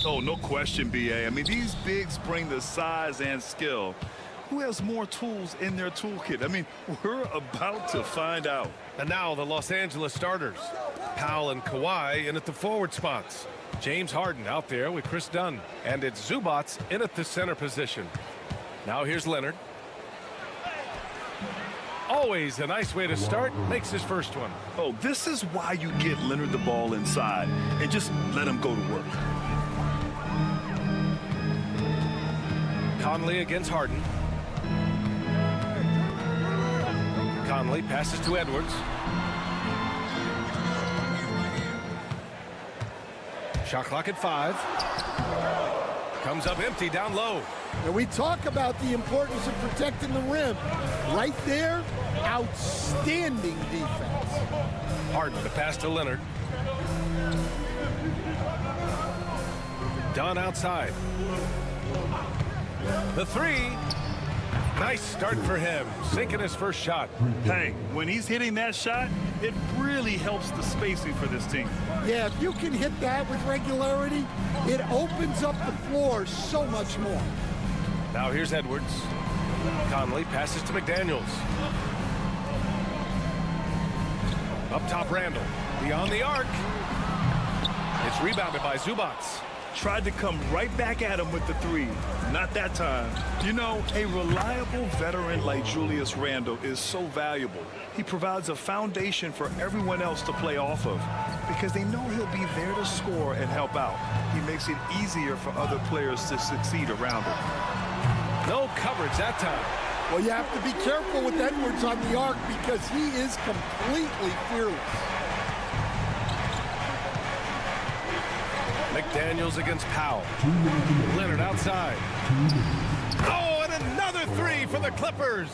Oh, no question, B.A. I mean, these bigs bring the size and skill. Who has more tools in their toolkit? I mean, we're about to find out. And now the Los Angeles starters. Powell and Kawhi in at the forward spots. James Harden out there with Chris Dunn. And it's Zubats in at the center position. Now here's Leonard. Always a nice way to start. Makes his first one. Oh, this is why you get Leonard the ball inside and just let him go to work. Conley against Harden. Conley passes to Edwards. Shot clock at 5. Comes up empty down low. And we talk about the importance of protecting the rim. Right there, outstanding defense. Harden the pass to Leonard. Dunn outside. The 3. Nice start for him, sinking his first shot. Hey, when he's hitting that shot, it really helps the spacing for this team. Yeah, if you can hit that with regularity, it opens up the floor so much more. Now here's Edwards. Conley passes to McDaniels. Up top, Randall. Beyond the arc. It's rebounded by Zubats. Tried to come right back at him with the 3. Not that time. You know, a reliable veteran like Julius Randle is so valuable. He provides a foundation for everyone else to play off of because they know he'll be there to score and help out. He makes it easier for other players to succeed around him. No coverage that time. Well, you have to be careful with Edwards on the arc because he is completely fearless. McDaniels against Powell. Leonard outside. Oh, and another 3 for the Clippers.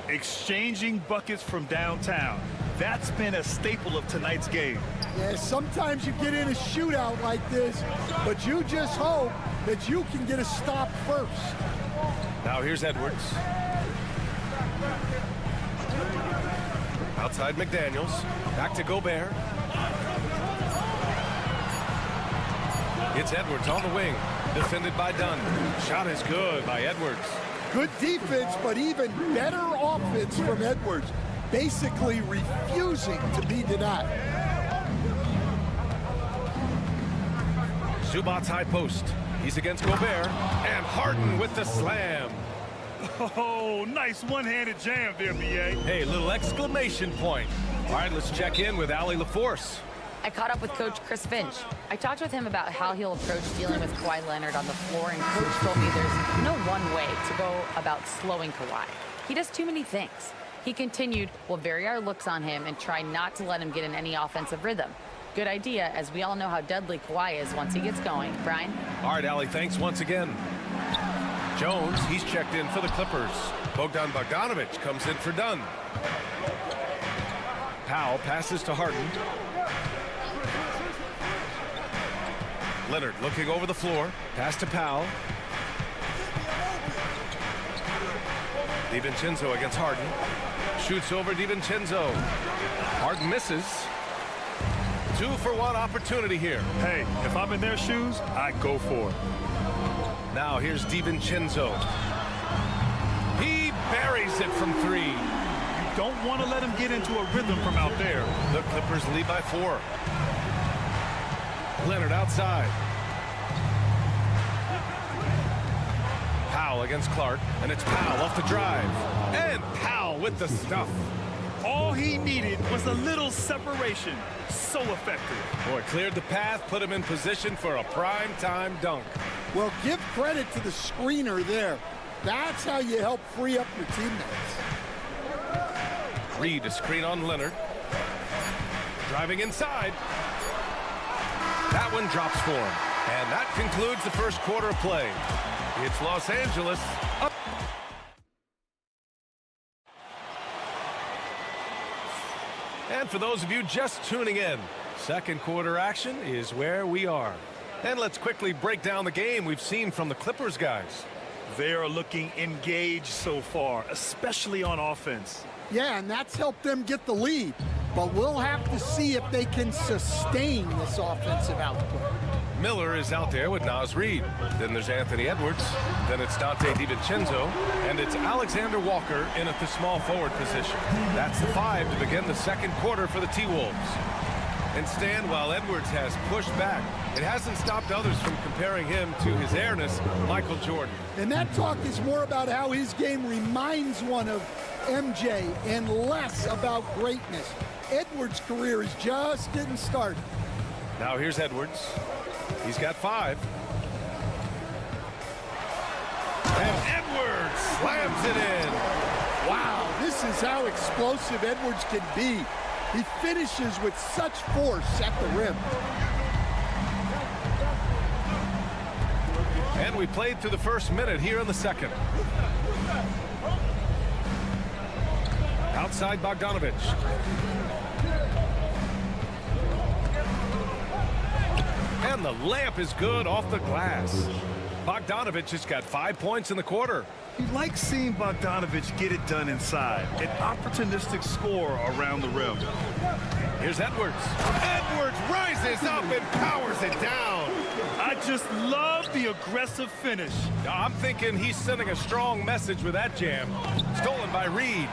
Exchanging buckets from downtown. That's been a staple of tonight's game. Yeah, sometimes you get in a shootout like this, but you just hope that you can get a stop first. Now here's Edwards. Outside McDaniels. Back to Gobert. It's Edwards on the wing. Defended by Dunn. Shot is good by Edwards. Good defense, but even better offense from Edwards. Basically refusing to be denied. Zubats high post. He's against Gobert. And Harden with the slam. Oh, nice one-handed jam there, B.A. Hey, little exclamation point. All right, let's check in with Allie LaForce. I caught up with Coach Chris Finch. I talked with him about how he'll approach dealing with Kawhi Leonard on the floor, and Coach told me there's no one way to go about slowing Kawhi. He does too many things. He continued, we'll vary our looks on him and try not to let him get in any offensive rhythm. Good idea, as we all know how deadly Kawhi is once he gets going. Brian? All right, Allie, thanks once again. Jones, he's checked in for the Clippers. Bogdan Bogdanovic comes in for Dunn. Powell passes to Harden. Leonard looking over the floor. Pass to Powell. DiVincenzo against Harden. Shoots over DiVincenzo. Harden misses. 2-for-1 opportunity here. Hey, if I'm in their shoes, I go for it. Now here's DiVincenzo. He buries it from 3. You don't want to let him get into a rhythm from out there. The Clippers lead by 4. Leonard outside. Powell against Clark, and it's Powell off the drive. And Powell with the stuff. All he needed was a little separation. So effective. Boy, cleared the path, put him in position for a prime-time dunk. Well, give credit to the screener there. That's how you help free up your teammates. Reed to screen on Leonard. Driving inside. That one drops for him. And that concludes the first quarter of play. It's Los Angeles up. And for those of you just tuning in, second quarter action is where we are. And let's quickly break down the game we've seen from the Clippers guys. They are looking engaged so far, especially on offense. Yeah, and that's helped them get the lead. But we'll have to see if they can sustain this offensive output. Miller is out there with Naz Reid. Then there's Anthony Edwards. Then it's Dante DiVincenzo. And it's Alexander Walker in at the small forward position. That's the 5 to begin the second quarter for the T-Wolves. And Stan, while Edwards has pushed back, it hasn't stopped others from comparing him to his airness, Michael Jordan. And that talk is more about how his game reminds one of MJ and less about greatness. Edwards' career is just getting started. Now here's Edwards. He's got 5. And Edwards slams it in. Wow, this is how explosive Edwards can be. He finishes with such force at the rim. And we played through the first minute here in the second. Outside Bogdanovich. And the layup is good off the glass. Bogdanovich has got 5 points in the quarter. He likes seeing Bogdanovich get it done inside. An opportunistic score around the rim. Here's Edwards. Edwards rises up and powers it down. I just love the aggressive finish. I'm thinking he's sending a strong message with that jam. Stolen by Reid.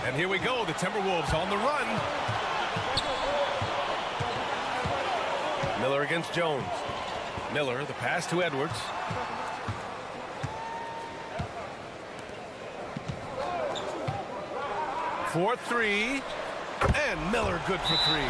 And here we go, the Timberwolves on the run. Miller against Jones. Miller, the pass to Edwards. For 3. And Miller good for 3.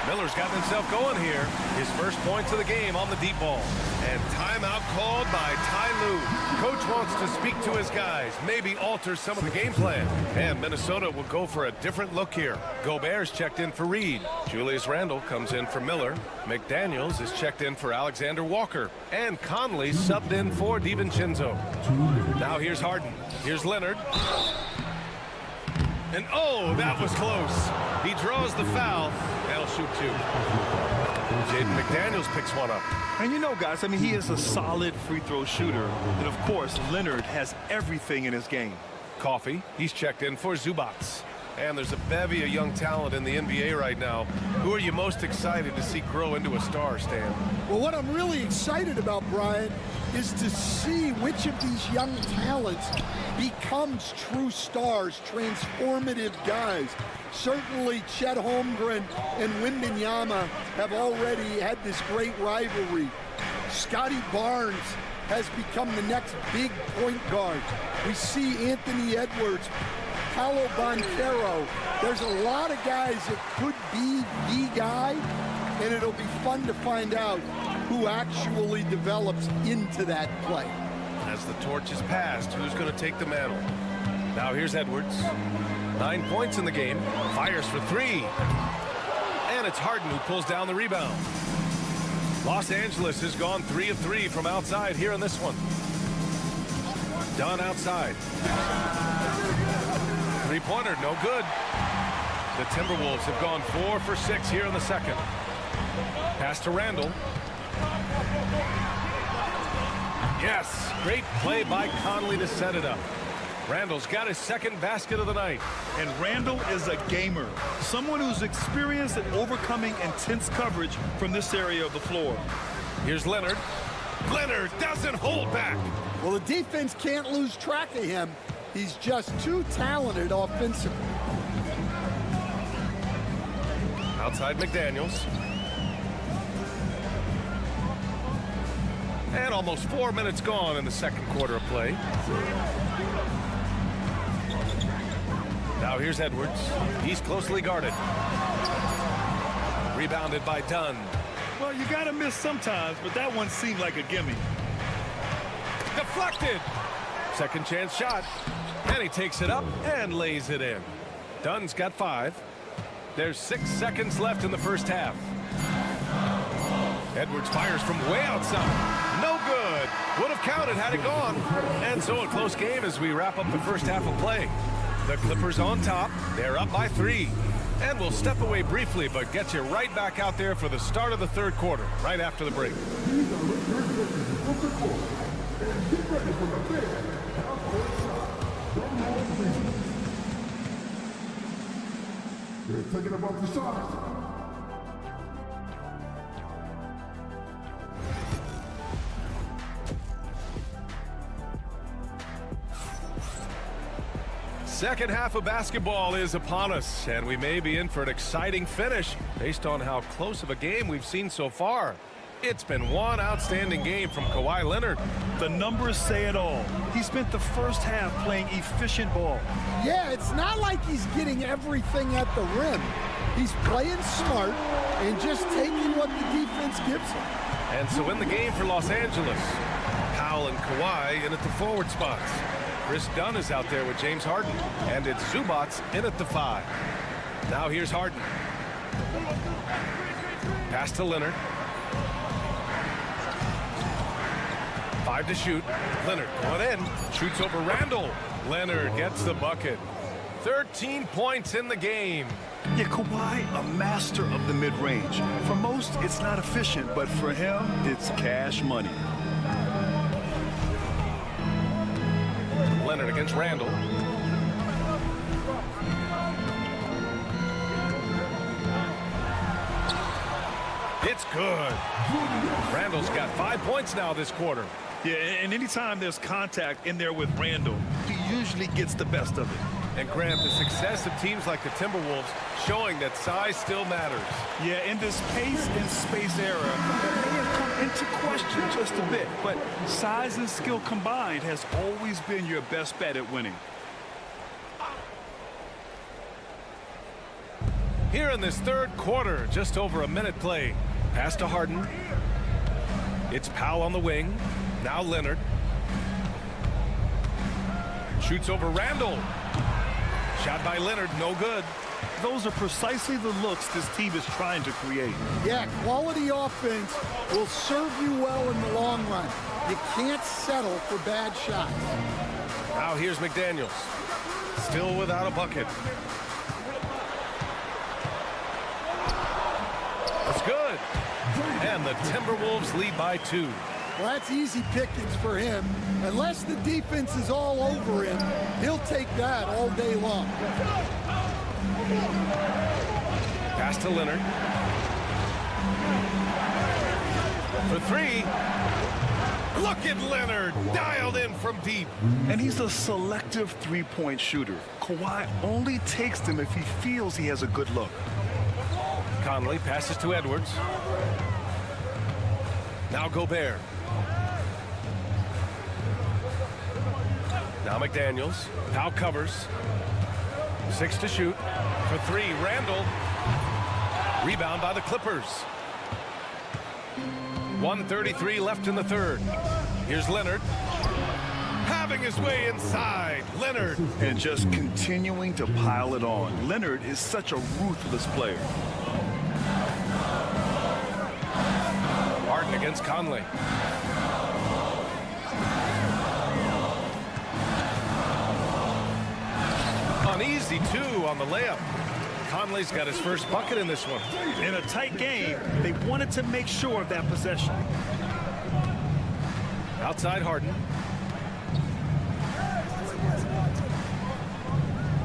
Miller's gotten himself going here. His first points of the game on the deep ball. And timeout called by Ty Lue. Coach wants to speak to his guys, maybe alter some of the game plan. And Minnesota will go for a different look here. Gobert's checked in for Reid. Julius Randle comes in for Miller. McDaniels is checked in for Alexander Walker. And Conley subbed in for DiVincenzo. Now here's Harden. Here's Leonard. And oh, that was close. He draws the foul. They'll shoot 2. Jaden McDaniels picks one up. And you know, guys, I mean, he is a solid free throw shooter. And of course, Leonard has everything in his game. Coffee, he's checked in for Zubac. And there's a bevy of young talent in the NBA right now. Who are you most excited to see grow into a star, Stan? Well, what I'm really excited about, Brian, is to see which of these young talents becomes true stars, transformative guys. Certainly, Chet Holmgren and Wembanyama have already had this great rivalry. Scotty Barnes has become the next big point guard. We see Anthony Edwards, Paolo Banchero. There's a lot of guys that could be the guy, and it'll be fun to find out who actually develops into that play. As the torch is passed, who's going to take the mantle? Now here's Edwards. 9 points in the game. Fires for 3. And it's Harden who pulls down the rebound. Los Angeles has gone 3 of 3 from outside here in this one. Dunn outside. Three-pointer, no good. The Timberwolves have gone 4 for 6 here in the second. Pass to Randle. Yes, great play by Conley to set it up. Randle's got his second basket of the night. And Randle is a gamer, someone who's experienced at overcoming intense coverage from this area of the floor. Here's Leonard. Leonard doesn't hold back. Well, the defense can't lose track of him. He's just too talented offensively. Outside McDaniels. And almost 4 minutes gone in the second quarter of play. Now here's Edwards. He's closely guarded. Rebounded by Dunn. Well, you got to miss sometimes, but that one seemed like a gimme. Deflected. Second chance shot. And he takes it up and lays it in. Dunn's got 5. There's 6 seconds left in the first half. Edwards fires from way outside. No good. Would have counted had it gone. And so a close game as we wrap up the first half of play. The Clippers on top. They're up by 3. And we'll step away briefly, but get you right back out there for the start of the third quarter, right after the break. Taking him off the side. Second half of basketball is upon us, and we may be in for an exciting finish based on how close of a game we've seen so far. It's been one outstanding game from Kawhi Leonard. The numbers say it all. He spent the first half playing efficient ball. Yeah, it's not like he's getting everything at the rim. He's playing smart and just taking what the defense gives him. And so in the game for Los Angeles, Powell and Kawhi in at the forward spots. Chris Dunn is out there with James Harden, and it's Zubats in at the 5. Now here's Harden. Pass to Leonard. 5 to shoot. Leonard going in. Shoots over Randall. Leonard gets the bucket. 13 points in the game. Yeah, Kawhi, a master of the mid-range. For most, it's not efficient, but for him, it's cash money. Leonard against Randall. It's good. Randall's got 5 points now this quarter. Yeah, and anytime there's contact in there with Randall, he usually gets the best of it. And Grant, the success of teams like the Timberwolves showing that size still matters. Yeah, in this pace and space era, that may have come into question just a bit, but size and skill combined has always been your best bet at winning. Here in this third quarter, just over a minute played. Pass to Harden. It's Powell on the wing. Now Leonard. Shoots over Randall. Shot by Leonard, no good. Those are precisely the looks this team is trying to create. Yeah, quality offense will serve you well in the long run. You can't settle for bad shots. Now here's McDaniels. Still without a bucket. That's good. And the Timberwolves lead by 2. Well, that's easy pickings for him. Unless the defense is all over him, he'll take that all day long. Pass to Leonard. For 3. Look at Leonard, dialed in from deep. And he's a selective three-point shooter. Kawhi only takes them if he feels he has a good look. Conley passes to Edwards. Now Gobert. Now McDaniels. Powell covers. 6 to shoot. For 3, Randall. Rebound by the Clippers. 1:33 left in the third. Here's Leonard. Having his way inside. Leonard. And just continuing to pile it on. Leonard is such a ruthless player. Harden against Conley. An easy 2 on the layup. Conley's got his first bucket in this one. In a tight game, they wanted to make sure of that possession. Outside Harden.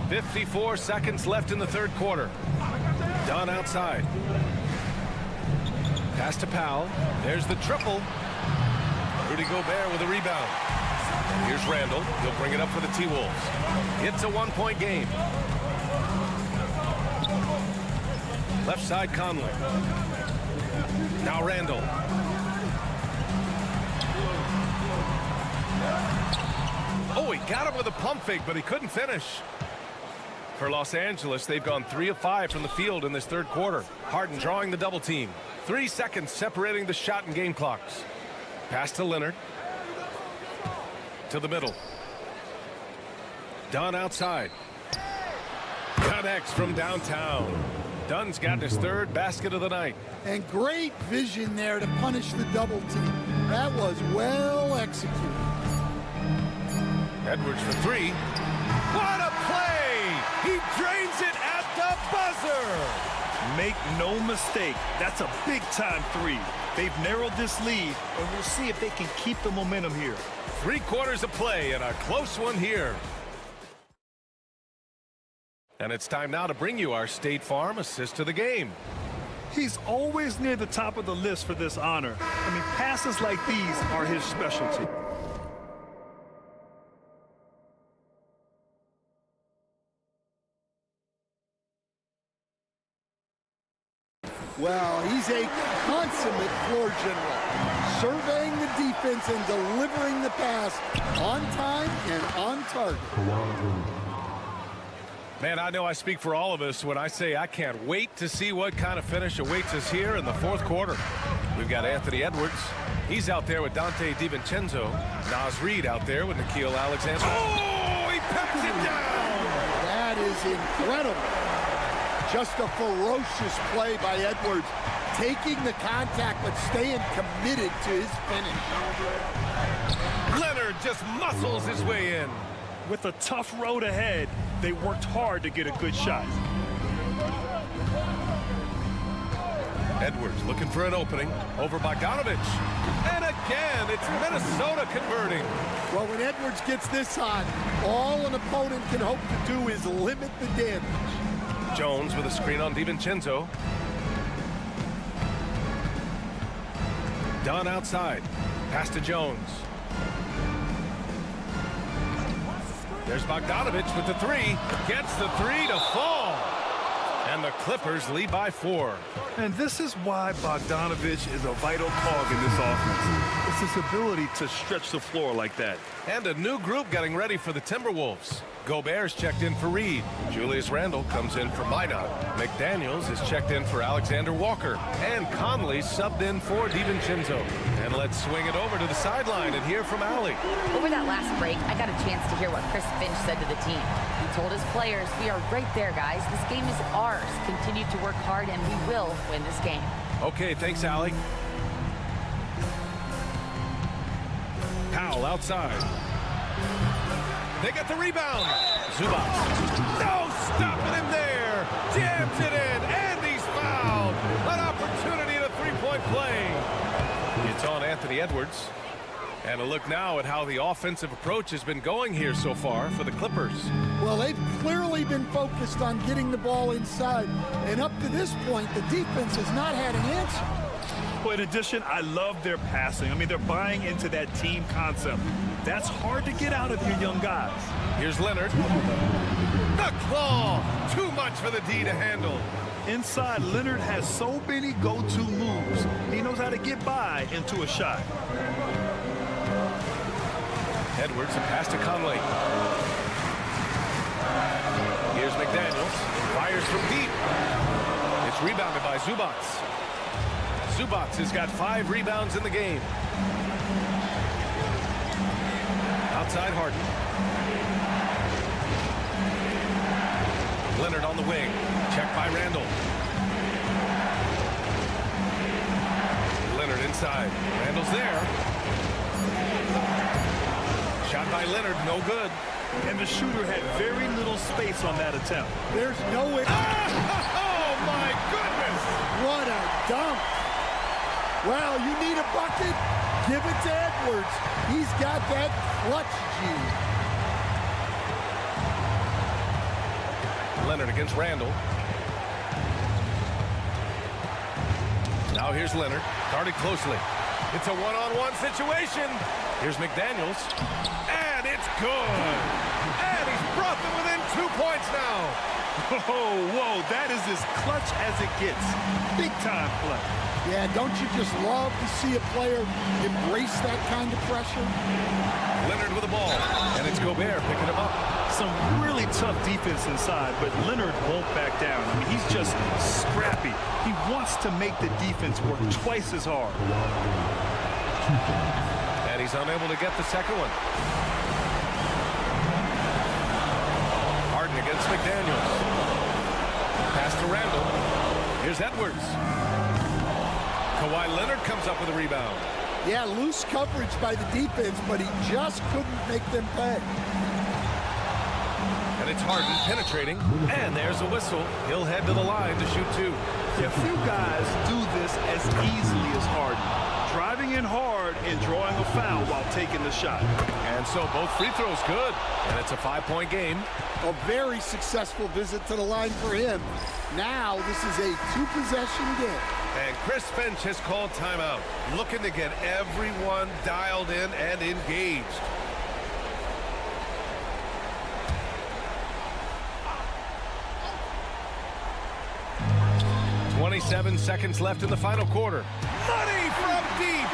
54 seconds left in the third quarter. Dunn outside. Pass to Powell. There's the triple. Rudy Gobert with a rebound. Here's Randall. He'll bring it up for the T-Wolves. It's a 1-point game. Left side Conley. Now Randall. Oh, he got him with a pump fake, but he couldn't finish. For Los Angeles, they've gone 3 of 5 from the field in this third quarter. Harden drawing the double team. 3 seconds separating the shot and game clocks. Pass to Leonard. To the middle. Dunn outside. Connects from downtown. Dunn's got his third basket of the night. And great vision there to punish the double team. That was well executed. Edwards for 3. What a play! He drains it at the buzzer! Make no mistake, that's a big-time 3. They've narrowed this lead, and we'll see if they can keep the momentum here. 3 quarters of play and a close one here. And it's time now to bring you our State Farm assist of the game. He's always near the top of the list for this honor. I mean, passes like these are his specialty. Well, he's a consummate floor general, surveying the defense and delivering the pass on time and on target. Man, I know I speak for all of us when I say I can't wait to see what kind of finish awaits us here in the fourth quarter. We've got Anthony Edwards. He's out there with Dante DiVincenzo. Naz Reid out there with Nickeil Alexander. Oh, he packs it down! That is incredible. Just a ferocious play by Edwards, taking the contact but staying committed to his finish. Leonard just muscles his way in. With a tough road ahead, they worked hard to get a good shot. Edwards looking for an opening over Bogdanovich. And again, it's Minnesota converting. Well, when Edwards gets this hot, all an opponent can hope to do is limit the damage. Jones with a screen on DiVincenzo. Dunn outside. Pass to Jones. There's Bogdanovich with the three. Gets the three to fall. And the Clippers lead by 4. And this is why Bogdanovich is a vital cog in this offense. It's his ability to stretch the floor like that. And a new group getting ready for the Timberwolves. Gobert's checked in for Reid. Julius Randle comes in for Minot. McDaniels is checked in for Alexander Walker. And Conley subbed in for DiVincenzo. And let's swing it over to the sideline and hear from Allie. Over that last break, I got a chance to hear what Chris Finch said to the team. He told his players, "We are right there, guys. This game is ours. Continue to work hard, and we will win this game." Okay, thanks, Allie. Powell outside. They get the rebound. Zubac. No stopping him there. Jams it in, and he's fouled. An opportunity at a three-point play. It's on Anthony Edwards. And a look now at how the offensive approach has been going here so far for the Clippers. Well, they've clearly been focused on getting the ball inside. And up to this point, the defense has not had an answer. Well, in addition, I love their passing. I mean, they're buying into that team concept. That's hard to get out of your young guys. Here's Leonard. The claw. Too much for the D to handle. Inside, Leonard has so many go-to moves. He knows how to get by into a shot. Edwards, a pass to Conley. Here's McDaniels. Fires from deep. It's rebounded by Zubac. Zubac has got 5 rebounds in the game. Outside Harden. Leonard on the wing. Checked by Randle. Leonard inside. Randle's there. Shot by Leonard, no good. And the shooter had very little space on that attempt. There's no way. Oh, my goodness! What a dunk. Well, you need a bucket? Give it to Edwards. He's got that clutch gene. Leonard against Randle. Now here's Leonard, guarded closely. It's a one-on-one situation. Here's McDaniels, and it's good. And he's brought them within 2 points now. Whoa, that is as clutch as it gets. Big time play. Yeah, don't you just love to see a player embrace that kind of pressure? Leonard with the ball, and it's Gobert picking him up. Some really tough defense inside, but Leonard won't back down. I mean, he's just scrappy. He wants to make the defense work twice as hard. And he's unable to get the second one. Harden against McDaniels. Pass to Randle. Here's Edwards. Kawhi Leonard comes up with a rebound. Yeah, loose coverage by the defense, but he just couldn't make them pay. And it's Harden penetrating. And there's a whistle. He'll head to the line to shoot 2. Yeah, few guys do this as easily as Harden. driving in hard and drawing a foul while taking the shot. And so both free throws good, and it's a 5-point game. A very successful visit to the line for him. Now this is a 2-possession game. And Chris Finch has called timeout, looking to get everyone dialed in and engaged. "27 seconds left in the final quarter. Money from deep.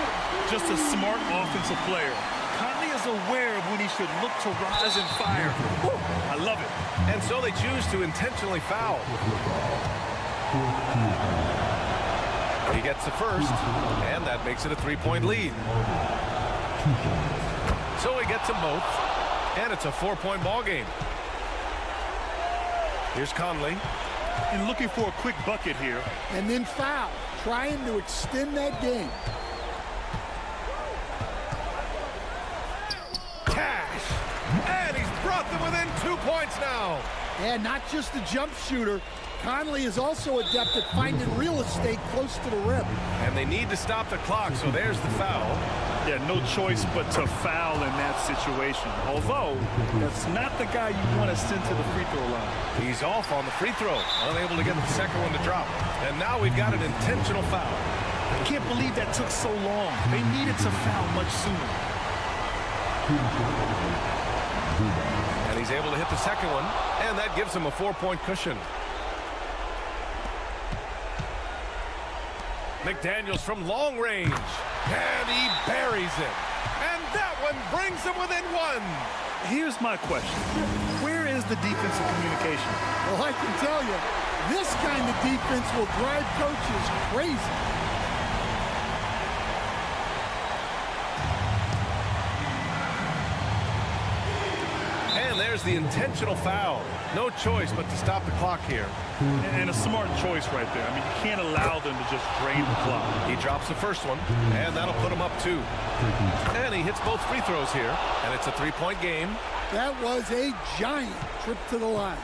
Just a smart offensive player. Conley is aware of when he should look to rise and fire. Woo, I love it. And so they choose to intentionally foul. He gets the first, and that makes it a 3-point lead. So he gets them both, and it's a 4-point ball game. Here's Conley. And looking for a quick bucket here. And then foul, trying to extend that game. Cash! And he's brought them within 2 points now. And not just a jump shooter, Conley is also adept at finding real estate close to the rim. And they need to stop the clock, so there's the foul. Yeah, no choice but to foul in that situation. Although, that's not the guy you want to send to the free throw line. He's off on the free throw, unable to get the second one to drop. And now we've got an intentional foul. I can't believe that took so long. They needed to foul much sooner. And he's able to hit the second one, and that gives him a 4-point cushion. McDaniels from long range, and he buries it. And that one brings him within 1. Here's my question. Where is the defensive communication? Well, I can tell you, this kind of defense will drive coaches crazy. And there's the intentional foul. No choice but to stop the clock here. And a smart choice right there. I mean, you can't allow them to just drain the clock. He drops the first one, and that'll put him up 2. And he hits both free throws here, and it's a 3-point game. That was a giant trip to the line.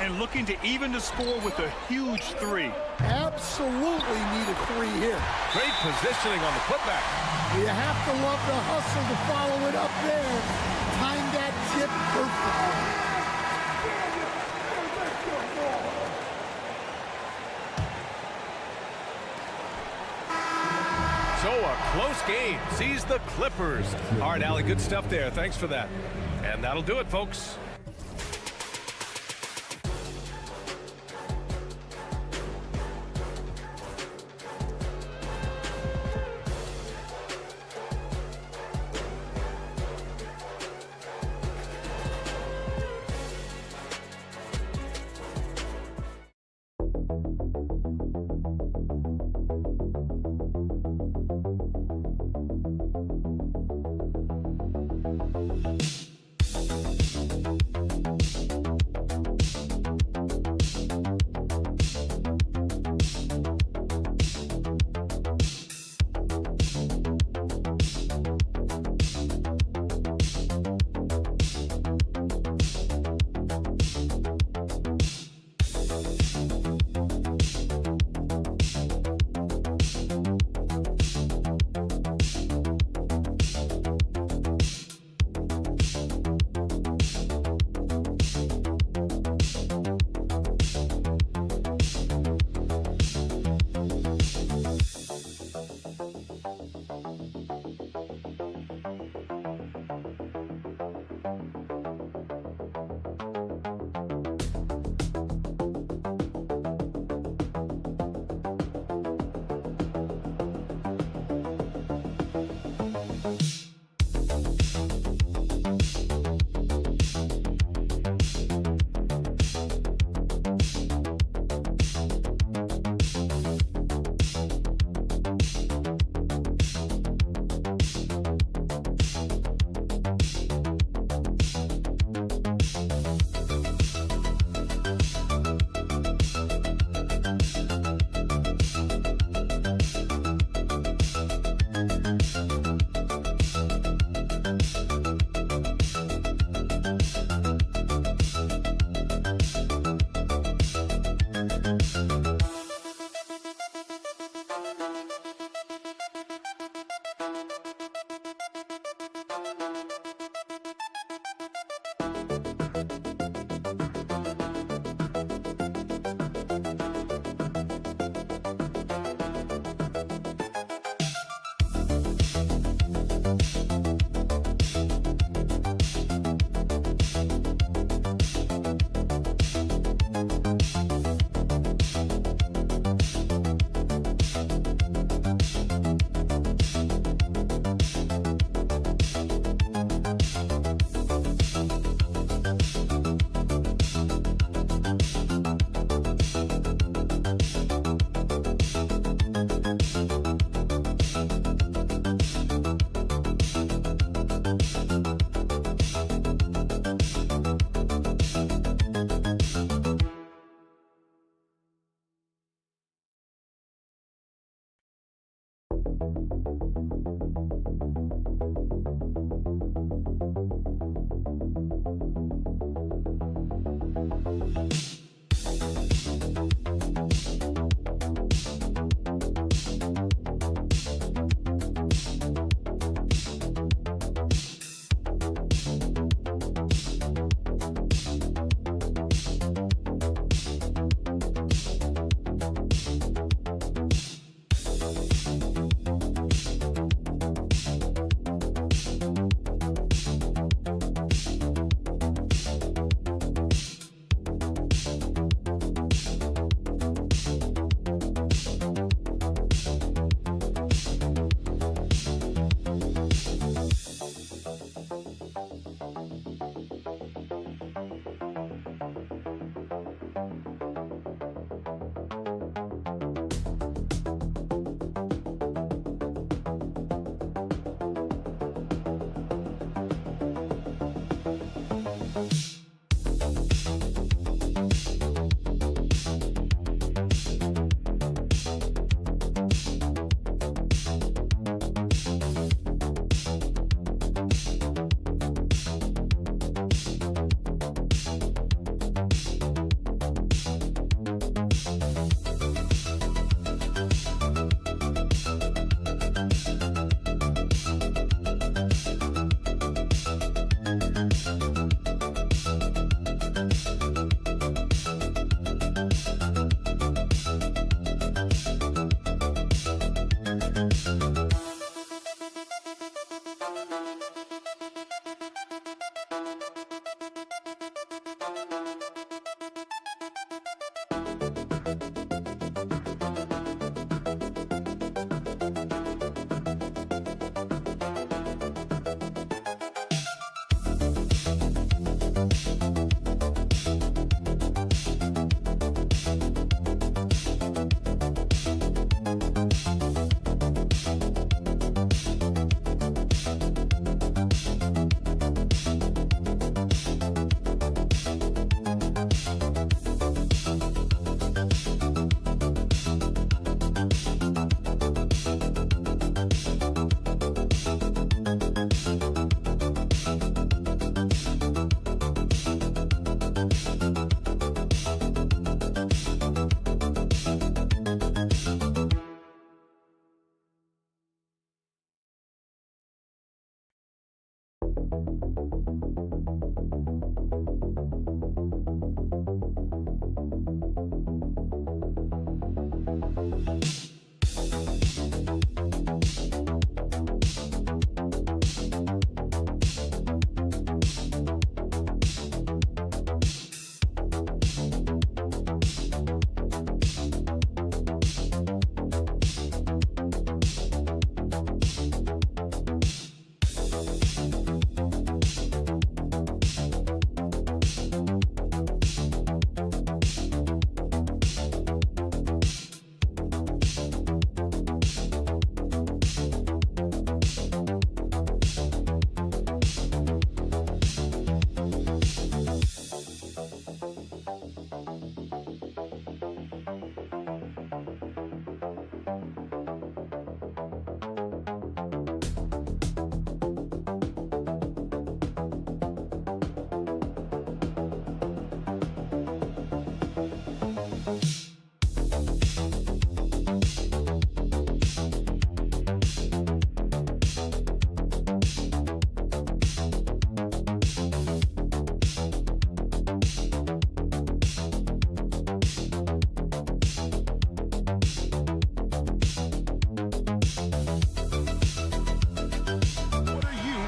And looking to even the score with a huge 3. Absolutely need a 3 here. Great positioning on the putback. You have to love the hustle to follow it up there. Timed that tip perfectly. So a close game sees the Clippers. All right, Allie, good stuff there. Thanks for that. And that'll do it, folks.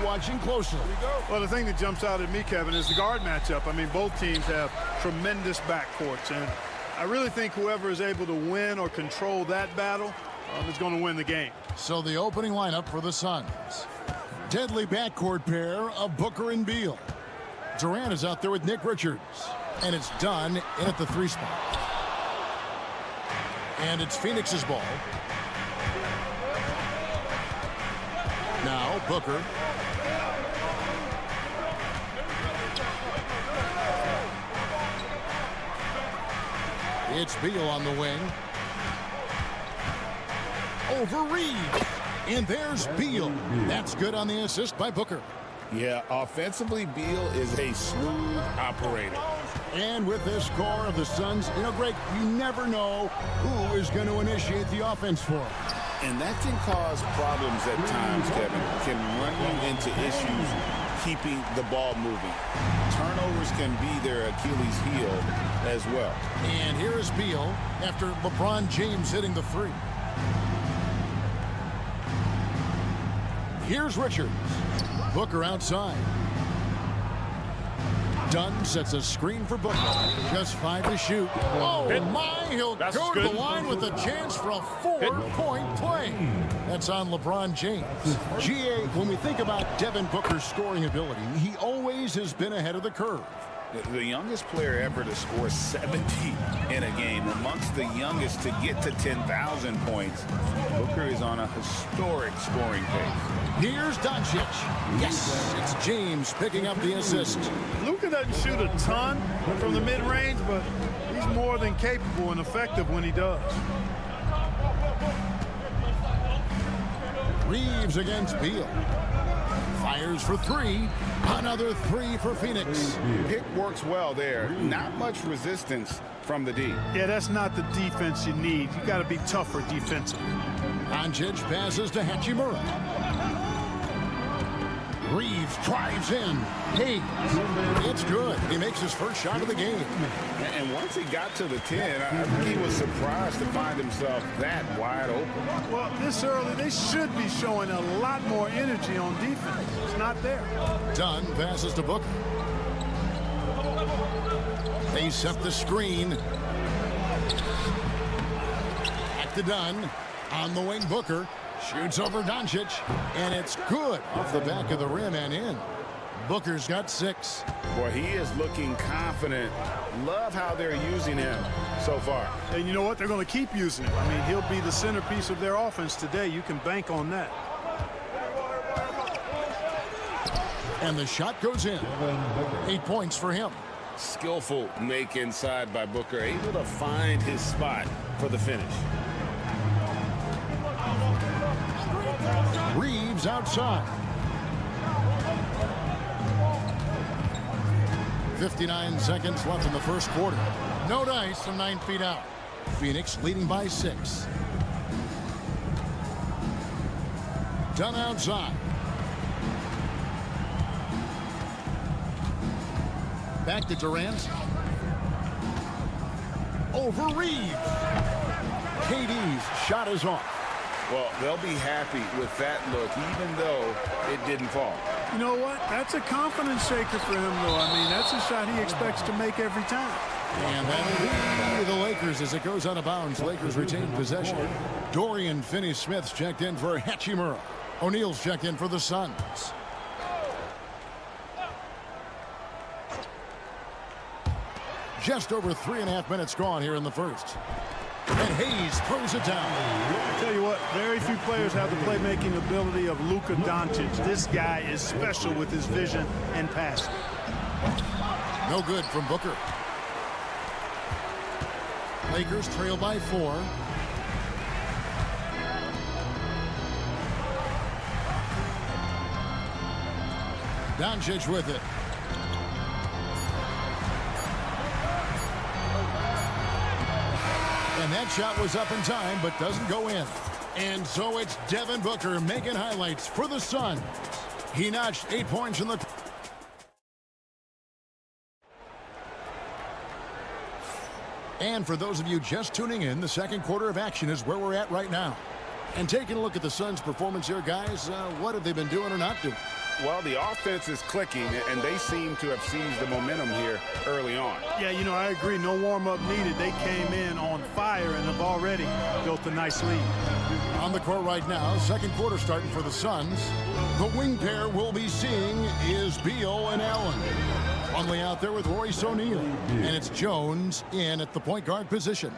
Watching closely. Well, the thing that jumps out at me, Kevin, is the guard matchup. I mean, both teams have tremendous backcourts, and I really think whoever is able to win or control that battle is going to win the game. So the opening lineup for the Suns. Deadly backcourt pair of Booker and Beal. Durant is out there with Nick Richards, and it's done in at the 3 spot. And it's Phoenix's ball. Now Booker. It's Beal on the wing. Over Reed. And there's Beal. That's good on the assist by Booker. Yeah, offensively, Beal is a smooth operator. And with this score of the Suns, Greg, you never know who is going to initiate the offense for them. And that can cause problems at times, Kevin. Can run you into issues keeping the ball moving. Turnovers can be their Achilles heel as well. And here is Beal after LeBron James hitting the 3. Here's Richards. Booker outside. Dunn sets a screen for Booker. Just 5 to shoot. Oh, my. He'll go to the line with a chance for a 4-point play. That's on LeBron James. GA, when we think about Devin Booker's scoring ability, he always has been ahead of the curve. The youngest player ever to score 70 in a game, amongst the youngest to get to 10,000 points. Booker is on a historic scoring pace. Here's Doncic. Yes, it's James picking up the assist. Luka doesn't shoot a ton from the mid-range, but he's more than capable and effective when he does. Reeves against Beal. Fires for 3. Another 3 for Phoenix. Pick works well there. Not much resistance from the D. Yeah, that's not the defense you need. You got to be tougher defensively. Doncic passes to Hachimura. Reeves drives in. Hey, it's good. He makes his first shot of the game. And once he got to the 10, I think he was surprised to find himself that wide open. Well, this early, they should be showing a lot more energy on defense. It's not there. Dunn passes to Booker. They set the screen. Back to Dunn. On the wing, Booker. Shoots over Doncic, and it's good off the back of the rim and in. Booker's got 6. Boy, he is looking confident. Love how they're using him so far. And you know what? They're going to keep using him. I mean, he'll be the centerpiece of their offense today. You can bank on that. And the shot goes in. 8 points for him. Skillful make inside by Booker, able to find his spot for the finish. Reeves outside. 59 seconds left in the first quarter. No dice from 9 feet out. Phoenix leading by 6. Dunn outside. Back to Durant. Over Reeves. KD's shot is off. Well, they'll be happy with that look, even though it didn't fall. You know what? That's a confidence shaker for him, though. I mean, that's a shot he expects to make every time. And that'll be the Lakers as it goes out of bounds. Lakers retain possession. Dorian Finney-Smith's checked in for Hachimura. O'Neal's checked in for the Suns. Just over 3.5 minutes gone here in the first. And Hayes throws it down. I'll tell you what, very few players have the playmaking ability of Luka Doncic. This guy is special with his vision and passing. No good from Booker. Lakers trail by 4. Doncic with it. And that shot was up in time, but doesn't go in. And so it's Devin Booker making highlights for the Suns. He notched 8 points in the... And for those of you just tuning in, the second quarter of action is where we're at right now. And taking a look at the Suns' performance here, guys, what have they been doing or not doing? Well, the offense is clicking, and they seem to have seized the momentum here early on. Yeah, you know, I agree. No warm-up needed. They came in on fire and have already built a nice lead. On the court right now, second quarter starting for the Suns. The wing pair we'll be seeing is Beal and Allen. Only out there with Royce O'Neal. And it's Jones in at the point guard position.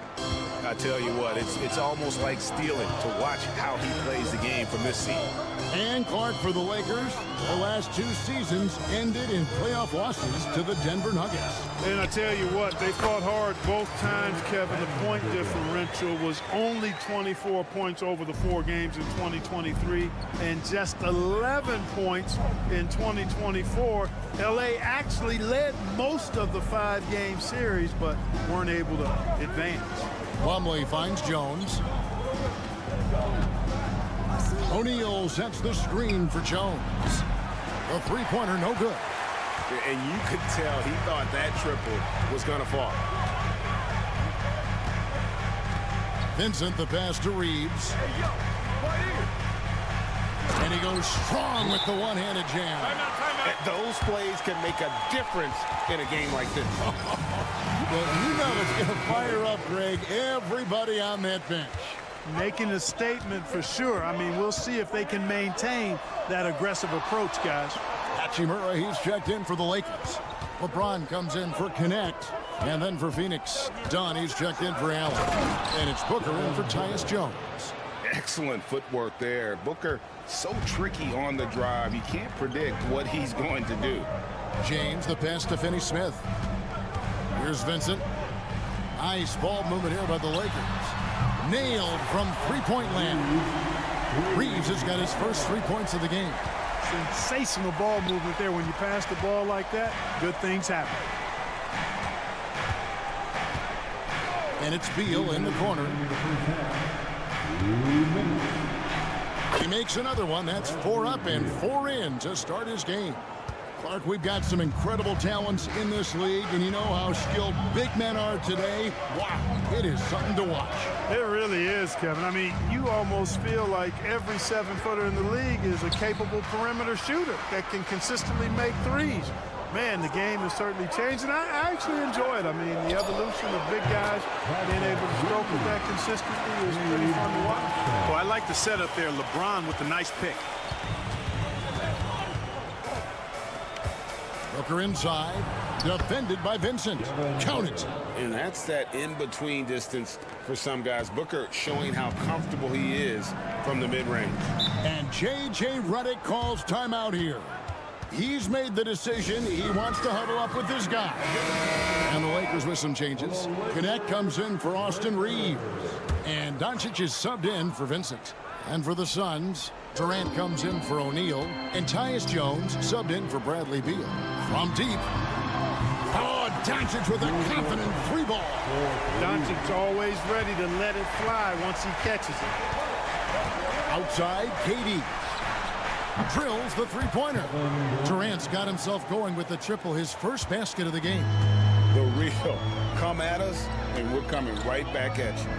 I tell you what, it's almost like stealing to watch how he plays the game from this seat. And Clark for the Lakers. The last 2 seasons ended in playoff losses to the Denver Nuggets. And I tell you what, they fought hard both times, Kevin. The point differential was only 24 points over the 4 games in 2023 and just 11 points in 2024. LA actually led most of the 5-game series, but weren't able to advance. Plumlee finds Jones. O'Neal sets the screen for Jones. A 3-pointer, no good. And you could tell he thought that triple was going to fall. Vincent the pass to Reeves. And he goes strong with the one-handed jam. Those plays can make a difference in a game like this. Well, you know it's going to fire up, Greg, everybody on that bench. Making a statement for sure. I mean, we'll see if they can maintain that aggressive approach, guys. Hachimura, he's checked in for the Lakers. LeBron comes in for Connect. And then for Phoenix, Dunn, he's checked in for Allen. And it's Booker in for Tyus Jones. Excellent footwork there. Booker, so tricky on the drive. You can't predict what he's going to do. James, the pass to Finney-Smith. Here's Vincent. Nice ball movement here by the Lakers. Nailed from three-point land. Reeves has got his first 3 points of the game. Sensational ball movement there. When you pass the ball like that, good things happen. And it's Beal in the corner. He makes another one. That's 4 up and 4 in to start his game. Clark, we've got some incredible talents in this league, and you know how skilled big men are today. Wow, it is something to watch. It really is, Kevin. I mean, you almost feel like every 7-footer in the league is a capable perimeter shooter that can consistently make threes. Man, the game has certainly changed, and I actually enjoy it. I mean, the evolution of big guys being able to stroke with that consistently is pretty fun to watch. Well, I like the setup there. LeBron with the nice pick. Booker inside, defended by Vincent. Count it. And that's that in-between distance for some guys. Booker showing how comfortable he is from the mid-range. And J.J. Redick calls timeout here. He's made the decision. He wants to huddle up with this guy. And the Lakers with some changes. Connect comes in for Austin Reeves. And Doncic is subbed in for Vincent. And for the Suns, Durant comes in for O'Neal. And Tyus Jones subbed in for Bradley Beal. From deep. Oh, Doncic with a confident 3-ball. Doncic's always ready to let it fly once he catches it. Outside, KD. Drills the three-pointer. Durant's got himself going with the triple, his first basket of the game. The real come at us, and we're coming right back at you.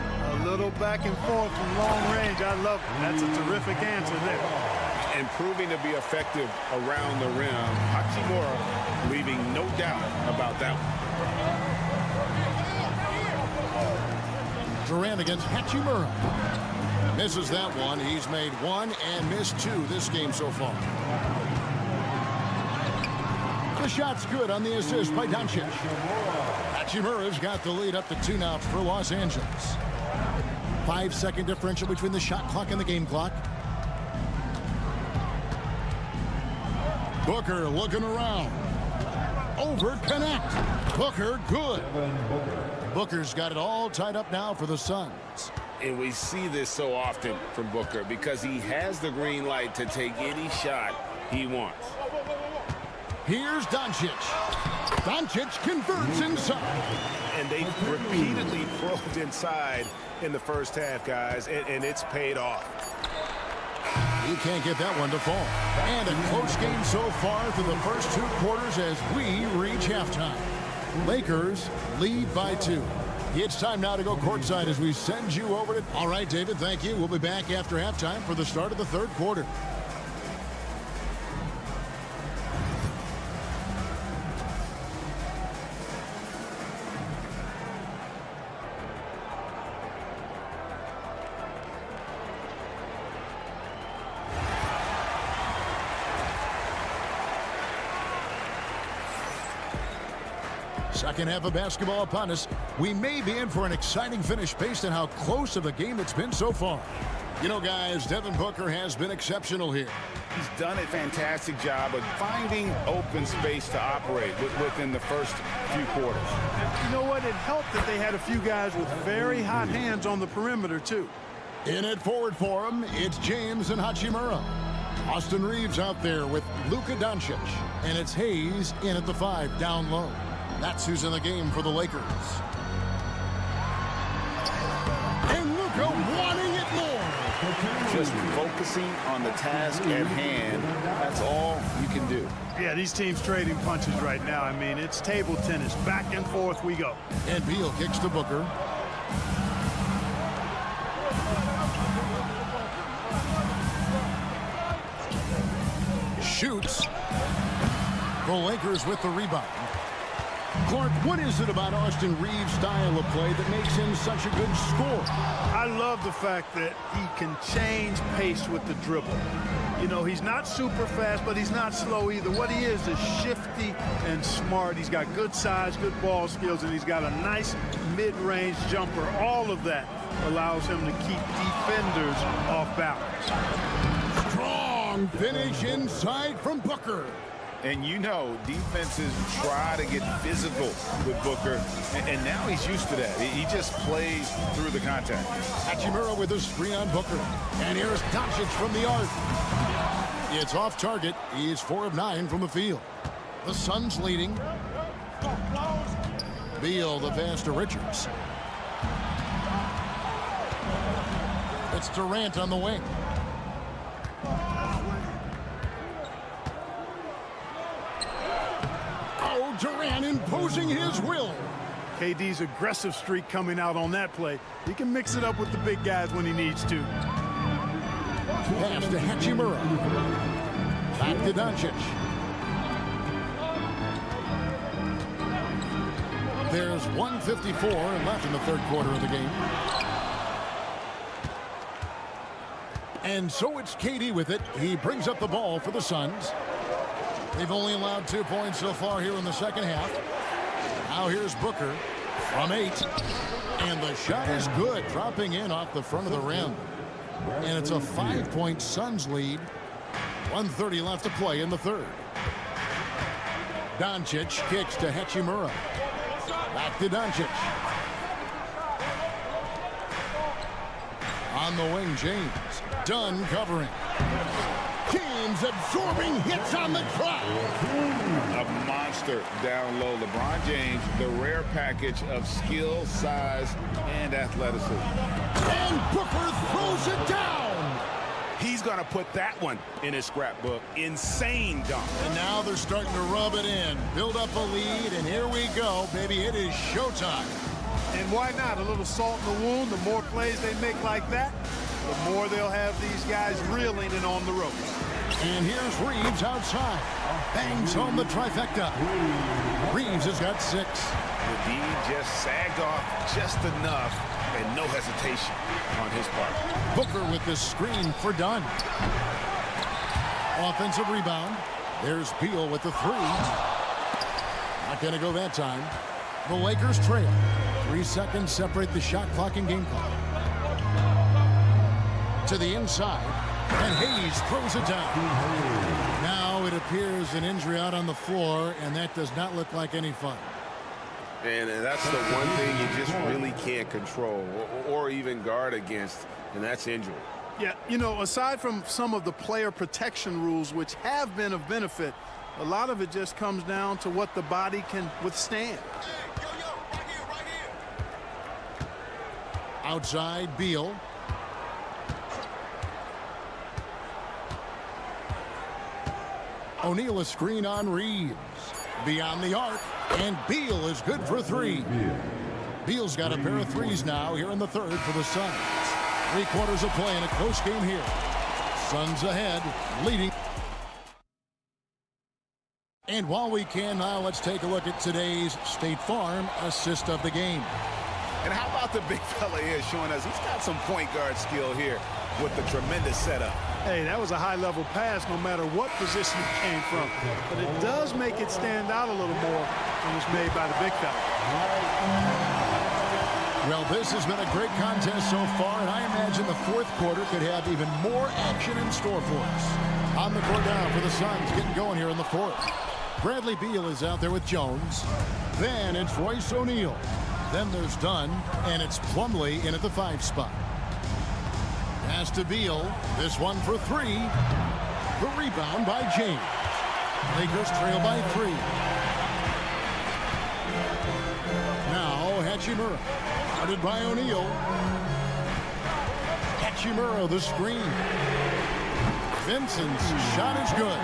A little back and forth from long range. I love it. That's a terrific answer there. And proving to be effective around the rim, Hachimura leaving no doubt about that one. Durant against Hachimura. Misses that one. He's made one and missed two this game so far. The shot's good on the assist by Doncic. Hachimura's got the lead up to 2 now for Los Angeles. 5-second differential between the shot clock and the game clock. Booker looking around. Over connect. Booker good. Booker's got it all tied up now for the Suns. And we see this so often from Booker because he has the green light to take any shot he wants. Here's Doncic. Doncic converts inside. And they repeatedly probed inside in the first half, guys, and it's paid off. He can't get that one to fall. And a close game so far through the first 2 quarters as we reach halftime. Lakers lead by 2. It's time now to go courtside as we send you over to... All right, David, thank you. We'll be back after halftime for the start of the 3rd quarter. Second half of basketball upon us. We may be in for an exciting finish based on how close of a game it's been so far. You know, guys, Devin Booker has been exceptional here. He's done a fantastic job of finding open space to operate within the first few quarters. You know what? It helped that they had a few guys with very hot hands on the perimeter, too. In it forward for him, it's James and Hachimura. Austin Reeves out there with Luka Doncic. And it's Hayes in at the 5 down low. That's who's in the game for the Lakers. And Luka wanting it more. Just focusing on the task at hand. That's all you can do. Yeah, these teams trading punches right now. I mean, it's table tennis. Back and forth we go. And Beal kicks to Booker. Shoots. The Lakers with the rebound. Clark, what is it about Austin Reeves' style of play that makes him such a good scorer? I love the fact that he can change pace with the dribble. You know, he's not super fast, but he's not slow either. What he is shifty and smart. He's got good size, good ball skills, and he's got a nice mid-range jumper. All of that allows him to keep defenders off balance. Strong finish inside from Booker. And you know, defenses try to get physical with Booker, and now he's used to that. He just plays through the contact. Hachimura with a screen on Booker. And here's Doncic from the arc. It's off target. He is 4 of 9 from the field. The Suns leading. Beal, the pass to Richards. It's Durant on the wing. Durant imposing his will. KD's aggressive streak coming out on that play. He can mix it up with the big guys when he needs to. Pass to Hachimura. Back to Doncic. There's 1:54 left in the 3rd quarter of the game. And so it's KD with it. He brings up the ball for the Suns. They've only allowed 2 points so far here in the 2nd half. Now here's Booker from 8. And the shot is good, dropping in off the front of the rim. And it's a 5-point Suns lead. 1:30 left to play in the 3rd. Doncic kicks to Hachimura. Back to Doncic. On the wing, James. Dunn covering. James absorbing hits on the clock. A monster down low. LeBron James, the rare package of skill, size, and athleticism. And Booker throws it down. He's going going to put that one in his scrapbook. Insane dunk. And now they're starting to rub it in, build up a lead, and here we go, baby. It is showtime. And why not? A little salt in the wound. The more plays they make like that, the more they'll have these guys reeling and on the ropes. And here's Reeves outside. Bangs home the trifecta. Reeves has got 6. The D just sagged off just enough, and no hesitation on his part. Booker with the screen for Dunn. Offensive rebound. There's Beal with the 3. Not going to go that time. The Lakers trail. 3 seconds separate the shot clock and game clock. To the inside. And Hayes throws it down. Now it appears an injury out on the floor, and that does not look like any fun. And that's the one thing you just really can't control or even guard against, and that's injury. Yeah, you know, aside from some of the player protection rules, which have been of benefit, a lot of it just comes down to what the body can withstand. Outside, Beal. O'Neal a screen on Reeves. Beyond the arc, and Beal is good for 3. Beal's got a pair of 3s now here in the 3rd for the Suns. 3 quarters of play in a close game here. Suns ahead, leading. And while we can now, let's take a look at today's State Farm assist of the game. And how about the big fella here showing us he's got some point guard skill here with the tremendous setup. Hey, that was a high-level pass no matter what position it came from. But it does make it stand out a little more when it's made by the big fella. Well, this has been a great contest so far, and I imagine the 4th quarter could have even more action in store for us. On the court now for the Suns, getting going here in the 4th. Bradley Beal is out there with Jones. Then it's Royce O'Neal. Then there's Dunn, and it's Plumlee in at the 5 spot. Pass to Beal. This one for 3. The rebound by James. Lakers trail by 3. Now Hachimura. Guarded by O'Neal. Hachimura the screen. Vincent's shot is good.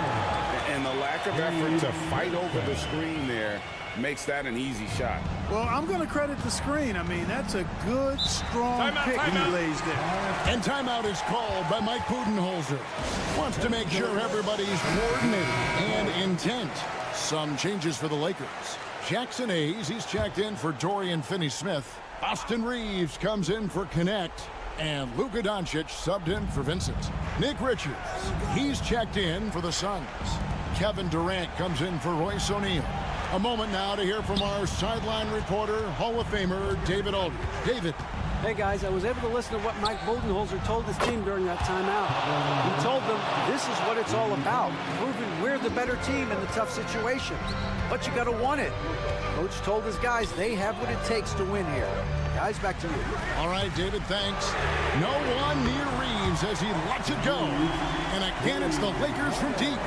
And the lack of effort to fight over the screen there makes that an easy shot. Well, I'm going to credit the screen. I mean, that's a good, strong pick he lays there. And timeout is called by Mike Budenholzer. Wants to make sure everybody's coordinated and intent. Some changes for the Lakers. Jackson Hayes, he's checked in for Dorian Finney-Smith. Austin Reeves comes in for Connect. And Luka Doncic subbed in for Vincent. Nick Richards, he's checked in for the Suns. Kevin Durant comes in for Royce O'Neal. A moment now to hear from our sideline reporter, Hall of Famer David Aldridge. David. Hey, guys, I was able to listen to what Mike Budenholzer told his team during that timeout. He told them this is what it's all about, proving we're the better team in the tough situation. But you got to want it. Coach told his guys they have what it takes to win here. Guys, back to you. All right, David, thanks. No one near Reeves as he lets it go. And again, it's the Lakers from deep.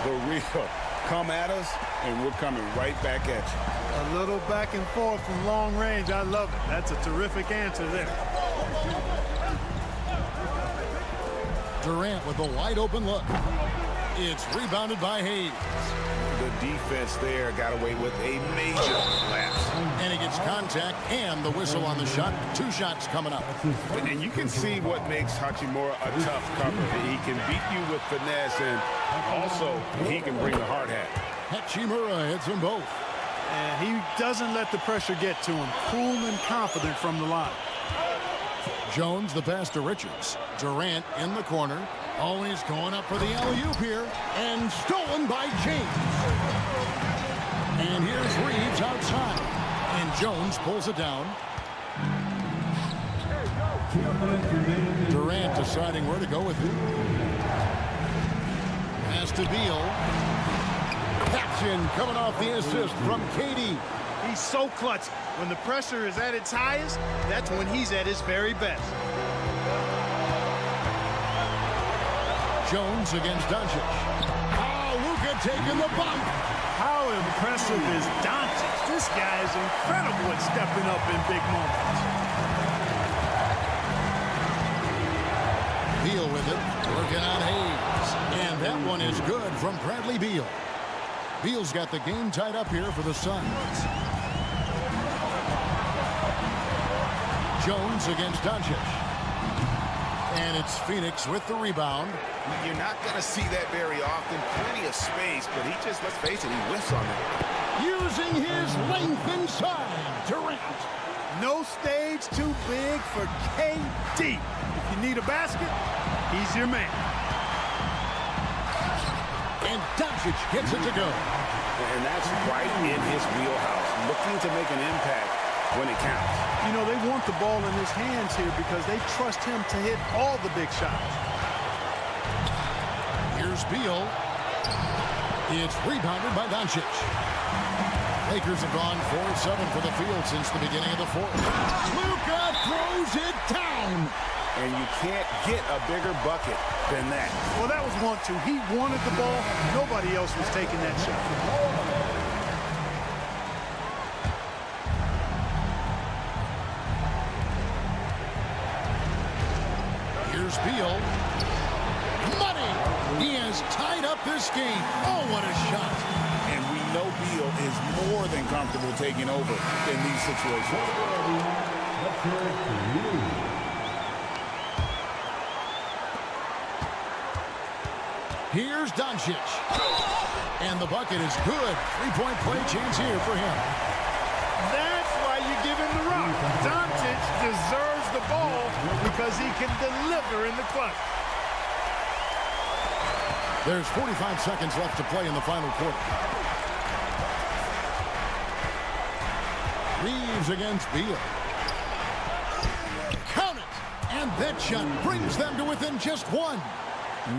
The real come at us, and we're coming right back at you. A little back and forth from long range. I love it. That's a terrific answer there. Durant with a wide open look. It's rebounded by Hayes. The defense there got away with a major lapse. And he gets contact and the whistle on the shot. 2 shots coming up. And you can see what makes Hachimura a tough cover. He can beat you with finesse, and also he can bring the hard hat. Hachimura hits them both. And he doesn't let the pressure get to him. Cool and confident from the line. Jones the pass to Richards. Durant in the corner. Always going up for the alley-oop here. And stolen by James. And here's Reeves outside. And Jones pulls it down. Durant deciding where to go with it. Pass to Beal. Caption coming off the assist from KD. He's so clutch. When the pressure is at its highest, that's when he's at his very best. Jones against Doncic. Oh, Luka taking the bump. How impressive is Doncic? This guy is incredible at stepping up in big moments. Beal with it. Working on Hayes. one is good from Bradley Beal. Beal's got the game tied up here for the Suns. Jones against Doncic. And it's Phoenix with the rebound. You're not going to see that very often. Plenty of space, but he just, let's face it, he whiffs on it. Using his length inside, Durant. No stage too big for KD. If you need a basket, he's your man. And Doncic gets it to go. And that's right in his wheelhouse. Looking to make an impact when it counts. You know, they want the ball in his hands here because they trust him to hit all the big shots. Here's Beal. It's rebounded by Doncic. Lakers have gone 4-7 for the field since the beginning of the fourth. Luka throws it down. And you can't get a bigger bucket than that. Well, that was 1-2. He wanted the ball. Nobody else was taking that shot. Here's Beal. Money! He has tied up this game. Oh, what a shot. And we know Beal is more than comfortable taking over in these situations. Here's Doncic. And the bucket is good. Three-point play chance here for him. That's why you give him the rock. Doncic deserves the ball because he can deliver in the clutch. There's 45 seconds left to play in the final quarter. Reeves against Beal. Count it! And that shot brings them to within just one.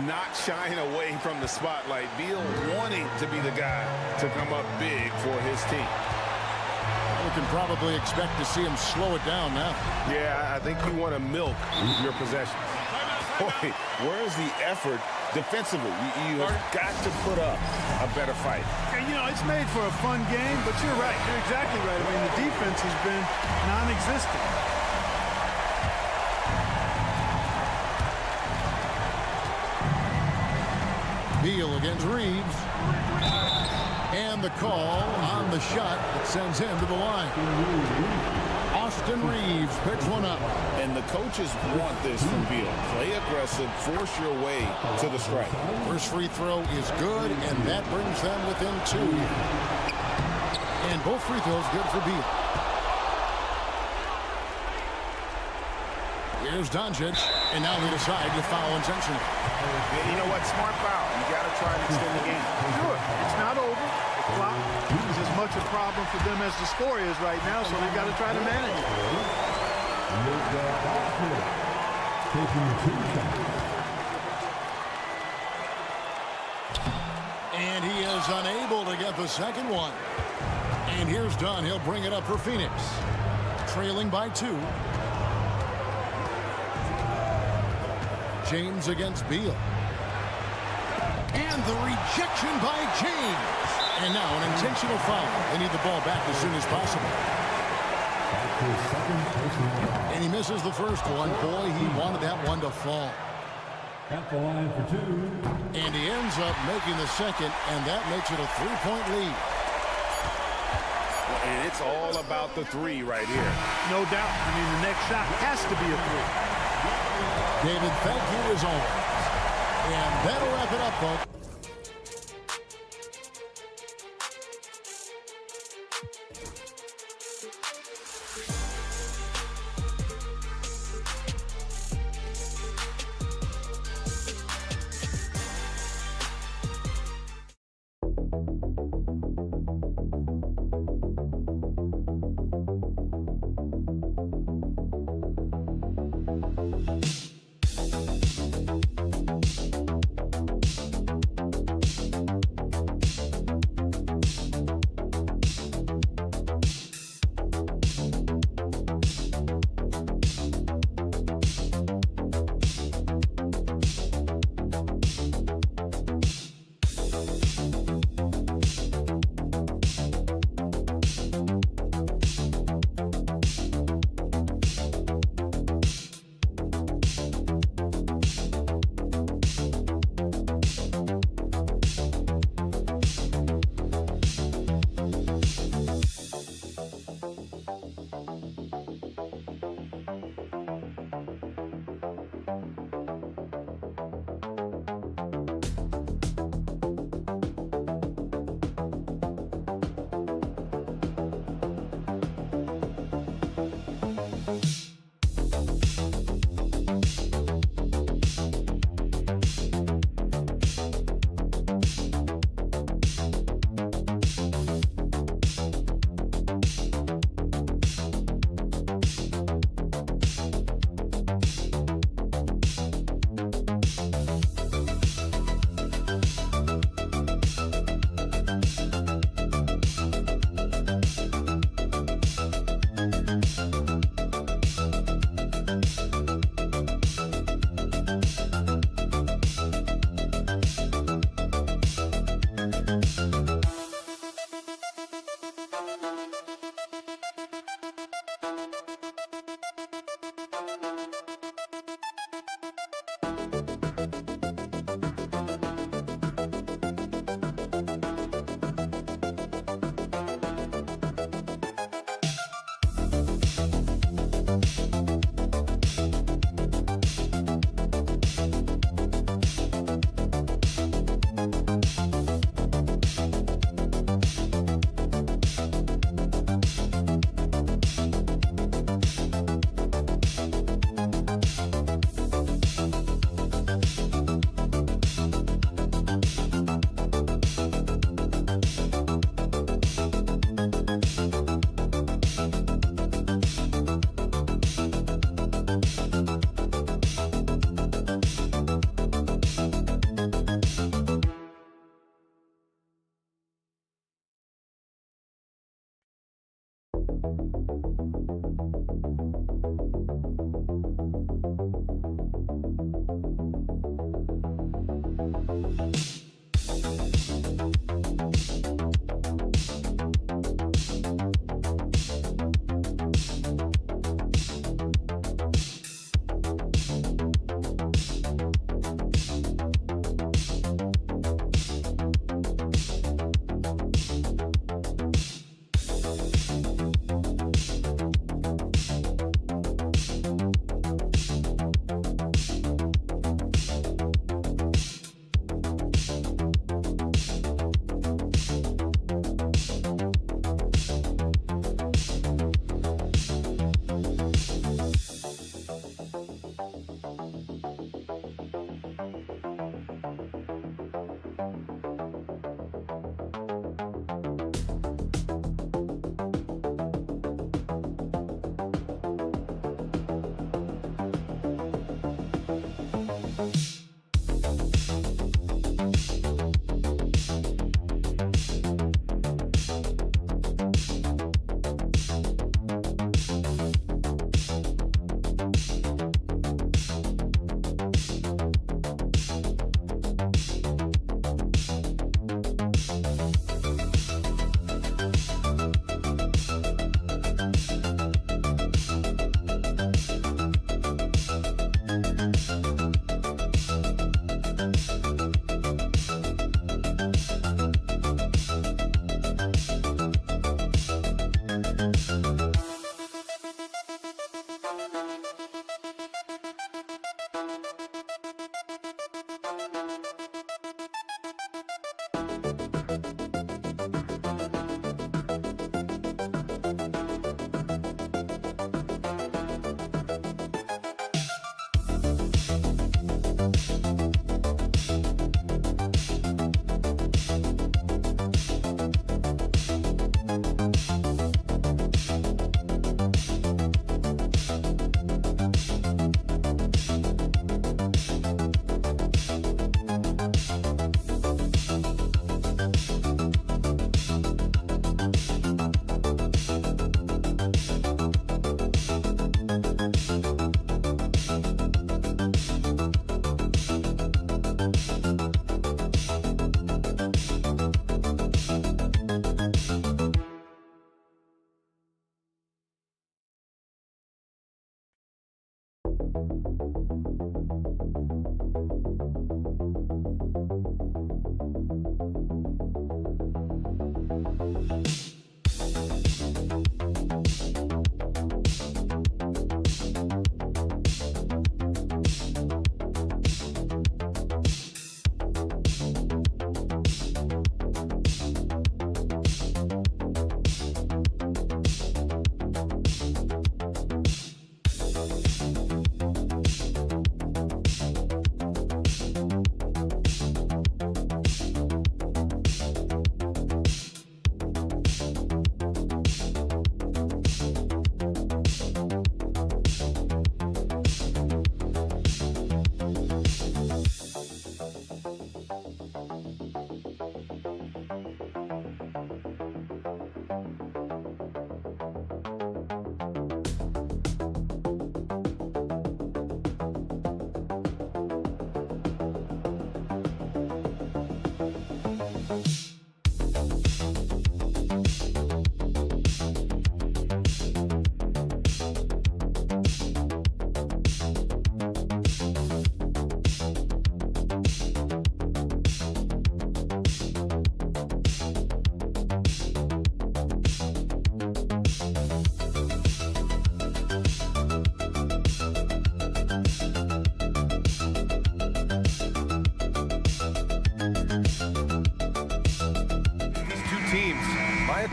Not shying away from the spotlight. Beal wanting to be the guy to come up big for his team. We can probably expect to see him slow it down now. Yeah, I think you want to milk your possessions. Boy, where's the effort defensively? You have got to put up a better fight. And, you know, it's made for a fun game, but you're right. You're exactly right. I mean, the defense has been non-existent. Beal against Reeves. And the call on the shot that sends him to the line. Austin Reeves picks one up. And the coaches want this from Beal. Play aggressive, force your way to the strike. First free throw is good, and that brings them within two. And both free throws good for Beal. Here's Doncic, and now they decide to foul intentionally. You know what? Smart foul. You got to try and extend the game. Sure, it's not over. The clock is as much a problem for them as the score is right now, so they've got to try to manage it. And he is unable to get the second one. And here's Dunn. He'll bring it up for Phoenix. Trailing by 2. James against Beal. And the rejection by James. And now an intentional foul. They need the ball back as soon as possible. And he misses the first one. Boy, he wanted that one to fall. At the line for 2. And he ends up making the second, and that makes it a 3-point lead. And it's all about the three right here. No doubt. I mean, the next shot has to be a three. David, thank you as always. And that'll wrap it up, folks.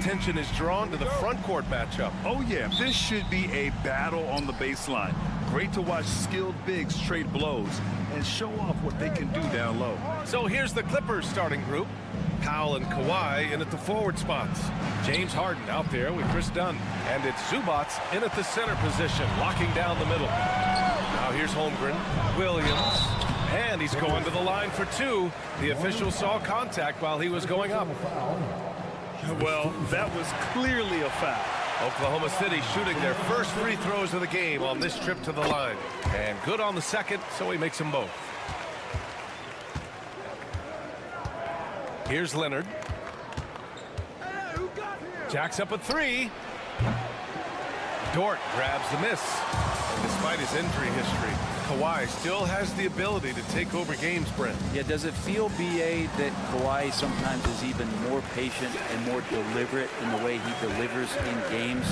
Attention is drawn to the front court matchup. Oh yeah, this should be a battle on the baseline. Great to watch skilled bigs trade blows and show off what they can do down low. So here's the Clippers starting group. Powell and Kawhi in at the forward spots. James Harden out there with Chris Dunn. And it's Zubac in at the center position, locking down the middle. Now here's Holmgren, Williams, and he's going to the line for two. The official saw contact while he was going up. Well, that was clearly a foul. Oklahoma City shooting their first free throws of the game on this trip to the line. And good on the second, so he makes them both. Here's Leonard. Jacks up a three. Dort grabs the miss. And despite his injury history, Kawhi still has the ability to take over games, Brent. Yeah, does it feel, B.A., that Kawhi sometimes is even more patient and more deliberate in the way he delivers in games?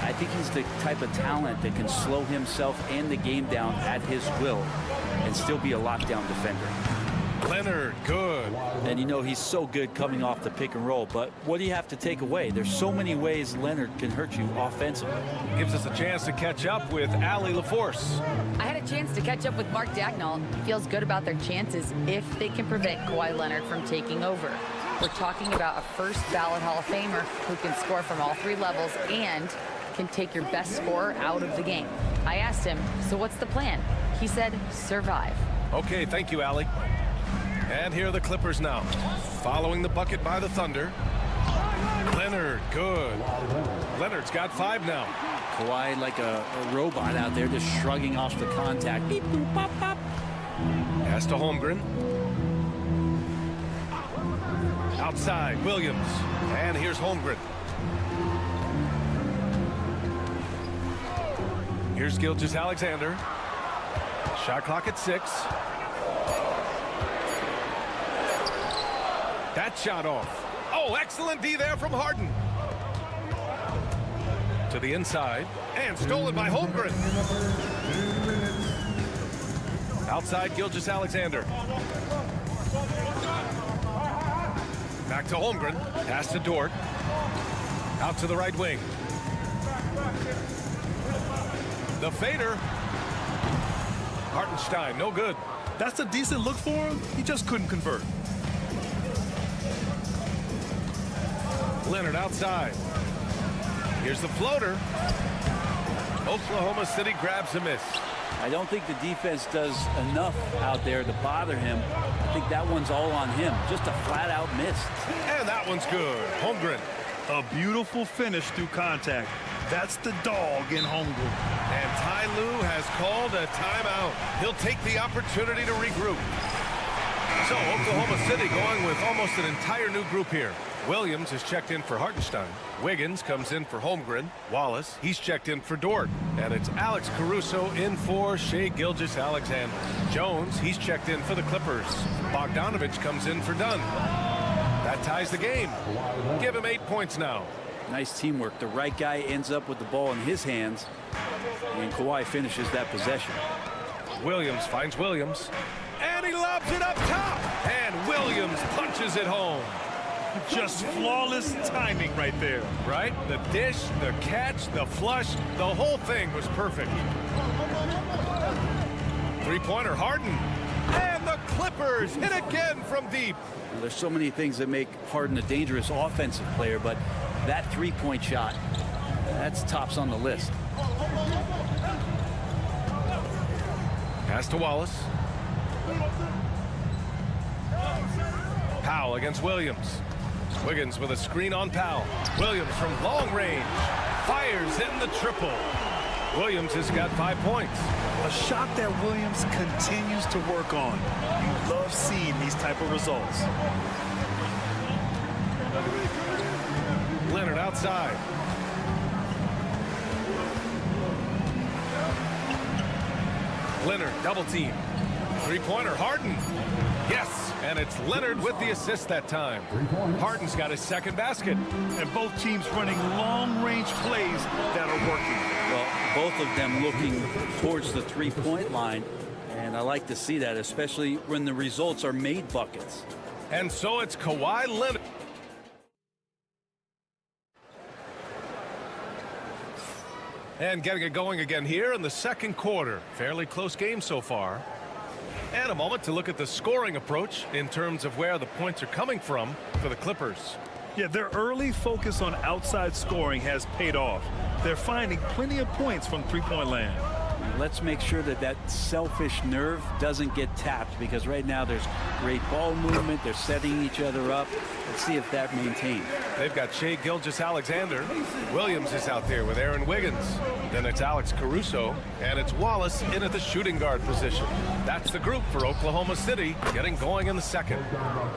I think he's the type of talent that can slow himself and the game down at his will and still be a lockdown defender. Leonard, good. And you know he's so good coming off the pick and roll, but what do you have to take away? There's so many ways Leonard can hurt you offensively. Gives us a chance to catch up with Allie LaForce. I had a chance to catch up with Mark Dagnall. He feels good about their chances if they can prevent Kawhi Leonard from taking over. We're talking about a first ballot Hall of Famer who can score from all three levels and can take your best scorer out of the game. I asked him, so what's the plan? He said, survive. Okay, thank you, Allie. And here are the Clippers now. Following the bucket by the Thunder. Leonard, good. Leonard's got 5 now. Kawhi like a robot out there just shrugging off the contact. Beep, boop, pop, pop. Pass to Holmgren. Outside, Williams. And here's Holmgren. Here's Gilgeous-Alexander. Shot clock at 6. That shot off. Oh, excellent D there from Harden. To the inside. And stolen by Holmgren. Outside, Gilgeous-Alexander. Back to Holmgren. Pass to Dort. Out to the right wing. The fader. Hartenstein, no good. That's a decent look for him. He just couldn't convert. Leonard outside. Here's the floater. Oklahoma City grabs a miss. I don't think the defense does enough out there to bother him. I think that one's all on him. Just a flat-out miss. And that one's good. Holmgren. A beautiful finish through contact. That's the dog in Holmgren. And Ty Lue has called a timeout. He'll take the opportunity to regroup. So Oklahoma City going with almost an entire new group here. Williams is checked in for Hartenstein. Wiggins comes in for Holmgren. Wallace, he's checked in for Dort. And it's Alex Caruso in for Shai Gilgeous-Alexander. Jones, he's checked in for the Clippers. Bogdanovich comes in for Dunn. That ties the game. Give him 8 points now. Nice teamwork. The right guy ends up with the ball in his hands, and Kawhi finishes that possession. Williams finds Williams. And he lobs it up top. And Williams punches it home. Just flawless timing right there. Right? The dish, the catch, the flush, the whole thing was perfect. Three-pointer, Harden. And the Clippers hit again from deep. Well, there's so many things that make Harden a dangerous offensive player, but that three-point shot, that's tops on the list. Pass to Wallace. Powell against Williams. Wiggins with a screen on Powell. Williams from long range. Fires in the triple. Williams has got 5 points. A shot that Williams continues to work on. You love seeing these type of results. Leonard outside. Leonard double team. Three-pointer, Harden. Yes, and it's Leonard with the assist that time. Harden's got his second basket. And both teams running long-range plays that are working. Well, both of them looking towards the three-point line, and I like to see that, especially when the results are made buckets. And so it's Kawhi Leonard. And getting it going again here in the second quarter. Fairly close game so far. And a moment to look at the scoring approach in terms of where the points are coming from for the Clippers. Yeah, their early focus on outside scoring has paid off. They're finding plenty of points from three-point land. Let's make sure that that selfish nerve doesn't get tapped, because right now there's great ball movement. They're setting each other up. Let's see if that maintains. They've got Shai Gilgeous-Alexander. Williams is out there with Aaron Wiggins. Then it's Alex Caruso, and it's Wallace in at the shooting guard position. That's the group for Oklahoma City, getting going in the second.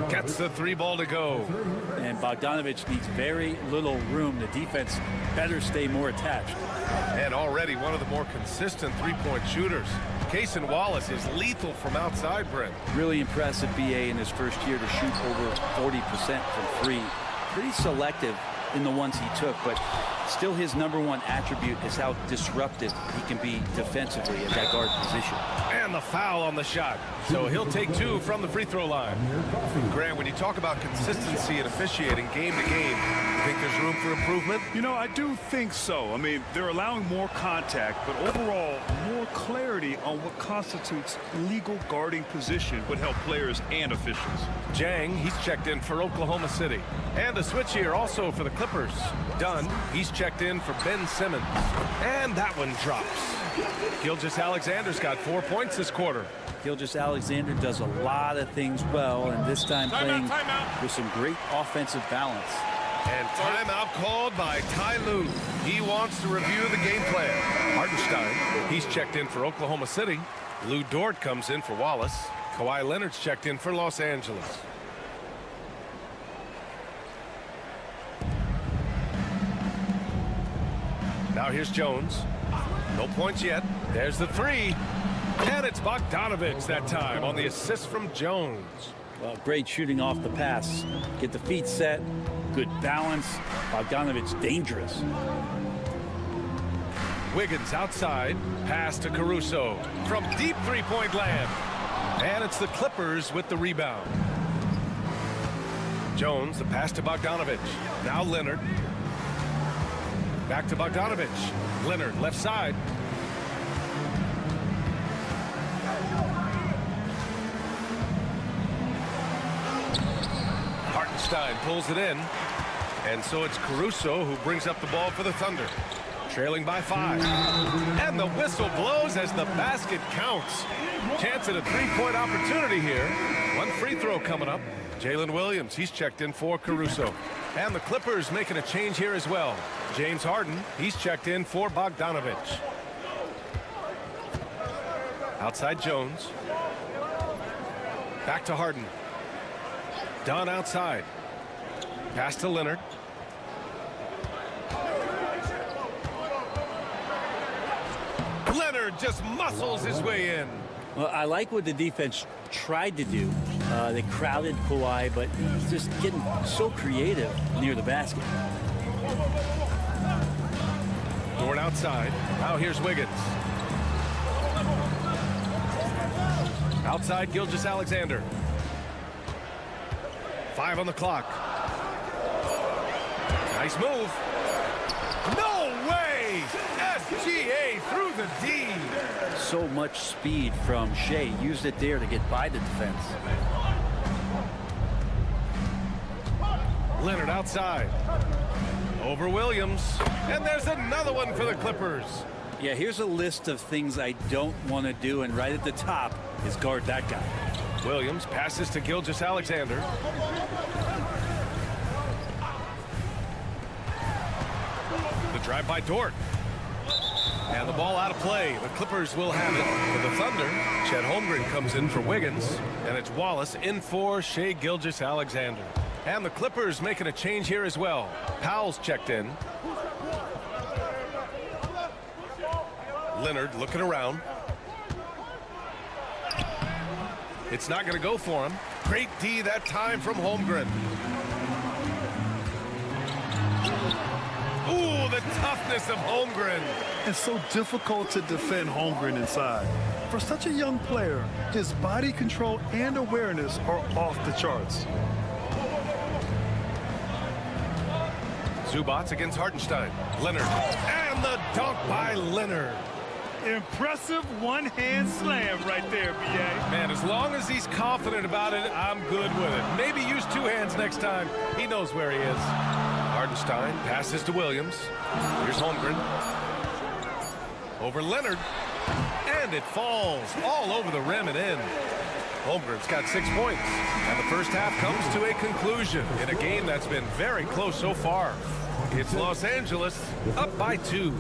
Gets the three ball to go. And Bogdanovich needs very little room. The defense better stay more attached. And already one of the more consistent three-point shooters. Cason Wallace is lethal from outside, Brent. Really impressive BA in his first year to shoot over 40% from three. Pretty selective in the ones he took, but still his #1 attribute is how disruptive he can be defensively at that guard position. And the foul on the shot. So he'll take two from the free throw line. Grant, when you talk about consistency and officiating game to game, you think there's room for improvement? You know, I do think so. I mean, they're allowing more contact, but overall, more clarity on what constitutes legal guarding position would help players and officials. Jang, he's checked in for Oklahoma City. And a switch here also for the Clippers. Dunn, he's checked in for Ben Simmons. And that one drops. Gilgeous-Alexander's got 4 points this quarter. Gilgeous-Alexander does a lot of things well, and this time playing with some great offensive balance. And timeout called by Ty Lue. He wants to review the game plan. Hartenstein, he's checked in for Oklahoma City. Lou Dort comes in for Wallace. Kawhi Leonard's checked in for Los Angeles. Now here's Jones. No points yet. There's the three. And it's Bogdanovich that time on the assist from Jones. Well, great shooting off the pass. Get the feet set. Good balance. Bogdanovich dangerous. Wiggins outside. Pass to Caruso from deep three-point land. And it's the Clippers with the rebound. Jones, the pass to Bogdanovich. Now Leonard. Back to Bogdanovich. Leonard, left side. Hartenstein pulls it in. And so it's Caruso who brings up the ball for the Thunder. Trailing by 5. And the whistle blows as the basket counts. Chance at a three-point opportunity here. One free throw coming up. Jalen Williams, he's checked in for Caruso. And the Clippers making a change here as well. James Harden, he's checked in for Bogdanovich. Outside Jones. Back to Harden. Dunn outside. Pass to Leonard. Leonard just muscles his way in. Well, I like what the defense tried to do. They crowded Kawhi, but he's just getting so creative near the basket. Dort outside. Now here's Wiggins. Outside Gilgeous-Alexander. 5 on the clock. Nice move. No way! SGA through the D. So much speed from Shai. Used it there to get by the defense. Leonard outside. Over Williams. And there's another one for the Clippers. Yeah, here's a list of things I don't want to do, and right at the top is guard that guy. Williams passes to Gilgeous-Alexander. The drive by Dort. And the ball out of play. The Clippers will have it for the Thunder. Chet Holmgren comes in for Wiggins. And it's Wallace in for Shai Gilgeous-Alexander. And the Clippers making a change here as well. Powell's checked in. Leonard looking around. It's not going to go for him. Great D that time from Holmgren. Ooh, the toughness of Holmgren. It's so difficult to defend Holmgren inside. For such a young player, his body control and awareness are off the charts. Zubac against Hartenstein. Leonard. And the dunk by Leonard. Impressive one-hand slam right there, B.A. Man, as long as he's confident about it, I'm good with it. Maybe use two hands next time. He knows where he is. Hartenstein passes to Williams. Here's Holmgren. Over Leonard. And it falls all over the rim and in. Holmgren's got 6 points. And the first half comes to a conclusion in a game that's been very close so far. It's Los Angeles up by 2.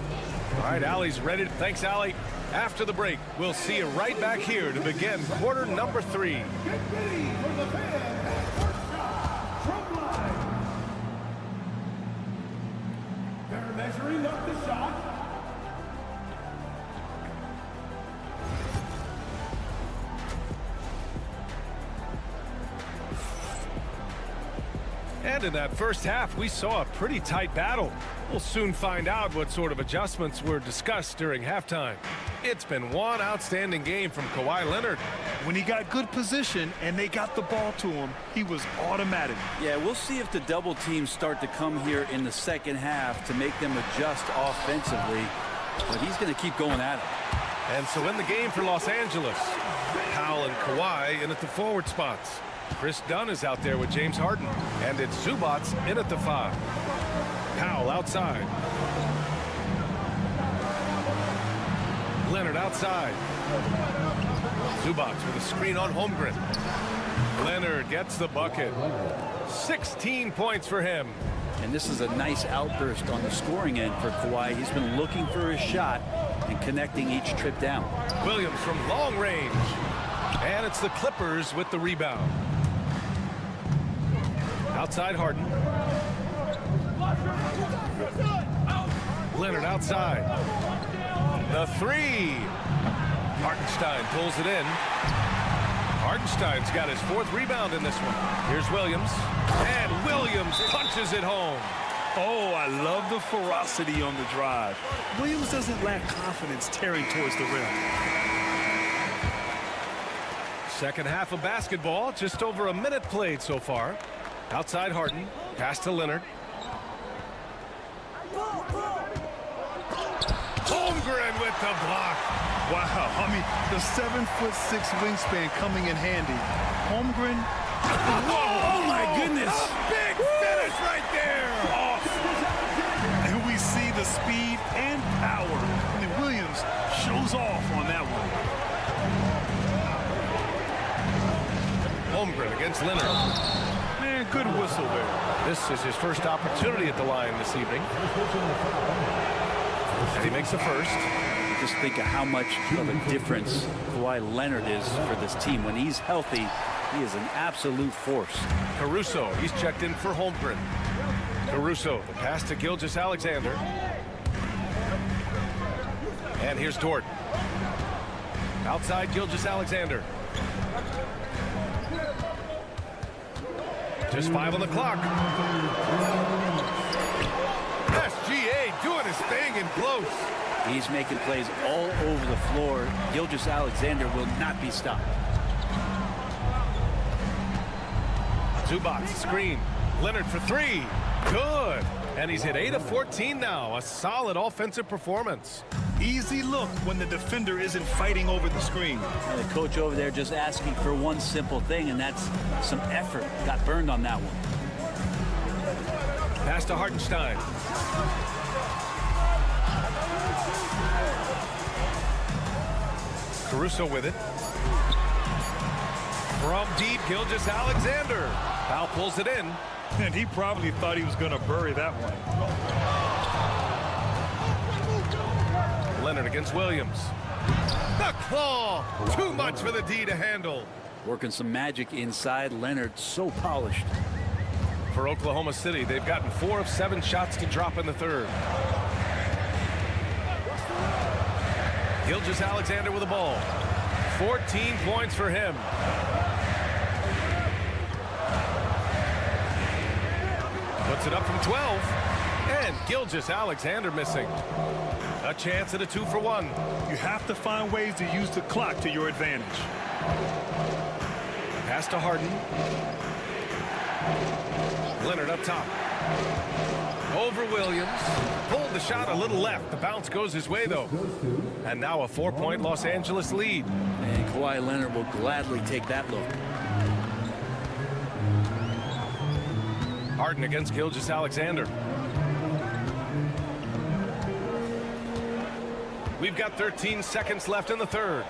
All right, Allie's ready. Thanks, Allie. After the break, we'll see you right back here to begin quarter number 3. Get ready for the fans. First shot from line. They're measuring up the shot. And in that first half, we saw a pretty tight battle. We'll soon find out what sort of adjustments were discussed during halftime. It's been one outstanding game from Kawhi Leonard. When he got good position and they got the ball to him, he was automatic. Yeah, we'll see if the double teams start to come here in the second half to make them adjust offensively. But he's going to keep going at it. And so in the game for Los Angeles, Powell and Kawhi in at the forward spots. Chris Dunn is out there with James Harden. And it's Zubac in at the 5. Powell outside. Leonard outside. Zubac with a screen on Holmgren. Leonard gets the bucket. 16 points for him. And this is a nice outburst on the scoring end for Kawhi. He's been looking for his shot and connecting each trip down. Williams from long range. And it's the Clippers with the rebound. Outside Harden. Leonard outside. The 3. Hartenstein pulls it in. Hartenstein's got his 4th rebound in this one. Here's Williams. And Williams punches it home. Oh, I love the ferocity on the drive. Williams doesn't lack confidence tearing towards the rim. Second half of basketball, just over a minute played so far. Outside Harden, pass to Leonard. Holmgren with the block. Wow, I mean, the 7'6" wingspan coming in handy. Holmgren. Whoa, oh my goodness. Big finish right there. And we see the speed and power. And Williams shows off on that one. Holmgren against Leonard. Man, good whistle there. This is his first opportunity at the line this evening. And he makes the first. Just think of how much of a difference Kawhi Leonard is for this team. When he's healthy, he is an absolute force. Caruso, he's checked in for Holmgren. Caruso, the pass to Gilgeous-Alexander. And here's Dort. Outside Gilgeous-Alexander. Just 5 on the clock. SGA doing his thing in close. He's making plays all over the floor. Gilgeous-Alexander will not be stopped. Zubac screen. Leonard for 3. Good. And he's hit 8 of 14 now. A solid offensive performance. Easy look when the defender isn't fighting over the screen. And the coach over there just asking for one simple thing, and that's some effort. Got burned on that one. Pass to Hartenstein. Caruso with it. From deep, Gilgeous-Alexander. Powell pulls it in. And he probably thought he was going to bury that one. Leonard against Williams. The claw. Too much for the D to handle. Working some magic inside. Leonard so polished. for Oklahoma City. They've gotten 4 of 7 shots to drop in the third. Gilgeous-Alexander with the ball. 14 points for him. Puts it up from 12. And Gilgeous-Alexander missing. A chance at a 2-for-1. You have to find ways to use the clock to your advantage. Pass to Harden. Leonard up top. Over Williams. Pulled the shot a little left. The bounce goes his way, though. And now a 4-point Los Angeles lead. And Kawhi Leonard will gladly take that look. Harden against Gilgeous-Alexander. We've got 13 seconds left in the third.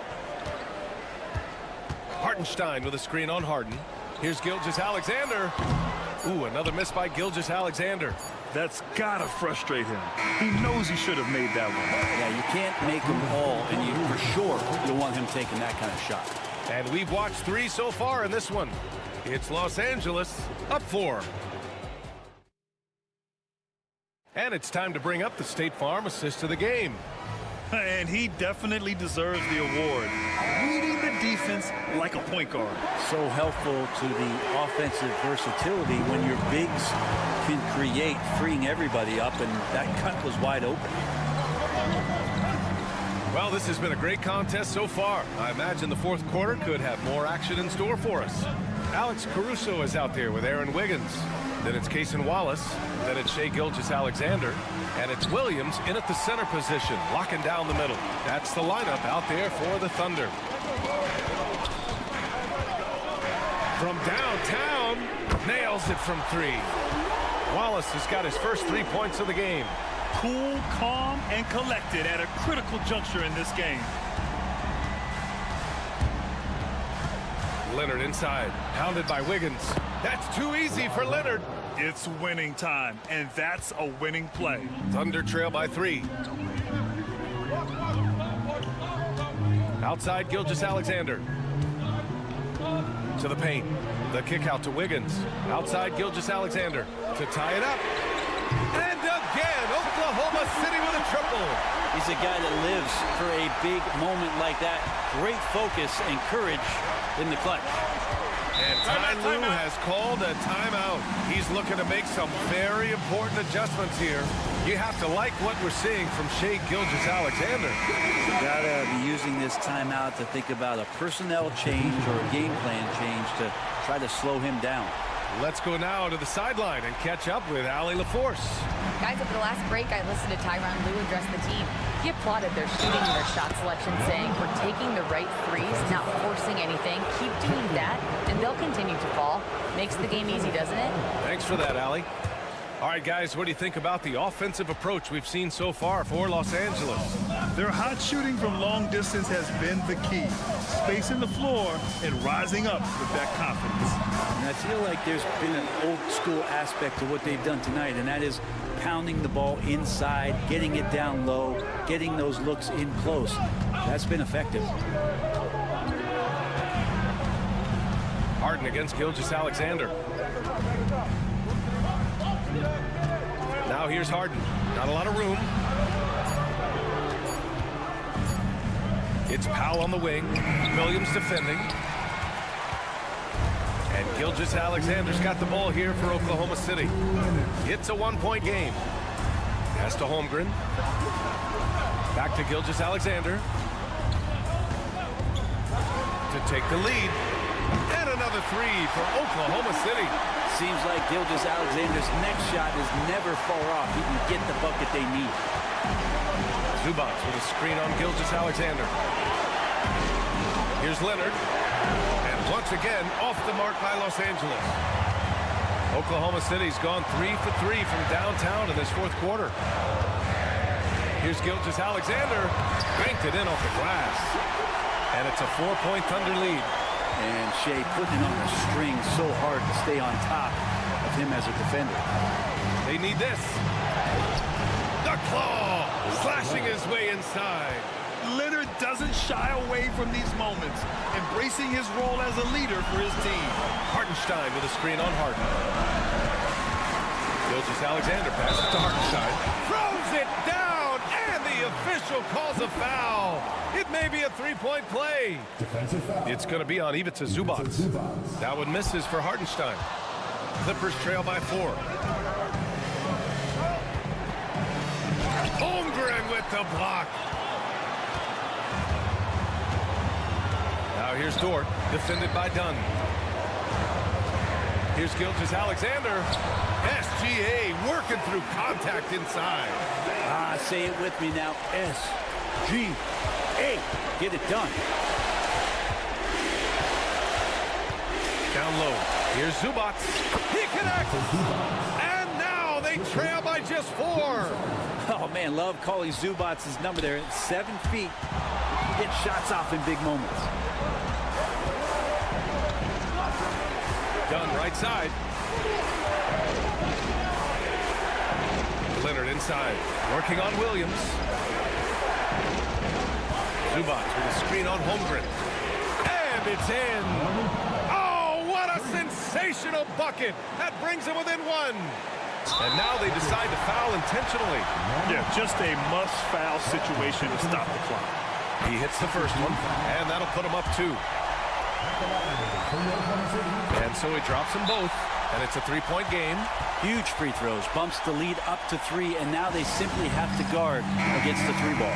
Hartenstein with a screen on Harden. Here's Gilgeous-Alexander. Ooh, another miss by Gilgeous-Alexander. That's gotta frustrate him. He knows he should have made that one. Yeah, you can't make them all, and you for sure you'll want him taking that kind of shot. And we've watched 3 so far in this one. It's Los Angeles up 4. And it's time to bring up the State Farm assist of the game. And he definitely deserves the award. Reading the defense like a point guard. So helpful to the offensive versatility when your bigs can create, freeing everybody up, and that cut was wide open. Well, this has been a great contest so far. I imagine the fourth quarter could have more action in store for us. Alex Caruso is out there with Aaron Wiggins. Then it's Cason Wallace. Then it's Shai Gilgeous-Alexander. And it's Williams in at the center position, locking down the middle. That's the lineup out there for the Thunder. From downtown, nails it from 3. Wallace has got his first 3 points of the game. Cool, calm, and collected at a critical juncture in this game. Leonard inside, pounded by Wiggins. That's too easy for Leonard. It's winning time, and that's a winning play. Thunder trail by 3. Outside Gilgeous-Alexander. To the paint. The kick out to Wiggins. Outside Gilgeous-Alexander to tie it up. And again, Oklahoma City with a triple. He's a guy that lives for a big moment like that. Great focus and courage in the clutch. And Ty Lue has called a timeout. He's looking to make some very important adjustments here. You have to like what we're seeing from Shai Gilgeous-Alexander. You gotta be using this timeout to think about a personnel change or a game plan change to try to slow him down. Let's go now to the sideline and catch up with Allie LaForce. Guys, at the last break, I listened to Tyronn Lue address the team. He applauded their shooting and their shot selection, saying, "We're taking the right threes, not forcing anything. Keep doing that, and they'll continue to fall." Makes the game easy, doesn't it? Thanks for that, Allie. All right, guys, what do you think about the offensive approach we've seen so far for Los Angeles? Their hot shooting from long distance has been the key. Spacing the floor and rising up with that confidence. And I feel like there's been an old school aspect to what they've done tonight, and that is pounding the ball inside, getting it down low, getting those looks in close. That's been effective. Harden against Gilgeous-Alexander. Now here's Harden. Not a lot of room. It's Powell on the wing. Williams defending. And Gilgeous-Alexander's got the ball here for Oklahoma City. It's a one-point game. Pass to Holmgren. Back to Gilgeous-Alexander. To take the lead. And another 3 for Oklahoma City. Seems like Gilgeous-Alexander's next shot is never far off. He can get the bucket they need. Zubac with a screen on Gilgeous-Alexander. Here's Leonard. And once again, off the mark by Los Angeles. Oklahoma City's gone 3 for 3 from downtown in this fourth quarter. Here's Gilgeous-Alexander. Banked it in off the glass. And it's a 4-point Thunder lead. And Shai putting it on the string so hard to stay on top of him as a defender. They need this. The claw slashing his way inside. Leonard doesn't shy away from these moments, embracing his role as a leader for his team. Hartenstein with a screen on Harden. Gilgeous-Alexander passes to Hartenstein. Throws it down, and the official calls a foul. It may be a three-point play. It's going to be on Ivica Zubac. That one misses for Hartenstein. Clippers trail by 4. Holmgren with the block. Now here's Dort, defended by Dunn. Here's Gilgeous-Alexander. SGA working through contact inside. Say it with me now. SGA. Get it done. Down low. Here's Zubac. He connects. And now they trail by just 4. Oh, man, love calling Zubac's number there. 7 feet. Get shots off in big moments. Dunn right side. Leonard inside. Working on Williams. Zubac with a screen on Holmgren. And it's in. Oh, what a sensational bucket. That brings them within 1. And now they decide to foul intentionally. Yeah, just a must-foul situation to stop the clock. He hits the first one, and that'll put him up 2. And so he drops them both, and it's a 3-point game. Huge free throws, bumps the lead up to 3, and now they simply have to guard against the 3 ball.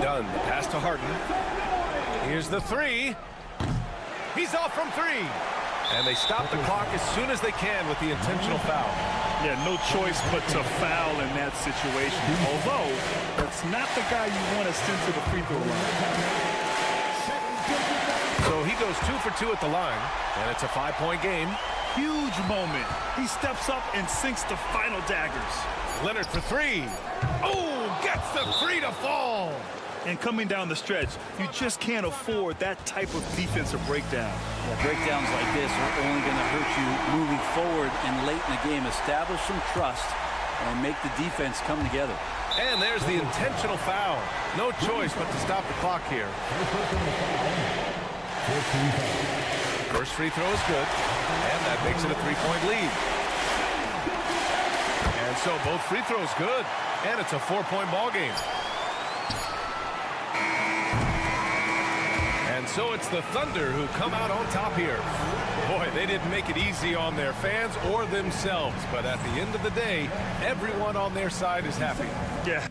Dunn, the pass to Harden. Here's the 3. He's off from 3. And they stop the clock as soon as they can with the intentional foul. Yeah, no choice but to foul in that situation. Although, that's not the guy you want to send to the free throw line. So he goes 2 for 2 at the line, and it's a 5-point game. Huge moment. He steps up and sinks the final daggers. Leonard for 3. Oh, gets the 3 to fall. And coming down the stretch, you just can't afford that type of defensive breakdown. Yeah, breakdowns like this are only going to hurt you moving forward and late in the game. Establish some trust and make the defense come together. And there's the intentional foul. No choice but to stop the clock here. First free throw is good, and that makes it a 3-point lead. And so both free throws good, and it's a 4-point ball game. And so it's the Thunder who come out on top here. Boy, they didn't make it easy on their fans or themselves, but at the end of the day, everyone on their side is happy. Yeah.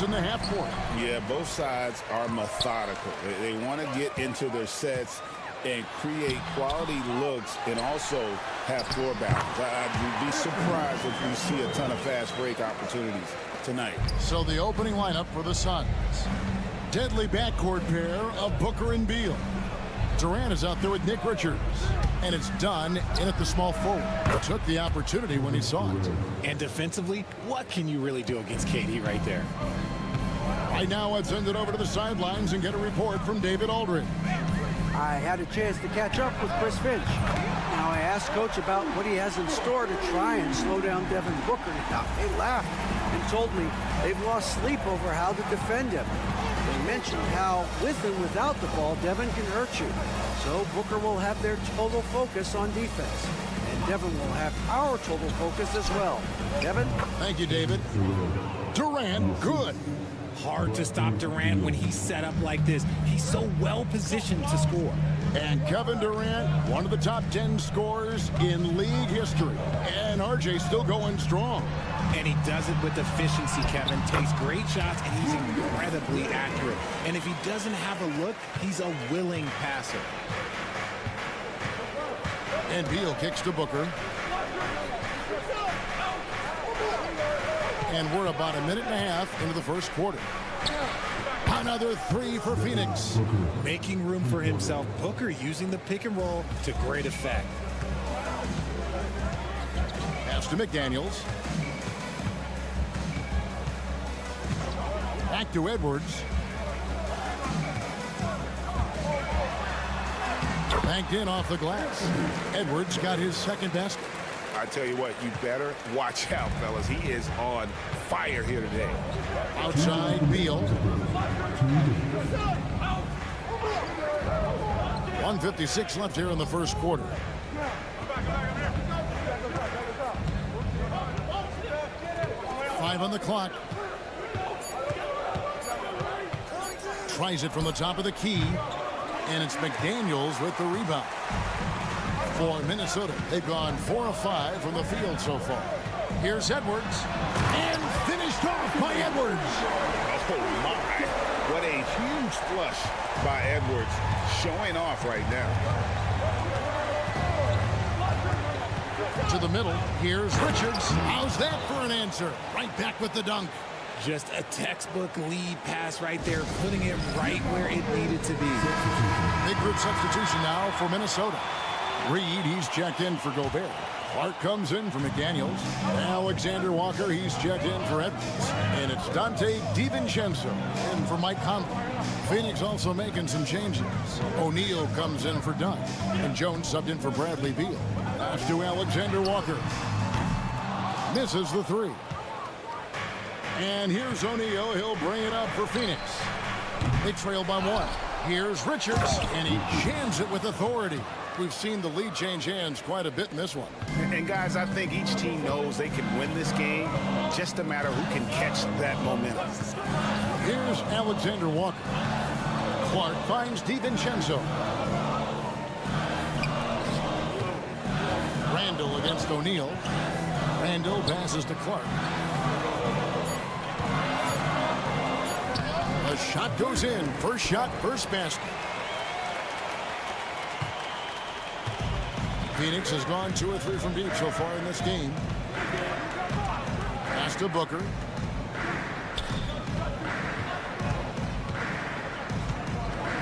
In the half court. Yeah, both sides are methodical. They want to get into their sets and create quality looks and also have floor balance. I'd be surprised if we see a ton of fast break opportunities tonight. So the opening lineup for the Suns. Deadly backcourt pair of Booker and Beal. Durant is out there with Nick Richards. And it's done in at the small forward. Took the opportunity when he saw it. And defensively, what can you really do against KD right there? Right now, let's send it over to the sidelines and get a report from David Aldridge. I had a chance to catch up with Chris Finch. Now, I asked Coach about what he has in store to try and slow down Devin Booker. Now, they laughed and told me they've lost sleep over how to defend him. They mentioned how, with and without the ball, Devin can hurt you. So Booker will have their total focus on defense. And Devin will have our total focus as well. Devin? Thank you, David. Durant, good. Hard to stop Durant when he's set up like this. He's so well positioned to score. And Kevin Durant, one of the top 10 scorers in league history. And RJ still going strong. And he does it with efficiency, Kevin. Takes great shots, and he's incredibly accurate. And if he doesn't have a look, he's a willing passer. And Beal kicks to Booker. And we're about a minute and a half into the first quarter. Another three for Phoenix. Making room for himself. Booker using the pick and roll to great effect. Pass to McDaniels. Back to Edwards. Banked in off the glass. Edwards got his second basket. I tell you what, you better watch out, fellas. He is on fire here today. Outside, Beal. 1:56 left here in the first quarter. Five on the clock. Tries it from the top of the key. And it's McDaniels with the rebound. For Minnesota, they've gone 4 of 5 from the field so far. Here's Edwards. And finished off by Edwards. Oh, my. What a huge flush by Edwards. Showing off right now. To the middle. Here's Richards. How's that for an answer? Right back with the dunk. Just a textbook lead pass right there, putting it right where it needed to be. Big group substitution now for Minnesota. Reed, he's checked in for Gobert. Clark comes in for McDaniels. Alexander Walker, he's checked in for Edwards. And it's Dante DiVincenzo in for Mike Conley. Phoenix also making some changes. O'Neal comes in for Dunn. And Jones subbed in for Bradley Beal. Pass to Alexander Walker. Misses the three. And here's O'Neal. He'll bring it up for Phoenix. They trail by 1. Here's Richards, and he jams it with authority. We've seen the lead change hands quite a bit in this one. And guys, I think each team knows they can win this game. Just a matter who can catch that momentum. Here's Alexander Walker. Clark finds DiVincenzo. Randall against O'Neal. Randall passes to Clark. The shot goes in. First shot, first basket. Phoenix has gone 2 or 3 from deep so far in this game. Pass to Booker.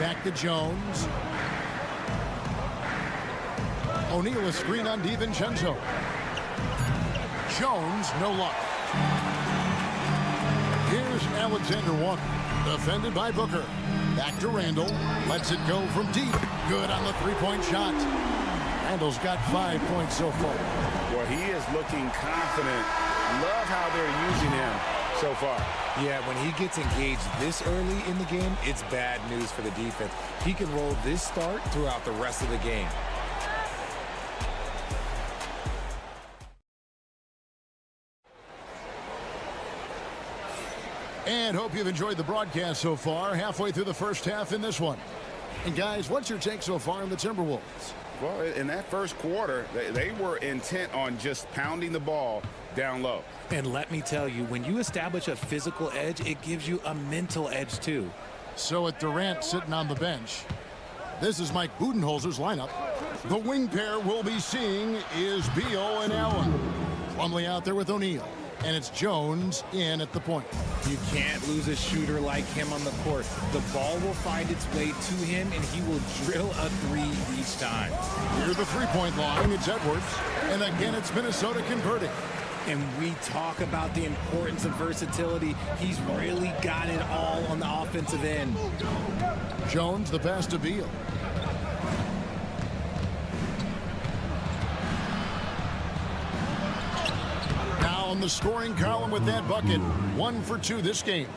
Back to Jones. O'Neal a screen on DiVincenzo. Jones, no luck. Here's Alexander Walker. Defended by Booker. Back to Randall. Lets it go from deep. Good on the three-point shot. Randall's got 5 points so far. Well, he is looking confident. Love how they're using him so far. Yeah, when he gets engaged this early in the game, it's bad news for the defense. He can roll this start throughout the rest of the game. And hope you've enjoyed the broadcast so far. Halfway through the first half in this one. And guys, what's your take so far on the Timberwolves? Well, in that first quarter, they were intent on just pounding the ball down low. And let me tell you, when you establish a physical edge, it gives you a mental edge too. So with Durant sitting on the bench, this is Mike Budenholzer's lineup. The wing pair we'll be seeing is Beal and Allen. Plumlee out there with O'Neal. And it's Jones in at the point. You can't lose a shooter like him on the court. The ball will find its way to him, and he will drill a three each time. Near the three-point line, it's Edwards. And again, it's Minnesota converting. And we talk about the importance of versatility. He's really got it all on the offensive end. Jones, the pass to Beal. On the scoring column with that bucket. 1 for 2 this game.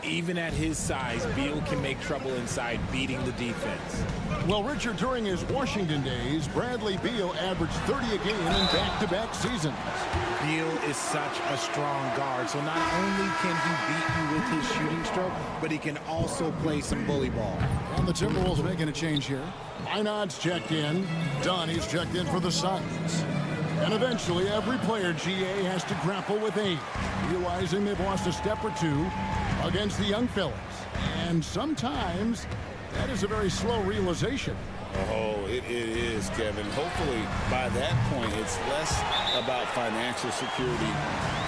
Even at his size, Beal can make trouble inside, beating the defense. Well, Richard, during his Washington days, Bradley Beal averaged 30 a game in back-to-back seasons. Beal is such a strong guard, so not only can he beat you with his shooting stroke, but he can also play some bully ball. And the Timberwolves making a change here. Einad's checked in. Donnie's checked in for the Suns. And eventually, every player, GA, has to grapple with age, realizing they've lost a step or two against the young fellas. And sometimes, that is a very slow realization. Oh, it is, Kevin. Hopefully, by that point, it's less about financial security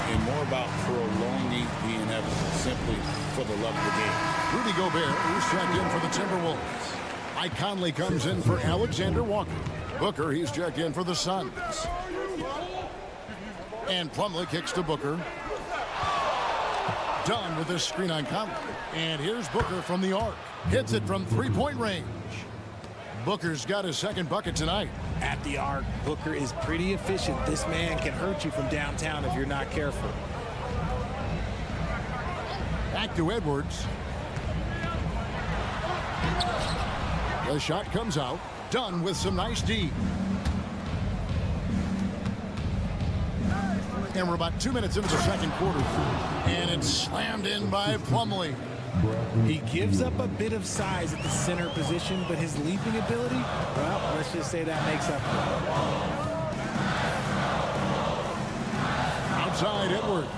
and more about prolonging the inevitable, simply for the love of the game. Rudy Gobert, who's checked in for the Timberwolves. Mike Conley comes in for Alexander Walker. Booker, he's checked in for the Suns. And Plumlee kicks to Booker. Done with this screen on Conley. And here's Booker from the arc. Hits it from three-point range. Booker's got his second bucket tonight. At the arc, Booker is pretty efficient. This man can hurt you from downtown if you're not careful. Back to Edwards. The shot comes out. Done with some nice D. And we're about 2 minutes into the second quarter. And it's slammed in by Plumlee. He gives up a bit of size at the center position, but his leaping ability, well, let's just say that makes up for it. Outside Edwards.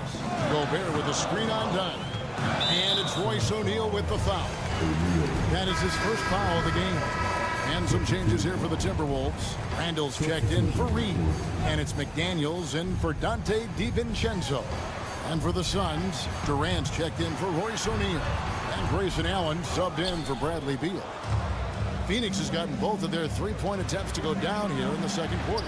Gobert with a screen on Dunn. And it's Royce O'Neal with the foul. That is his first foul of the game. And some changes here for the Timberwolves. Randall's checked in for Reed. And it's McDaniels in for Dante DiVincenzo. And for the Suns, Durant's checked in for Royce O'Neal. And Grayson Allen subbed in for Bradley Beal. Phoenix has gotten both of their three-point attempts to go down here in the second quarter.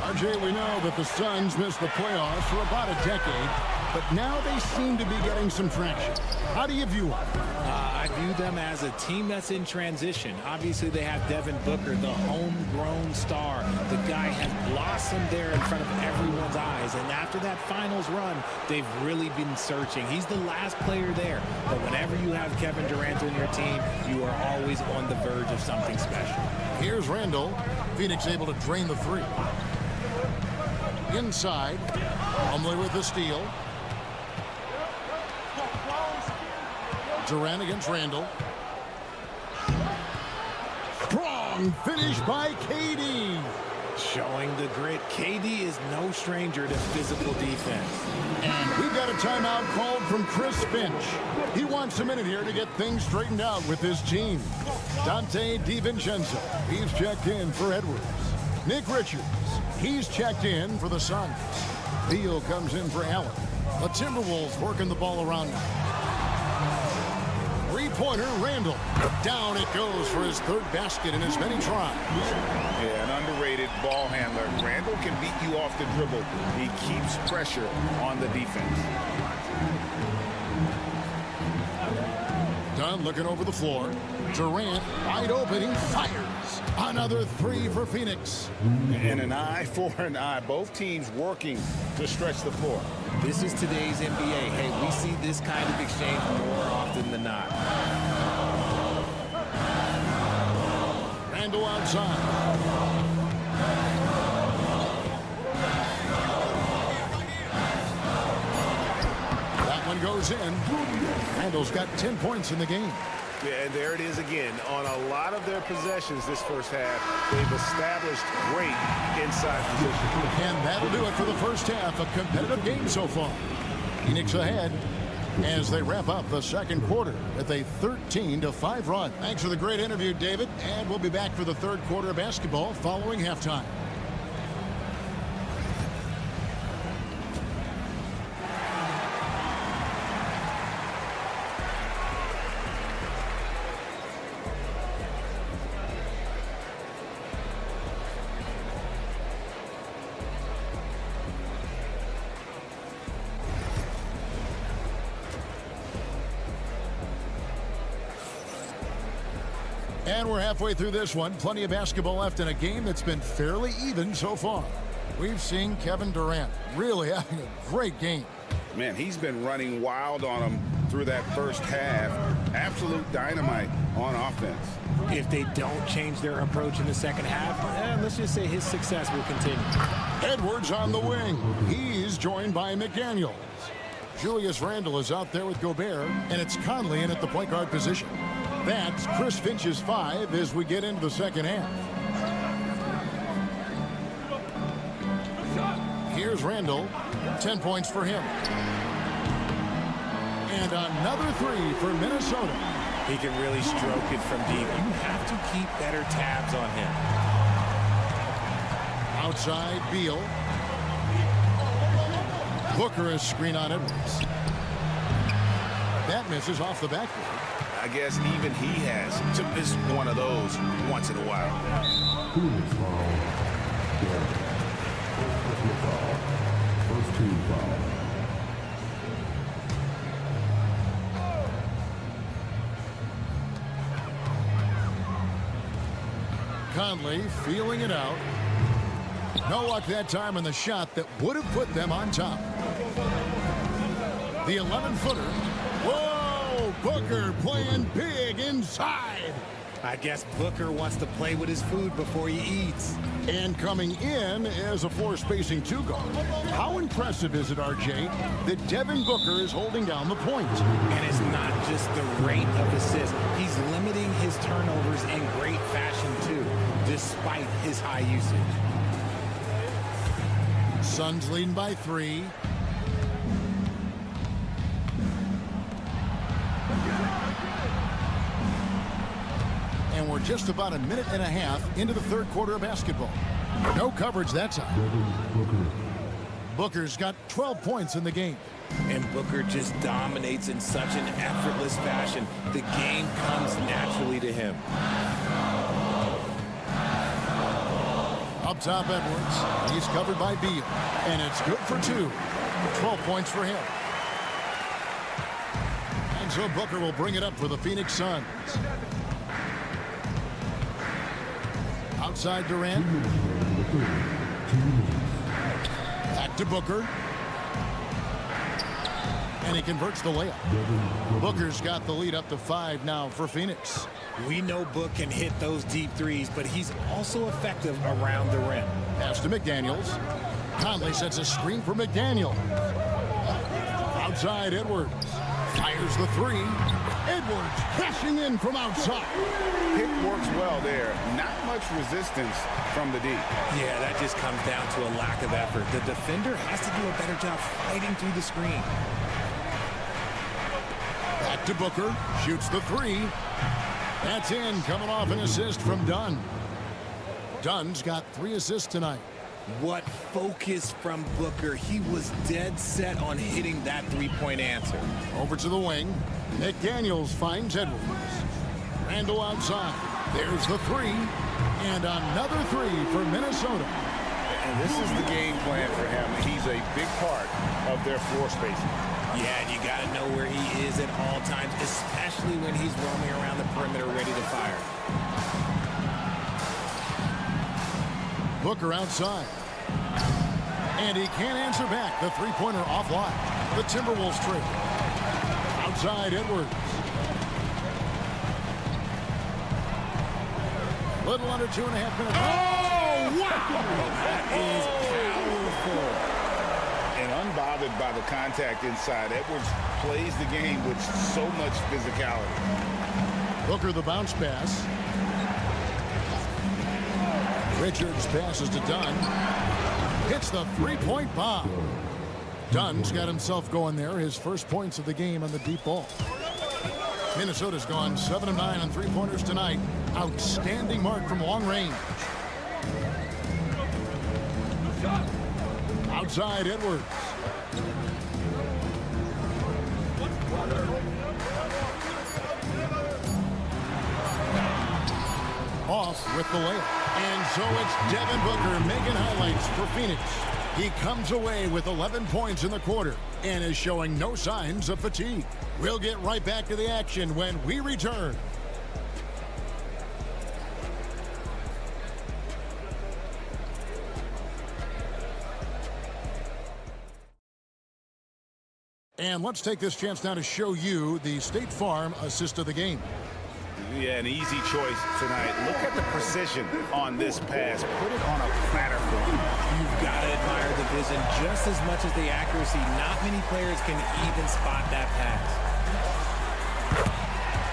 RJ, we know that the Suns missed the playoffs for about a decade, but now they seem to be getting some traction. How do you view them? I view them as a team that's in transition. Obviously, they have Devin Booker, the homegrown star. The guy has blossomed there in front of everyone's eyes. And after that finals run, they've really been searching. He's the last player there. But whenever you have Kevin Durant on your team, you are always on the verge of something special. Here's Randall. Phoenix able to drain the three. Inside. Plumlee with the steal. Durant against Randall. Strong finish by KD. Showing the grit. KD is no stranger to physical defense. And we've got a timeout called from Chris Finch. He wants a minute here to get things straightened out with his team. Dante DiVincenzo, he's checked in for Edwards. Nick Richards, he's checked in for the Suns. Beal comes in for Allen. The Timberwolves working the ball around now. Three-pointer, Randall. Down it goes for his third basket in as many tries. Yeah, an underrated ball handler. Randall can beat you off the dribble. He keeps pressure on the defense. Dunn looking over the floor. Durant wide open. He fires. Another three for Phoenix. And an eye for an eye. Both teams working to stretch the floor. This is today's NBA. Hey, we see this kind of exchange more often than not. Randall outside. That one goes in. Randall's got 10 points in the game. Yeah, and there it is again. On a lot of their possessions this first half, they've established great inside position. And that'll do it for the first half. A competitive game so far. Phoenix ahead as they wrap up the second quarter with a 13-5 run. Thanks for the great interview, David. And we'll be back for the third quarter of basketball following halftime. And we're halfway through this one. Plenty of basketball left in a game that's been fairly even so far. We've seen Kevin Durant really having a great game. Man, he's been running wild on him through that first half. Absolute dynamite on offense. If they don't change their approach in the second half, let's just say his success will continue. Edwards on the wing. He's joined by McDaniels. Julius Randle is out there with Gobert, and it's Conley in at the point guard position. That's Chris Finch's 5 as we get into the second half. Here's Randle. 10 points for him. And another 3 for Minnesota. He can really stroke it from deep. You have to keep better tabs on him. Outside, Beal. Booker is screen on Edwards. That misses off the backboard. I guess even he has to miss one of those once in a while. First team foul. Conley feeling it out. No luck that time on the shot that would have put them on top. The 11-footer. Whoa! Booker playing big inside. I guess Booker wants to play with his food before he eats. And coming in as a floor-spacing 2-guard. How impressive is it, RJ, that Devin Booker is holding down the point? And it's not just the rate of assists. He's limiting his turnovers in great fashion, too, despite his high usage. Suns leading by 3. And we're just about a minute and a half into the third quarter of basketball. No coverage that time. Booker's got 12 points in the game. And Booker just dominates in such an effortless fashion. The game comes naturally to him. A Up top, Edwards. He's covered by Beal. And it's good for 2. 12 points for him. And so Booker will bring it up for the Phoenix Suns. Outside Durant. Back to Booker. And he converts the layup. Booker's got the lead up to 5 now for Phoenix. We know Book can hit those deep threes, but he's also effective around the rim. Pass to McDaniels. Conley sets a screen for McDaniel. Outside Edwards. Fires the 3. Edwards crashing in from outside. Pick works well there. Not much resistance from the D. Yeah, that just comes down to a lack of effort. The defender has to do a better job fighting through the screen. Back to Booker. Shoots the 3. That's in, coming off an assist from Dunn. Dunn's got 3 assists tonight. What focus from Booker. He was dead set on hitting that three-point answer. Over to the wing. McDaniels finds Edwards. Randall outside. There's the 3. And another 3 for Minnesota. And this is the game plan for him. He's a big part of their floor spacing. Yeah, and you got to know where he is at all times, especially when he's roaming around the perimeter ready to fire. Booker outside. And he can't answer back. The three-pointer offline. The Timberwolves trip. Outside Edwards. Little under 2.5 minutes. Oh, wow! That is powerful. And unbothered by the contact inside, Edwards plays the game with so much physicality. Booker the bounce pass. Richards passes to Dunn. Hits the three-point bomb. Dunn's got himself going there. His first points of the game on the deep ball. Minnesota's gone 7 of 9 on three-pointers tonight. Outstanding mark from long range. Outside Edwards. Off with the layup. And so it's Devin Booker making highlights for Phoenix. He comes away with 11 points in the quarter and is showing no signs of fatigue. We'll get right back to the action when we return. And let's take this chance now to show you the State Farm assist of the game. Yeah, an easy choice tonight. Look at the precision on this pass. Put it on a platter for him. You've got to admire the vision just as much as the accuracy. Not many players can even spot that pass.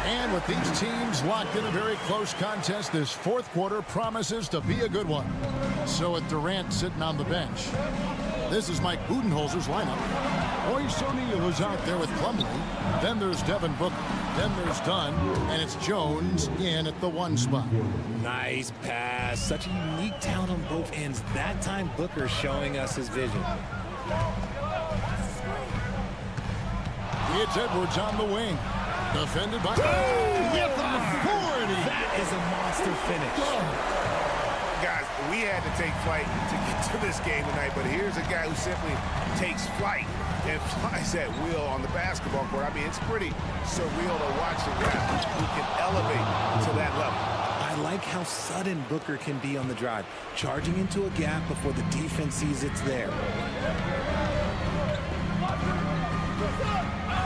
And with these teams locked in a very close contest, this fourth quarter promises to be a good one. So with Durant sitting on the bench, this is Mike Budenholzer's lineup. Royce O'Neal is out there with Plumlee. Then there's Devin Booker. Then there's Dunn. And it's Jones in at the 1 spot. Nice pass. Such a unique talent on both ends. That time Booker showing us his vision. It's Edwards on the wing. Defended by... with authority! That is a monster finish. Guys, we had to take flight to get to this game tonight, but here's a guy who simply takes flight and flies at will on the basketball court. I mean, it's pretty surreal to watch a guy who can elevate to that level. I like how sudden Booker can be on the drive, charging into a gap before the defense sees it's there.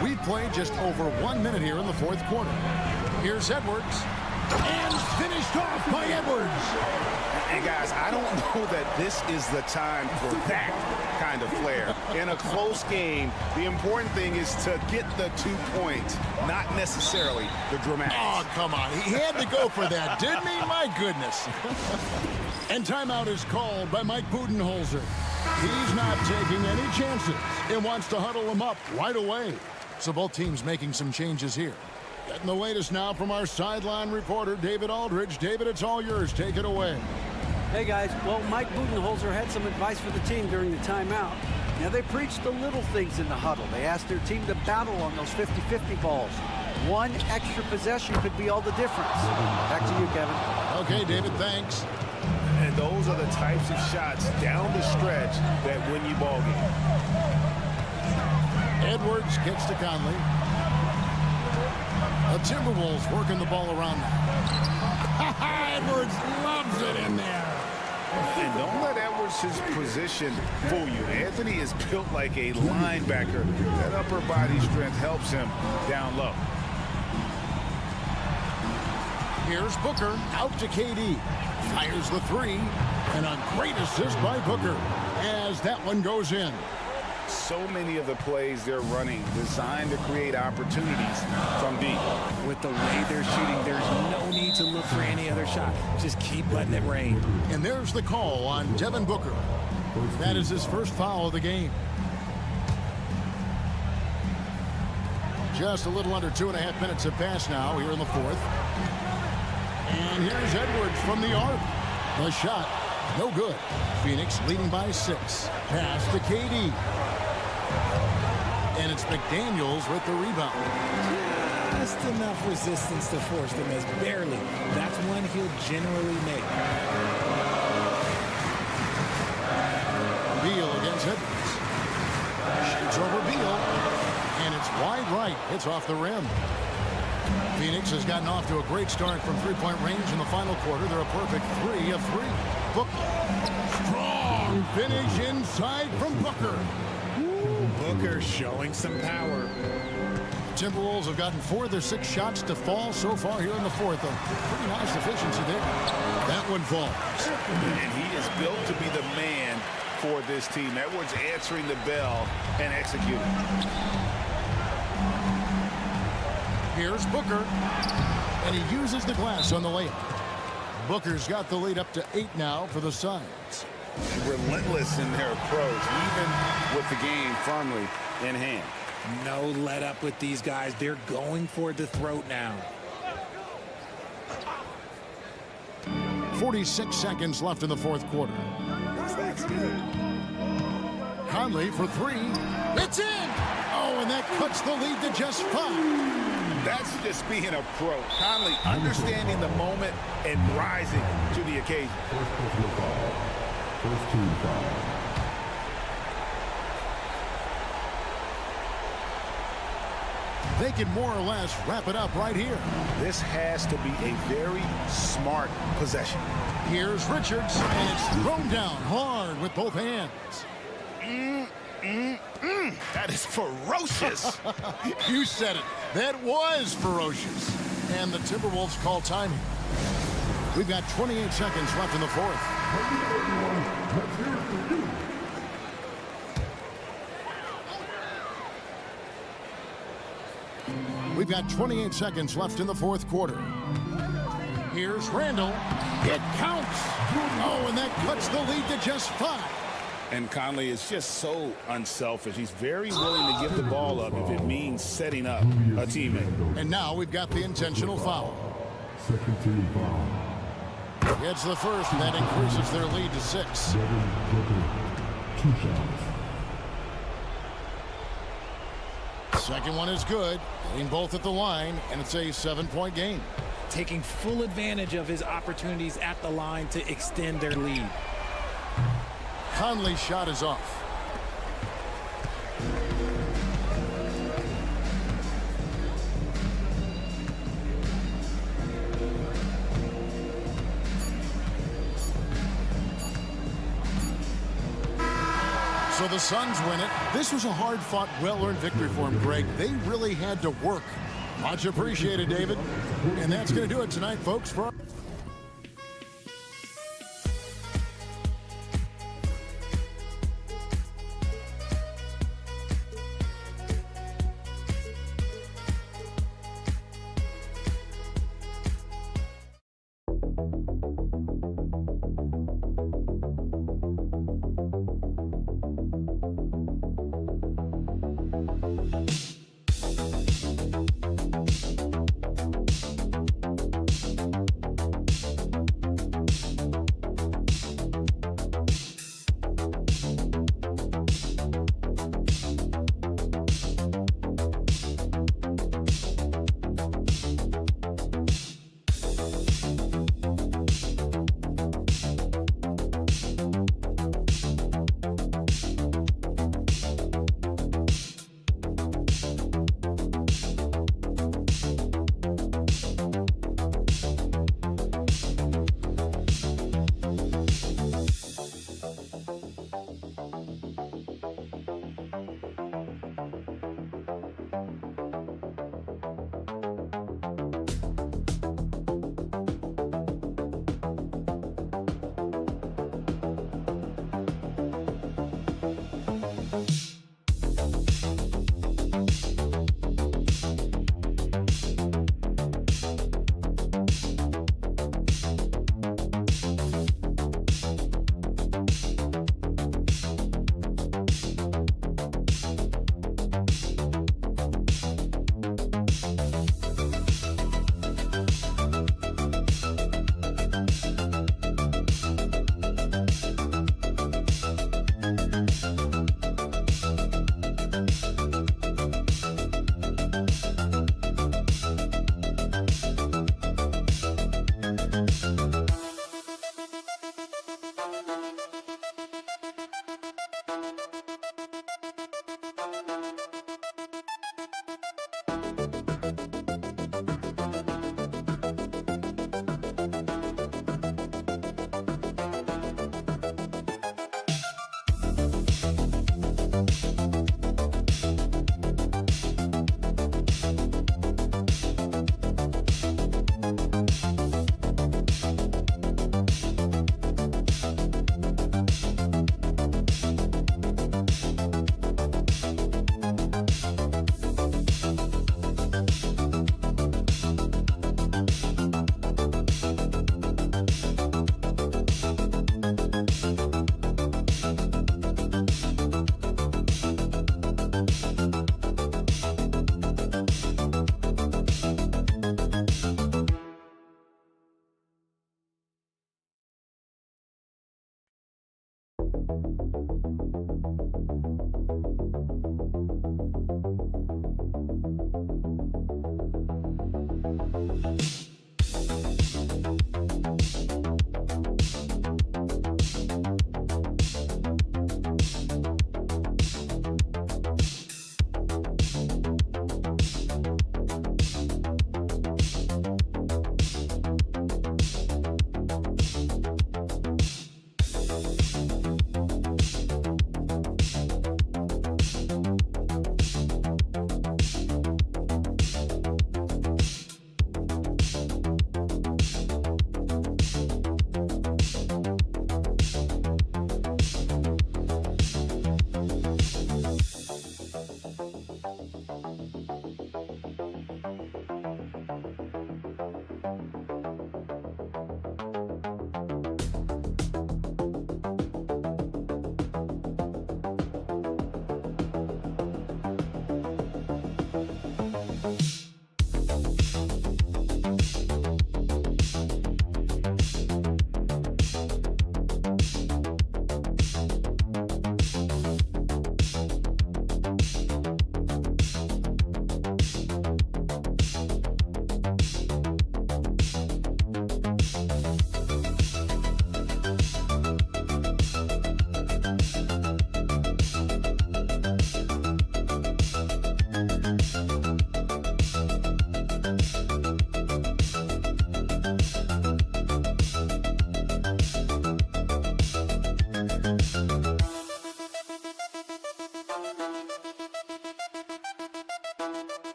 We've played just over 1 minute here in the fourth quarter. Here's Edwards. And finished off by Edwards. And guys, I don't know that this is the time for that kind of flair. In a close game, the important thing is to get the 2 points, not necessarily the dramatics. Oh, come on. He had to go for that, didn't he? My goodness. And timeout is called by Mike Budenholzer. He's not taking any chances and wants to huddle them up right away. So both teams making some changes here. Getting the latest now from our sideline reporter, David Aldridge. David, it's all yours. Take it away. Hey, guys. Well, Mike Budenholzer had some advice for the team during the timeout. Now, they preached the little things in the huddle. They asked their team to battle on those 50-50 balls. One extra possession could be all the difference. Back to you, Kevin. Okay, David, thanks. And those are the types of shots down the stretch that win you ball games. Edwards gets to Conley. The Timberwolves working the ball around now. Edwards loves it in there. And don't let Edwards' position fool you. Anthony is built like a linebacker. That upper body strength helps him down low. Here's Booker out to KD. Fires the three. And a great assist by Booker as that one goes in. So many of the plays they're running designed to create opportunities from deep. With the way they're shooting, there's no need to look for any other shot. Just keep letting it rain. And there's the call on Devin Booker. That is his first foul of the game. Just a little under 2.5 minutes have passed now here in the fourth. And here's Edwards from the arc. The shot, no good. Phoenix leading by 6. Pass to KD. And it's McDaniels with the rebound. Just enough resistance to force them as barely. That's one he'll generally make. Beal against Edwards. Shoots over Beal. And it's wide right. It's off the rim. Phoenix has gotten off to a great start from three-point range in the final quarter. They're a perfect 3 of 3. Booker. Strong finish inside from Booker. Booker showing some power. Timberwolves have gotten 4 of their 6 shots to fall so far here in the fourth. A pretty nice efficiency there. That one falls. And he is built to be the man for this team. Edwards answering the bell and executing. Here's Booker. And he uses the glass on the layup. Booker's got the lead up to 8 now for the Suns. Relentless in their approach, even with the game firmly in hand. No let up with these guys. They're going for the throat now. 46 seconds left in the fourth quarter. Conley for 3. It's in! Oh, and that cuts the lead to just 5. That's just being a pro. Conley understanding the moment and rising to the occasion. First team foul. They can more or less wrap it up right here. This has to be a very smart possession. Here's Richards, and it's thrown down hard with both hands. That is ferocious. You said it. That was ferocious. And the Timberwolves call timing. We've got 28 seconds left in the fourth. We've got 28 seconds left in the fourth quarter. Here's Randall. It counts. Oh, and that cuts the lead to just 5. And Conley is just so unselfish. He's very willing to give the ball up if it means setting up a teammate. And now we've got the intentional foul. Second team foul. It's the first, and that increases their lead to 6. Devin Booker, 2 shots. Second one is good. Getting both at the line, and it's a 7-point game. Taking full advantage of his opportunities at the line to extend their lead. Conley's shot is off. So the Suns win it. This was a hard-fought, well-earned victory for them, Greg. They really had to work. Much appreciated, David. And that's going to do it tonight, folks. For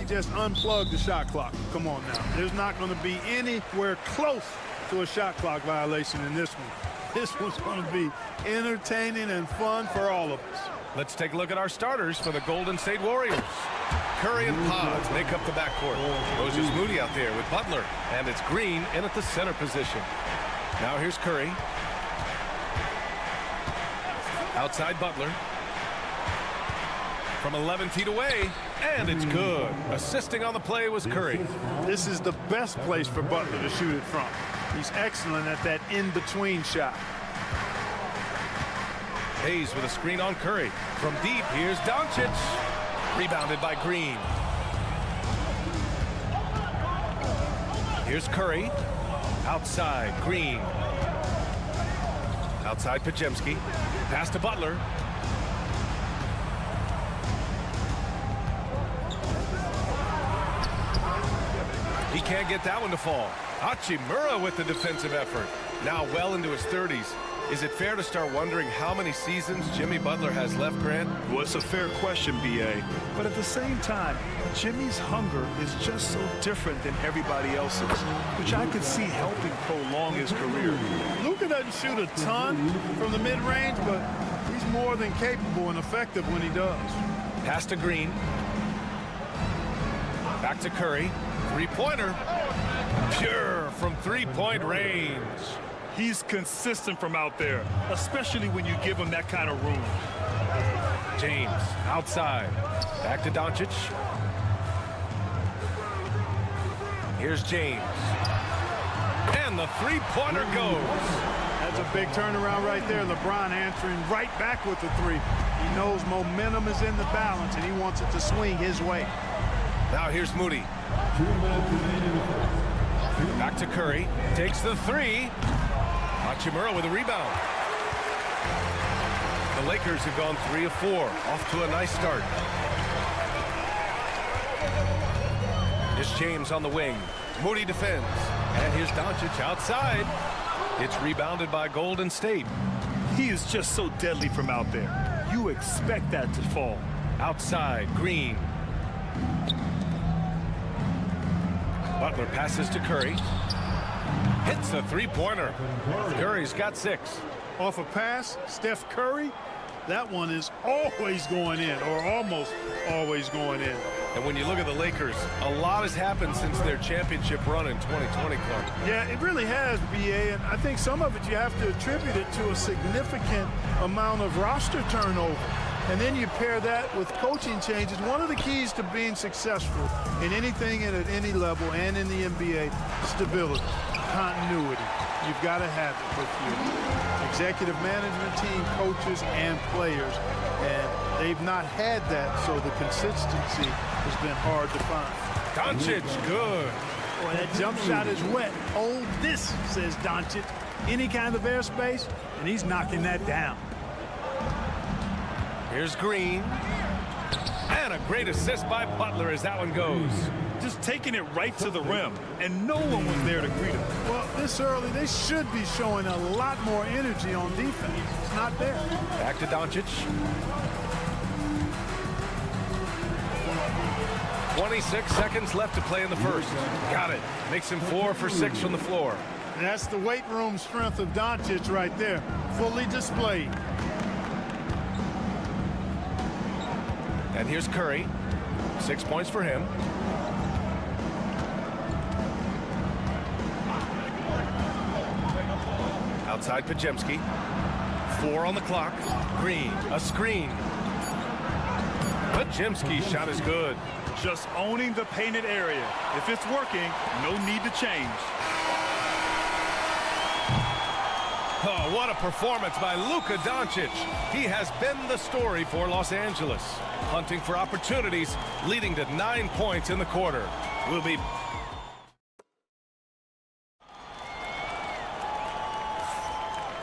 Just unplug the shot clock. Come on now. There's not going to be anywhere close to a shot clock violation in this one. This one's going to be entertaining and fun for all of us. Let's take a look at our starters for the Golden State Warriors. Curry and Pods make up the backcourt. Moses Moody out there with Butler, and it's Green in at the center position. Now here's Curry. Outside Butler. From 11 feet away, and it's good. Assisting on the play was Curry. This is the best place for Butler to shoot it from. He's excellent at that in-between shot. Hayes with a screen on Curry. From deep, here's Doncic. Rebounded by Green. Here's Curry. Outside, Green. Outside, Pajemski. Pass to Butler. He can't get that one to fall. Hachimura with the defensive effort. Now well into his 30s. Is it fair to start wondering how many seasons Jimmy Butler has left, Grant? Well, it's a fair question, B.A. But at the same time, Jimmy's hunger is just so different than everybody else's, which I could see helping prolong his career. Luka doesn't shoot a ton from the mid-range, but he's more than capable and effective when he does. Pass to Green. Back to Curry. Three-pointer. Pure from three-point range. He's consistent from out there, especially when you give him that kind of room. James outside. Back to Doncic. Here's James. And the three-pointer goes. That's a big turnaround right there. LeBron answering right back with the three. He knows momentum is in the balance, and he wants it to swing his way. Now here's Moody. Back to Curry. Takes the three. Hachimura with a rebound. The Lakers have gone 3 of 4. Off to a nice start. Here's James on the wing. Moody defends. And here's Doncic outside. It's rebounded by Golden State. He is just so deadly from out there. You expect that to fall. Outside, Green. Butler passes to Curry. Hits a three-pointer. Curry's got 6. Off a pass, Steph Curry, that one is always going in, or almost always going in. And when you look at the Lakers, a lot has happened since their championship run in 2020, Clark. Yeah, it really has, B.A., and I think some of it you have to attribute it to a significant amount of roster turnover. And then you pair that with coaching changes. One of the keys to being successful in anything and at any level and in the NBA, stability, continuity. You've got to have it with your executive management team, coaches, and players. And they've not had that, so the consistency has been hard to find. Doncic, good. Boy, that jump shot is wet. Hold this, says Doncic. Any kind of airspace, and he's knocking that down. Here's Green. And a great assist by Butler as that one goes. Just taking it right to the rim, and no one was there to greet him. Well, this early, they should be showing a lot more energy on defense. It's not there. Back to Doncic. 26 seconds left to play in the first. Got it. Makes him 4 for 6 from the floor. And that's the weight room strength of Doncic right there. Fully displayed. And here's Curry. 6 points for him. Outside Pajemski. 4 on the clock. Green, a screen. Pajemski's shot is good. Just owning the painted area. If it's working, no need to change. Oh, what a performance by Luka Doncic. He has been the story for Los Angeles. Hunting for opportunities, leading to 9 points in the quarter. We'll be...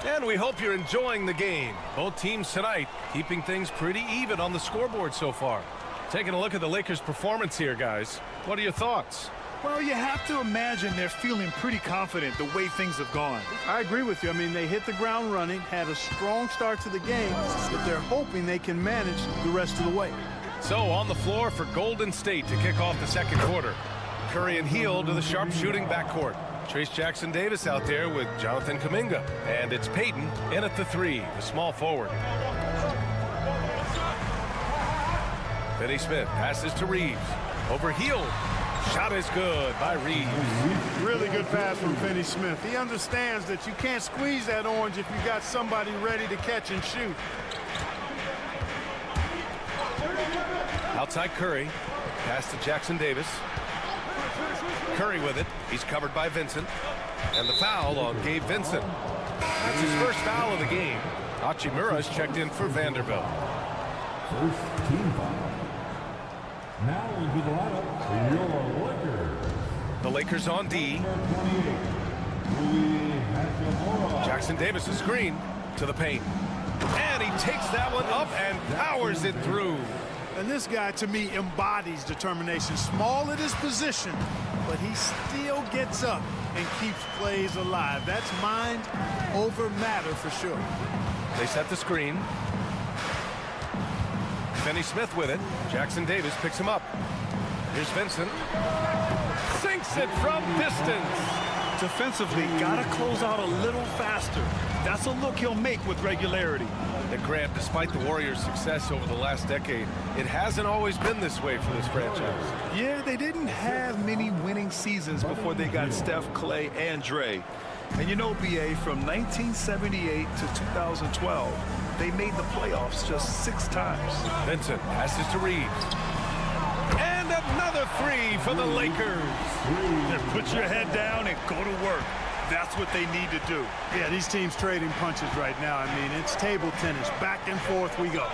And we hope you're enjoying the game. Both teams tonight keeping things pretty even on the scoreboard so far. Taking a look at the Lakers' performance here, guys. What are your thoughts? Well, you have to imagine they're feeling pretty confident the way things have gone. I agree with you. I mean, they hit the ground running, had a strong start to the game, but they're hoping they can manage the rest of the way. So on the floor for Golden State to kick off the second quarter. Curry and Hield to the sharpshooting backcourt. Trace Jackson-Davis out there with Jonathan Kuminga. And it's Payton in at the 3, the small forward. Finney Smith passes to Reeves. Over Hield. Shot is good by Reeves. Really good pass from Finney Smith. He understands that you can't squeeze that orange if you got somebody ready to catch and shoot. Outside Curry. Pass to Jackson-Davis. Curry with it. He's covered by Vincent. And the foul on Gabe Vincent. That's his first foul of the game. Hachimura is checked in for Vanderbilt. First team foul. Now into the lineup for your Lakers. The Lakers on D. Jackson-Davis a screen to the paint. And he takes that one up and powers it through. And this guy, to me, embodies determination. Small at his position, but he still gets up and keeps plays alive. That's mind over matter for sure. They set the screen. Finney Smith with it. Jackson-Davis picks him up. Here's Vincent. Sinks it from distance. Defensively, gotta close out a little faster. That's a look he'll make with regularity. And Grant, despite the Warriors' success over the last decade, it hasn't always been this way for this franchise. Yeah, they didn't have many winning seasons before they got Steph, Clay, and Dre. And you know, BA, from 1978 to 2012, they made the playoffs just 6 times. Vincent passes to Reeves. And another 3 for the Lakers. Just put your head down and go to work. That's what they need to do. Yeah, these teams trading punches right now. I mean, it's table tennis. Back and forth we go.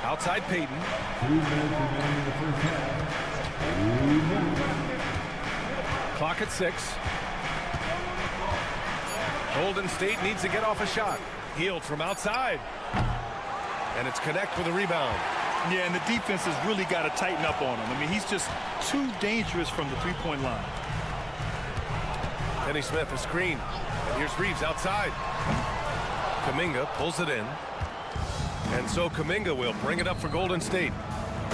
Outside Payton. 2 minutes remaining in the first half. 2 minutes. Clock at 6. Golden State needs to get off a shot. Hield from outside. And it's connect with a rebound. Yeah, and the defense has really got to tighten up on him. I mean, he's just too dangerous from the three-point line. Finney Smith, a screen. And here's Reeves outside. Kuminga pulls it in. And so Kuminga will bring it up for Golden State.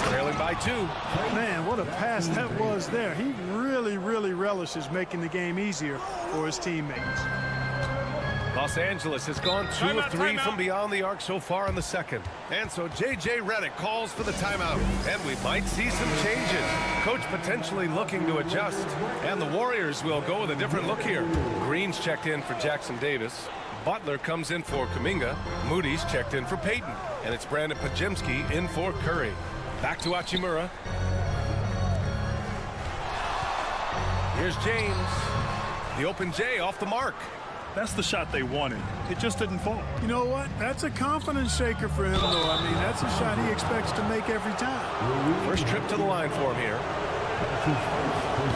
Trailing by 2. Man, what a pass that was there. He really relishes making the game easier for his teammates. Los Angeles has gone 2 of 3 from beyond the arc so far in the second. And so J.J. Redick calls for the timeout. And we might see some changes. Coach potentially looking to adjust. And the Warriors will go with a different look here. Green's checked in for Jackson-Davis. Butler comes in for Kuminga. Moody's checked in for Payton. And it's Brandon Pajemski in for Curry. Back to Hachimura. Here's James. The open J off the mark. That's the shot they wanted. It just didn't fall. You know what? That's a confidence shaker for him, though. I mean, that's a shot he expects to make every time. First trip to the line for him here.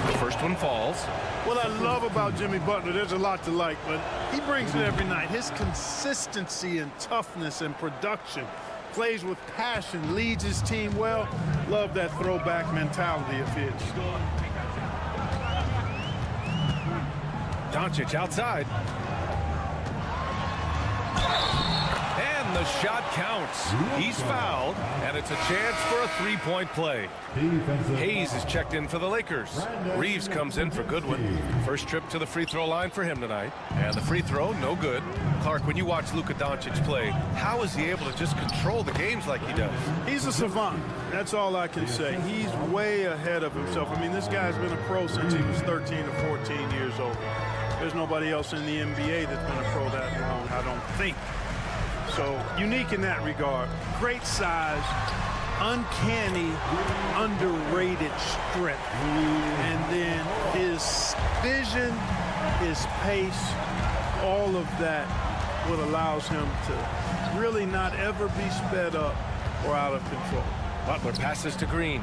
The first one falls. What I love about Jimmy Butler, there's a lot to like, but he brings it every night. His consistency and toughness and production, plays with passion, leads his team well. Love that throwback mentality of his. Doncic outside. And the shot counts. He's fouled, and it's a chance for a three-point play. Hayes is checked in for the Lakers. Reeves comes in for Goodwin. First trip to the free throw line for him tonight. And the free throw, no good. Clark, when you watch Luka Doncic play, how is he able to just control the games like he does? He's a savant. That's all I can say. He's way ahead of himself. I mean, this guy's been a pro since he was 13 or 14 years old. There's nobody else in the NBA that's been a pro that long, I don't think. So, unique in that regard. Great size, uncanny, underrated strength. And then his vision, his pace, all of that what allows him to really not ever be sped up or out of control. Butler passes to Green.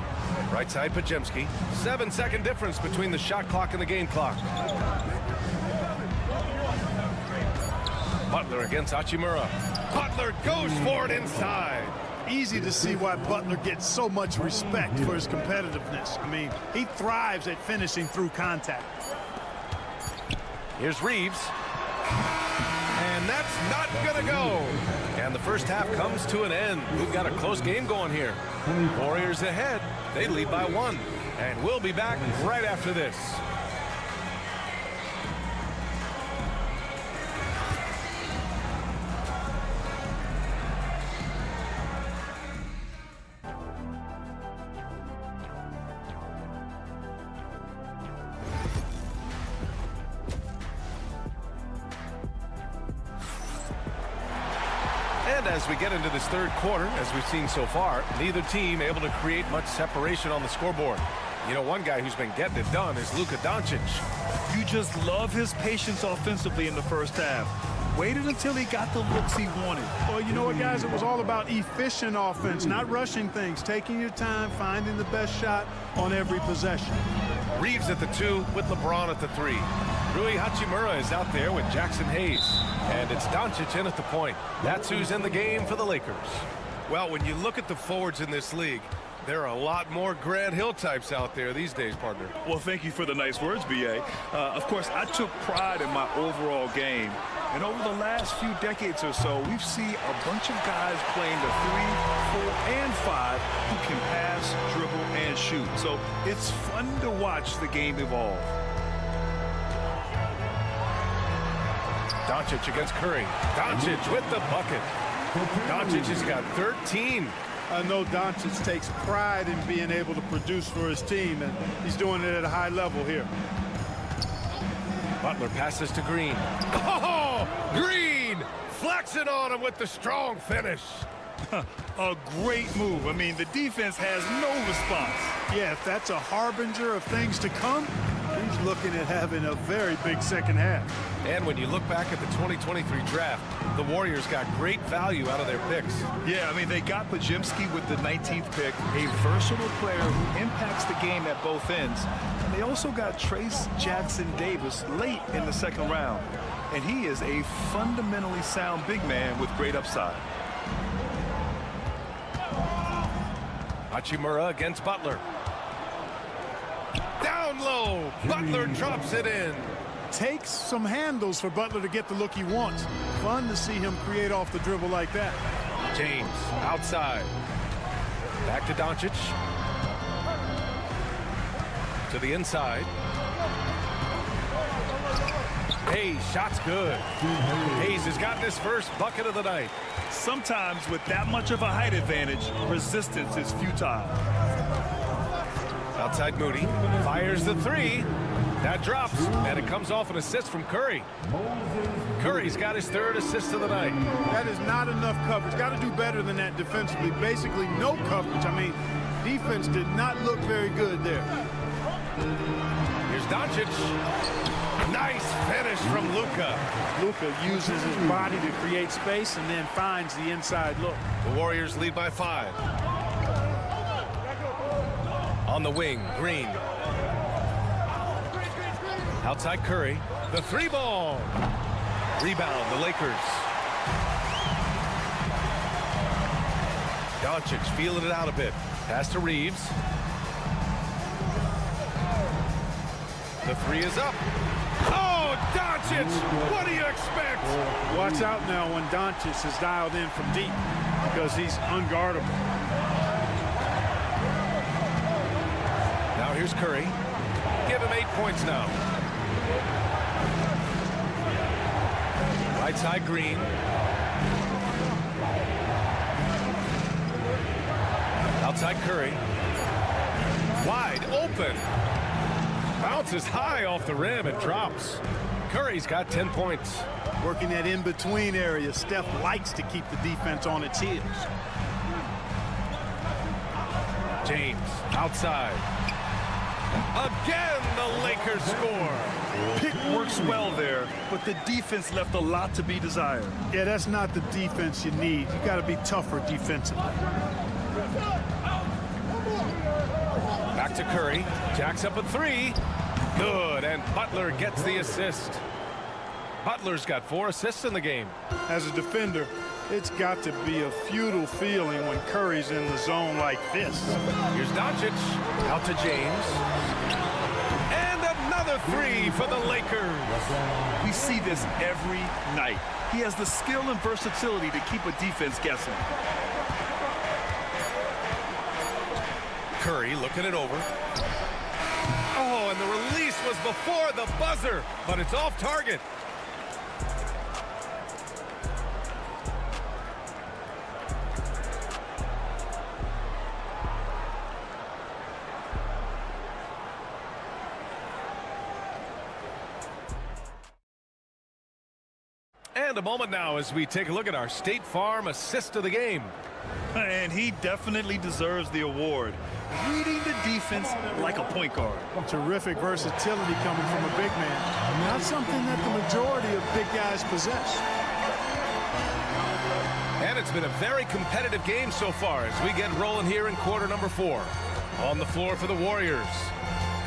Right side Pajemski. 7-second difference between the shot clock and the game clock. Butler against Hachimura. Butler goes for it inside. Easy to see why Butler gets so much respect for his competitiveness. I mean, he thrives at finishing through contact. Here's Reeves. And that's not gonna go. And the first half comes to an end. We've got a close game going here. Warriors ahead. They lead by 1. And we'll be back right after this. And as we get into this third quarter, as we've seen so far, neither team able to create much separation on the scoreboard. You know, one guy who's been getting it done is Luka Doncic. You just love his patience offensively in the first half. Waited until he got the looks he wanted. Well, you know what, guys? It was all about efficient offense, not rushing things, taking your time, finding the best shot on every possession. Reeves at the 2 with LeBron at the 3. Rui Hachimura is out there with Jackson Hayes. And it's Doncic in at the point. That's who's in the game for the Lakers. Well, when you look at the forwards in this league, there are a lot more Grant Hill types out there these days, partner. Well, thank you for the nice words, B.A. Of course, I took pride in my overall game. And over the last few decades or so, we've seen a bunch of guys playing the 3, 4, and 5 who can pass, dribble, and shoot. So it's fun to watch the game evolve. Doncic against Curry. Doncic with the bucket. Doncic has got 13. I know Doncic takes pride in being able to produce for his team, and he's doing it at a high level here. Butler passes to Green. Oh, Green flexing on him with the strong finish. A great move. I mean, the defense has no response. Yeah, if that's a harbinger of things to come, he's looking at having a very big second half. And when you look back at the 2023 draft, the Warriors got great value out of their picks. Yeah, I mean, they got Pajemski with the 19th pick, a versatile player who impacts the game at both ends. And they also got Trace Jackson-Davis late in the second round. And he is a fundamentally sound big man with great upside. Hachimura against Butler. Down low. Butler drops it in. Takes some handles for Butler to get the look he wants. Fun to see him create off the dribble like that. James outside. Back to Doncic. To the inside. Hayes, shot's good. Hayes has gotten his first bucket of the night. Sometimes with that much of a height advantage, resistance is futile. Outside Moody. Fires the 3. That drops, and it comes off an assist from Curry. Curry's got his 3rd assist of the night. That is not enough coverage. Got to do better than that defensively. Basically, no coverage. I mean, defense did not look very good there. Here's Doncic. Nice finish from Luka. Luka uses his body to create space and then finds the inside look. The Warriors lead by 5. On the wing, Green. Outside Curry. The 3-ball. Rebound, the Lakers. Doncic feeling it out a bit. Pass to Reeves. The 3 is up. Oh, Doncic! What do you expect? Watch out now when Doncic is dialed in from deep because he's unguardable. Now here's Curry. Give him 8 points now. Right side, Green. Outside Curry. Wide open. Bounces high off the rim and drops. Curry's got 10 points. Working that in-between area. Steph likes to keep the defense on its heels. James outside. Again, the Lakers score. Pick works well there, but the defense left a lot to be desired. Yeah, that's not the defense you need. You got to be tougher defensively. Back to Curry. Jacks up a 3. Good, and Butler gets the assist. Butler's got 4 assists in the game. As a defender, it's got to be a futile feeling when Curry's in the zone like this. Here's Doncic. Out to James. And another 3 for the Lakers. We see this every night. He has the skill and versatility to keep a defense guessing. Curry looking it over. Oh, and the release was before the buzzer, but it's off target. And a moment now as we take a look at our State Farm assist of the game. And he definitely deserves the award. Reading the defense like a point guard. Terrific versatility coming from a big man. Not something that the majority of big guys possess. And it's been a very competitive game so far as we get rolling here in quarter number 4. On the floor for the Warriors.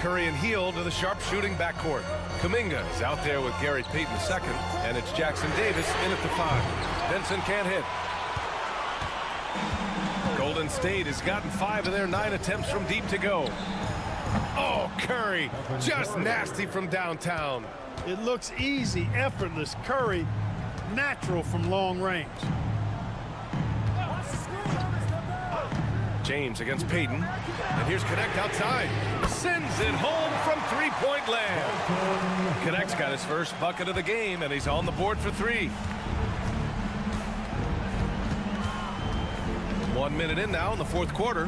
Curry and Hield to the sharp-shooting backcourt. Kuminga is out there with Gary Payton II, and it's Jackson Davis in at the 5. Vincent can't hit. Golden State has gotten 5 of their 9 attempts from deep to go. Oh, Curry, just nasty from downtown. It looks easy, effortless. Curry, natural from long range. James against Payton. And here's Connect outside. Sends it home from three-point land. Connect's got his first bucket of the game, and he's on the board for 3. 1 minute in now in the fourth quarter.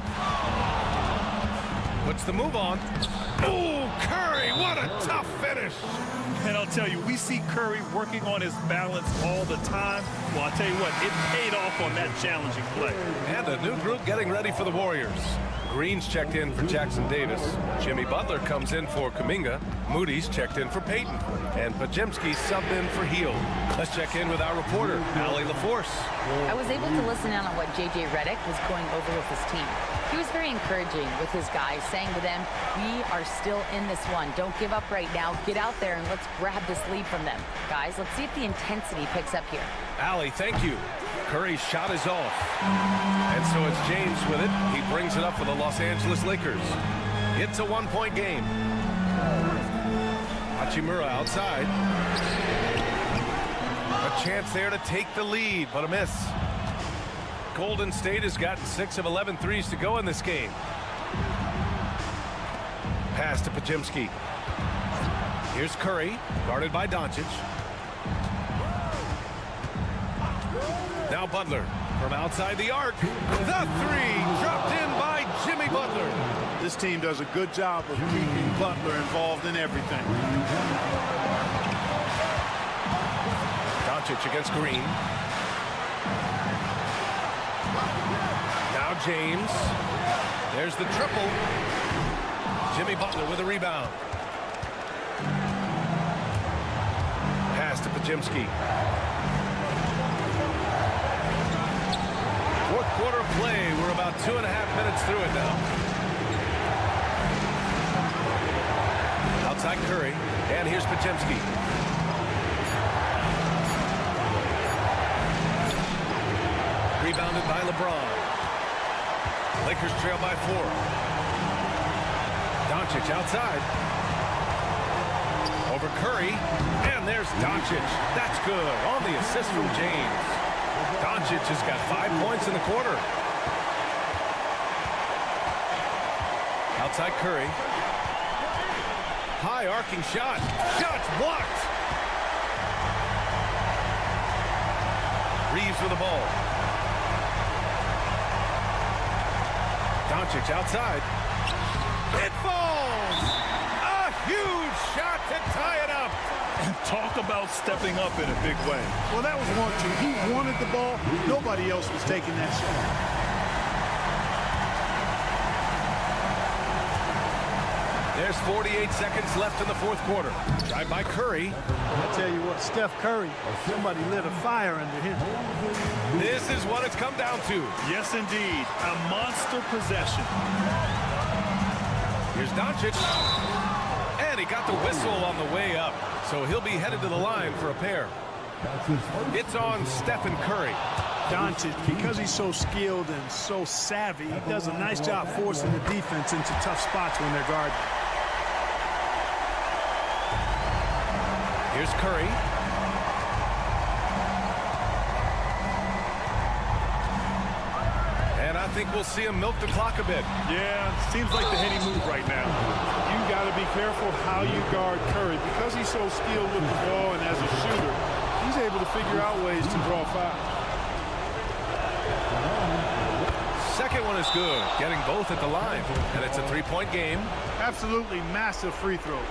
Puts the move on. Oh, Curry, what a tough finish. And I'll tell you, we see Curry working on his balance all the time. Well, I'll tell you what, it paid off on that challenging play. And a new group getting ready for the Warriors. Green's checked in for Jackson Davis. Jimmy Butler comes in for Kuminga. Moody's checked in for Payton. And Pajemski subbed in for Hield. Let's check in with our reporter, Allie LaForce. I was able to listen in on what J.J. Redick was going over with his team. He was very encouraging with his guys, saying to them, we are still in this one. Don't give up right now. Get out there and let's grab this lead from them. Guys, let's see if the intensity picks up here. Allie, thank you. Curry's shot is off. And so it's James with it. He brings it up for the Los Angeles Lakers. It's a one-point game. Hachimura outside. A chance there to take the lead, but a miss. Golden State has gotten 6 of 11 threes to go in this game. Pass to Pajemski. Here's Curry, guarded by Doncic. Now Butler from outside the arc. The 3 dropped in by Jimmy Jimmy Butler. This team does a good job of keeping Butler involved in everything. Doncic against Green. Now James. There's the triple. Jimmy Butler with a rebound. Pass to Pajemski. Fourth quarter of play. We're about 2.5 minutes through it now. Outside Curry. And here's Pajemski. Rebounded by LeBron. Lakers trail by 4. Doncic outside. Over Curry. And there's Doncic. That's good. On the assist from James. Doncic has got 5 points in the quarter. Outside Curry. High arcing shot. Shot's blocked. Reeves with the ball. Doncic outside. It falls! A huge shot to tie it up. And talk about stepping up in a big way. Well, that was 1-2. He wanted the ball. Nobody else was taking that shot. There's 48 seconds left in the fourth quarter. Drive by Curry. I tell you what, Steph Curry, somebody lit a fire under him. This is what it's come down to. Yes, indeed. A monster possession. Here's Doncic. And he got the whistle on the way up. So he'll be headed to the line for a pair. It's on Stephen Curry. Doncic, because he's so skilled and so savvy, he does a nice job forcing the defense into tough spots when they're guarding. Here's Curry. And I think we'll see him milk the clock a bit. Yeah, seems like the heady move right now. You got to be careful how you guard Curry. Because he's so skilled with the ball and as a shooter, he's able to figure out ways to draw fouls. Second one is good, getting both at the line. And it's a three-point game. Absolutely massive free throws.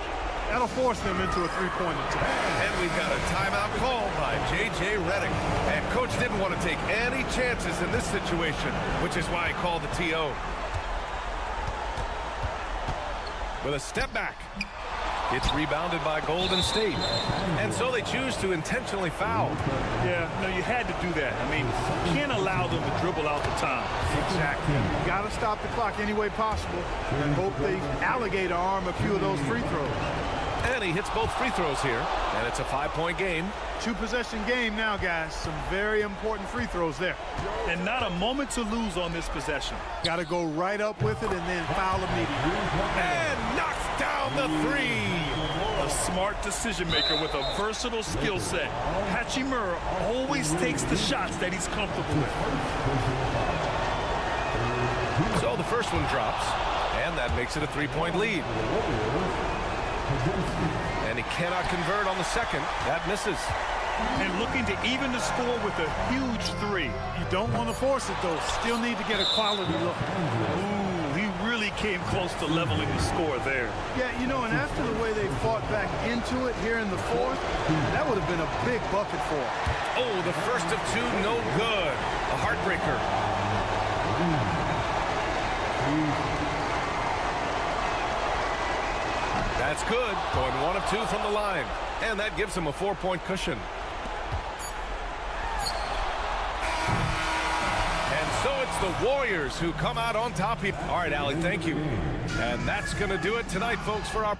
That'll force them into a three-point attack. And we've got a timeout called by J.J. Redick. And Coach didn't want to take any chances in this situation, which is why he called the TO. With a step back. It's rebounded by Golden State. And so they choose to intentionally foul. Yeah, no, you had to do that. I mean, you can't allow them to dribble out the time. Exactly. You got to stop the clock any way possible and hope they alligator arm a few of those free throws. And he hits both free throws here. And it's a 5-point game. 2-possession game now, guys. Some very important free throws there. And not a moment to lose on this possession. Got to go right up with it and then foul immediately. And knocks down the three. A smart decision maker with a versatile skill set. Hachimura always takes the shots that he's comfortable with. So the first one drops. And that makes it a 3-point lead. And he cannot convert on the second. That misses. And looking to even the score with a huge three. You don't want to force it, though. Still need to get a quality look. Ooh, he really came close to leveling the score there. Yeah, you know, and after the way they fought back into it here in the fourth, that would have been a big bucket for him. Oh, the first of two, no good. A heartbreaker. That's good. Going 1 of 2 from the line. And that gives him a 4-point cushion. And so it's the Warriors who come out on top here. All right, Allie, thank you. And that's going to do it tonight, folks, for our...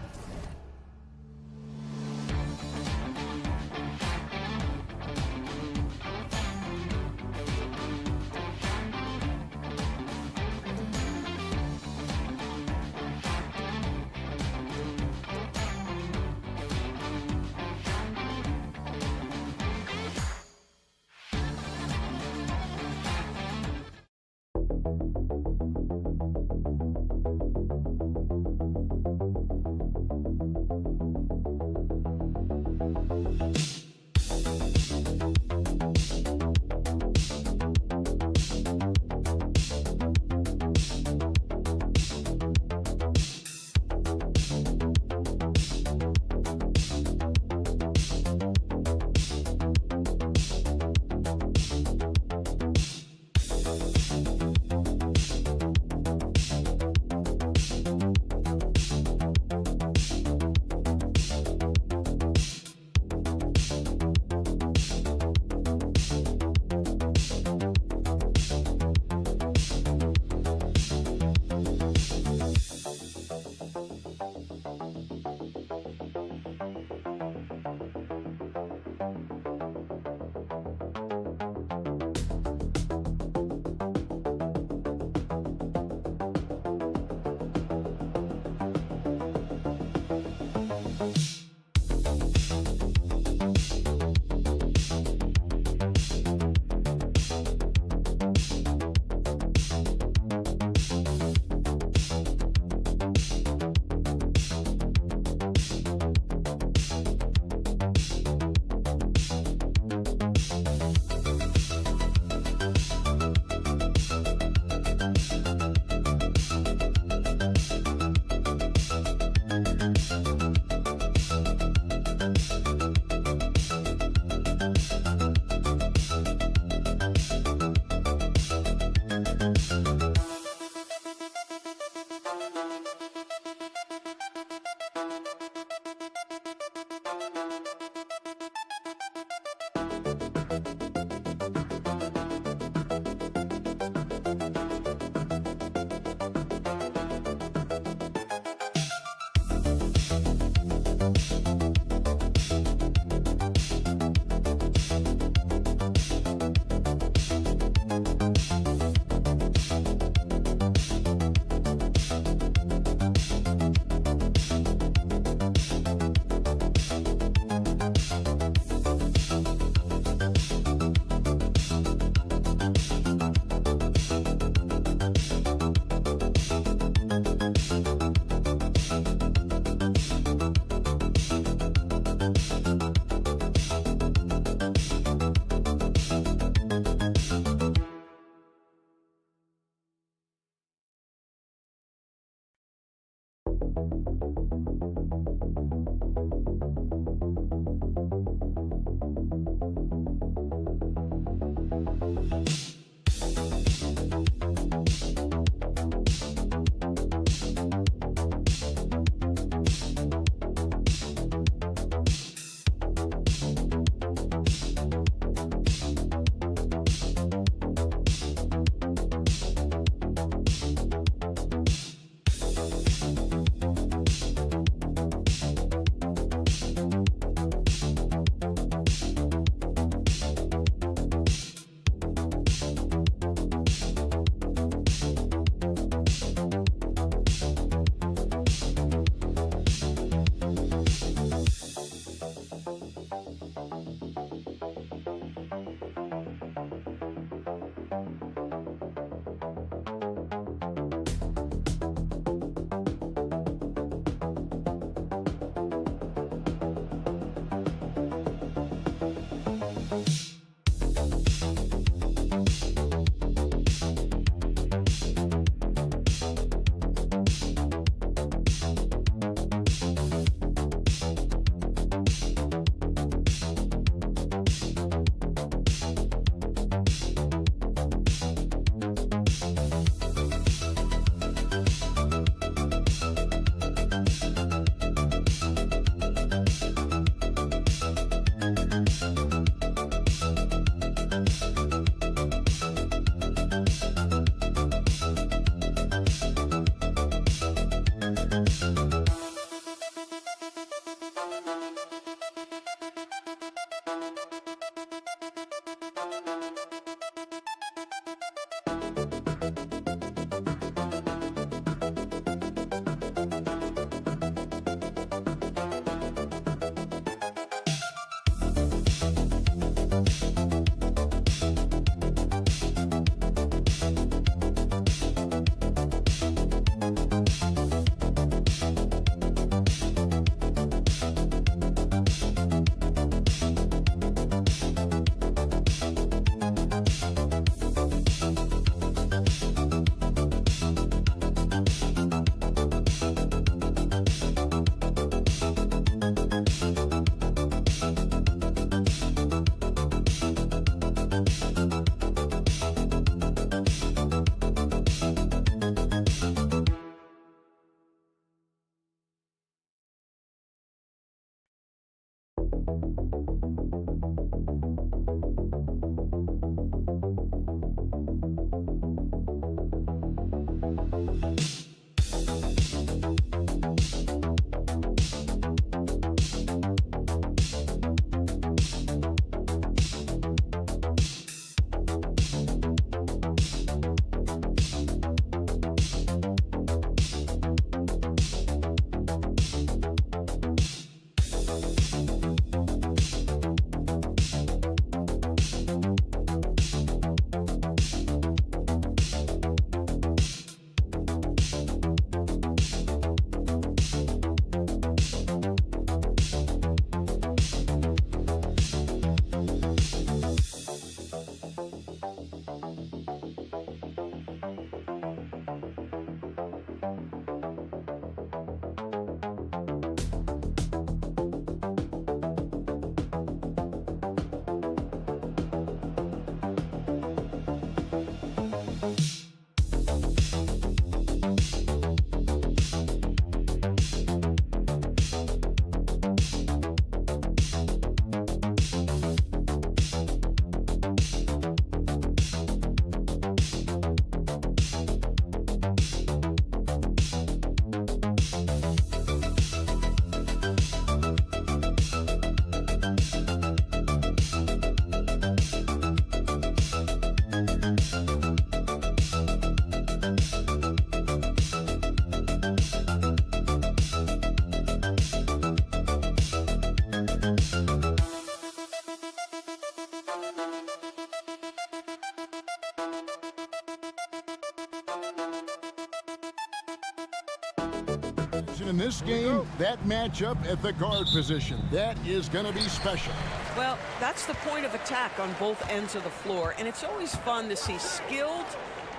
in this game, that matchup at the guard position, that is going to be special. Well, that's the point of attack on both ends of the floor, and it's always fun to see skilled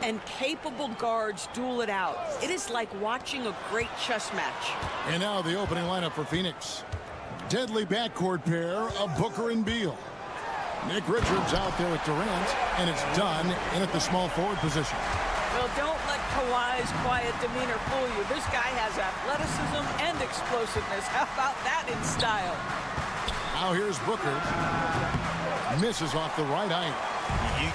and capable guards duel it out. It is like watching a great chess match. And now the opening lineup for Phoenix. Deadly backcourt pair of Booker and Beal. Nick Richards out there with Durant, and it's done in at the small forward position. Well, don't let Kawhi's quiet demeanor fool you. This guy has athleticism and explosiveness. How about that in style? Now here's Booker. Misses off the right eye.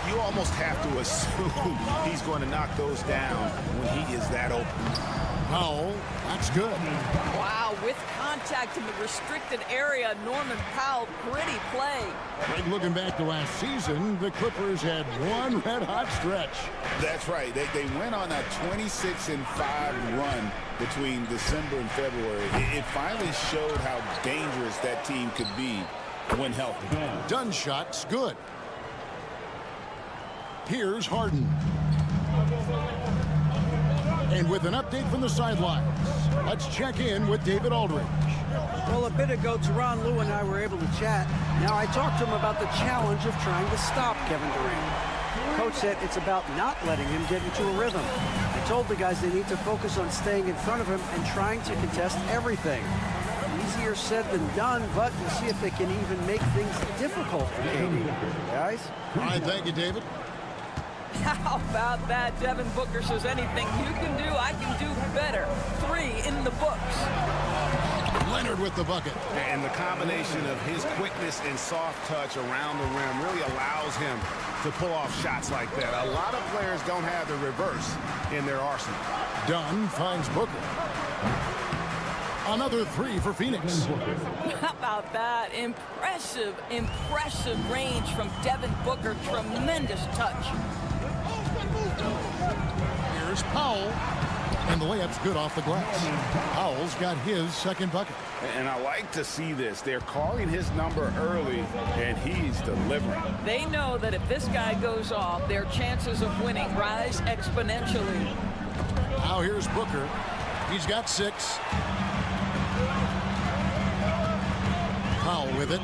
You almost have to assume he's going to knock those down when he is that open. Powell, that's good. Wow, with contact in the restricted area, Norman Powell, gritty play. Greg, looking back to last season, the Clippers had one red-hot stretch. That's right. They went on a 26-5 run between December and February. It finally showed how dangerous that team could be when healthy. Dunn shot's good. Here's Harden. And with an update from the sidelines, let's check in with David Aldridge. Well, a bit ago, Tyronn Lue and I were able to chat. Now, I talked to him about the challenge of trying to stop Kevin Durant. Coach said it's about not letting him get into a rhythm. I told the guys they need to focus on staying in front of him and trying to contest everything. Easier said than done, but we'll see if they can even make things difficult for KD. Guys? All right, thank you, David. How about that? Devin Booker says anything you can do, I can do better. 3 in the books. Leonard with the bucket. And the combination of his quickness and soft touch around the rim really allows him to pull off shots like that. A lot of players don't have the reverse in their arsenal. Dunn finds Booker. Another 3 for Phoenix. How about that? Impressive range from Devin Booker. Tremendous touch. Here's Powell. And the layup's good off the glass. Powell's got his second bucket. And I like to see this. They're calling his number early, and he's delivering. They know that if this guy goes off, their chances of winning rise exponentially. Now here's Booker. He's got 6. Powell with it.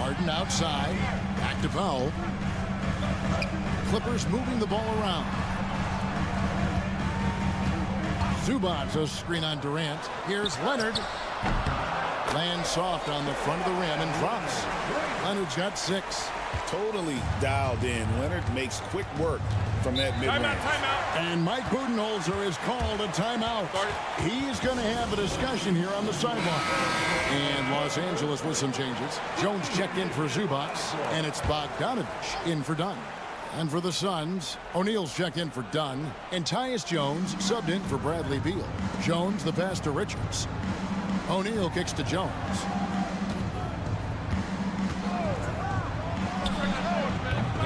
Harden outside. Back to Powell. Clippers moving the ball around. Zubac's a screen on Durant. Here's Leonard. Lands soft on the front of the rim and drops. Leonard's got 6. Totally dialed in. Leonard makes quick work from that mid-range. And Mike Budenholzer has called a timeout. He's going to have a discussion here on the sideline. And Los Angeles with some changes. Jones checked in for Zubac, and it's Bogdanovich in for Dunn. And for the Suns, O'Neal's checked in for Dunn, and Tyus Jones subbed in for Bradley Beal. Jones the pass to Richards. O'Neal kicks to Jones.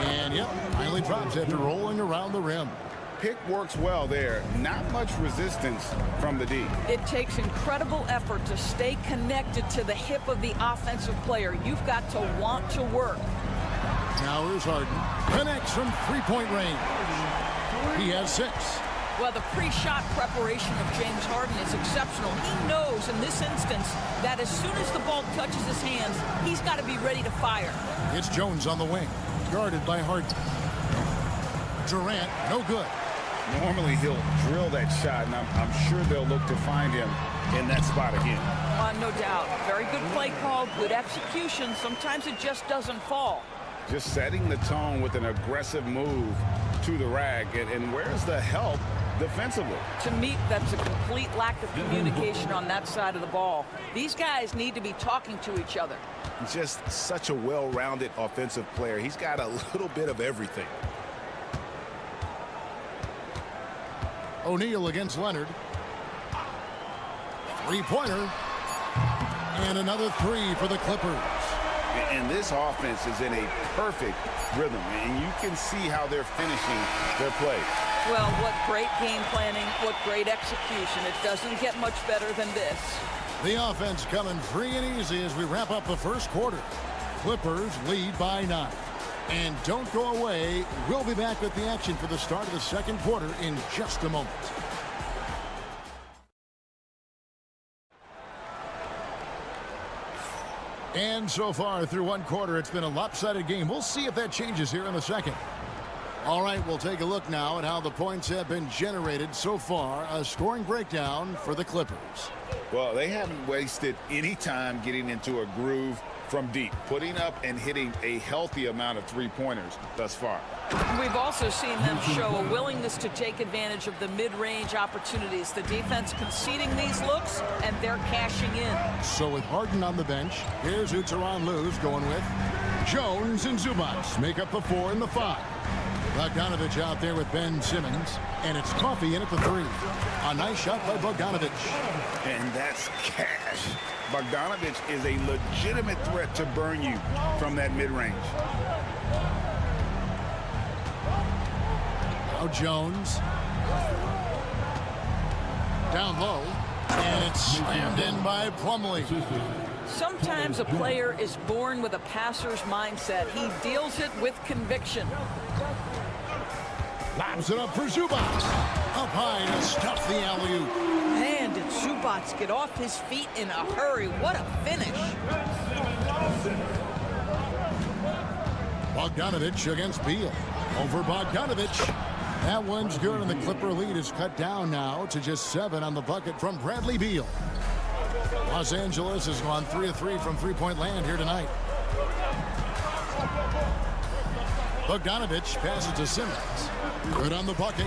And yep, finally drops after rolling around the rim. Pick works well there. Not much resistance from the D. It takes incredible effort to stay connected to the hip of the offensive player. You've got to want to work. Now here's Harden. Connects from three-point range. He has 6. Well, the pre-shot preparation of James Harden is exceptional. He knows in this instance that as soon as the ball touches his hands, he's got to be ready to fire. It's Jones on the wing, guarded by Harden. Durant, no good. Normally he'll drill that shot, and I'm sure they'll look to find him in that spot again. No doubt. Very good play call, good execution. Sometimes it just doesn't fall. Just setting the tone with an aggressive move to the rack. And where's the help defensively? To me, that's a complete lack of communication on that side of the ball. These guys need to be talking to each other. Just such a well-rounded offensive player. He's got a little bit of everything. O'Neal against Leonard. Three-pointer. And another 3 for the Clippers. And this offense is in a perfect rhythm, and you can see how they're finishing their play. Well, what great game planning, what great execution. It doesn't get much better than this. The offense coming free and easy as we wrap up the first quarter. Clippers lead by 9. And don't go away. We'll be back with the action for the start of the second quarter in just a moment. And so far through one quarter, it's been a lopsided game. We'll see if that changes here in the second. All right, we'll take a look now at how the points have been generated so far. A scoring breakdown for the Clippers. Well, they haven't wasted any time getting into a groove from deep, putting up and hitting a healthy amount of three-pointers thus far. We've also seen them show a willingness to take advantage of the mid-range opportunities. The defense conceding these looks, and they're cashing in. So with Harden on the bench, here's who Tyronn Lue's going with. Jones and Zubac make up the 4 and the 5. Bogdanovich out there with Ben Simmons, and it's Coffee in at the 3. A nice shot by Bogdanovich. And that's cash. Bogdanovich is a legitimate threat to burn you from that mid-range. Now Jones. Down low. And it's slammed in by Plumlee. Sometimes a player is born with a passer's mindset. He deals it with conviction. Lobs it up for Zubac. Up high to stuff the alley-oop. Man, did Zubac get off his feet in a hurry. What a finish. Bogdanovich against Beal. Over Bogdanovich. That one's good, and the Clipper lead is cut down now to just 7 on the bucket from Bradley Beal. Los Angeles has gone 3 of 3 from three-point land here tonight. Bogdanovich passes to Simmons. Good on the bucket.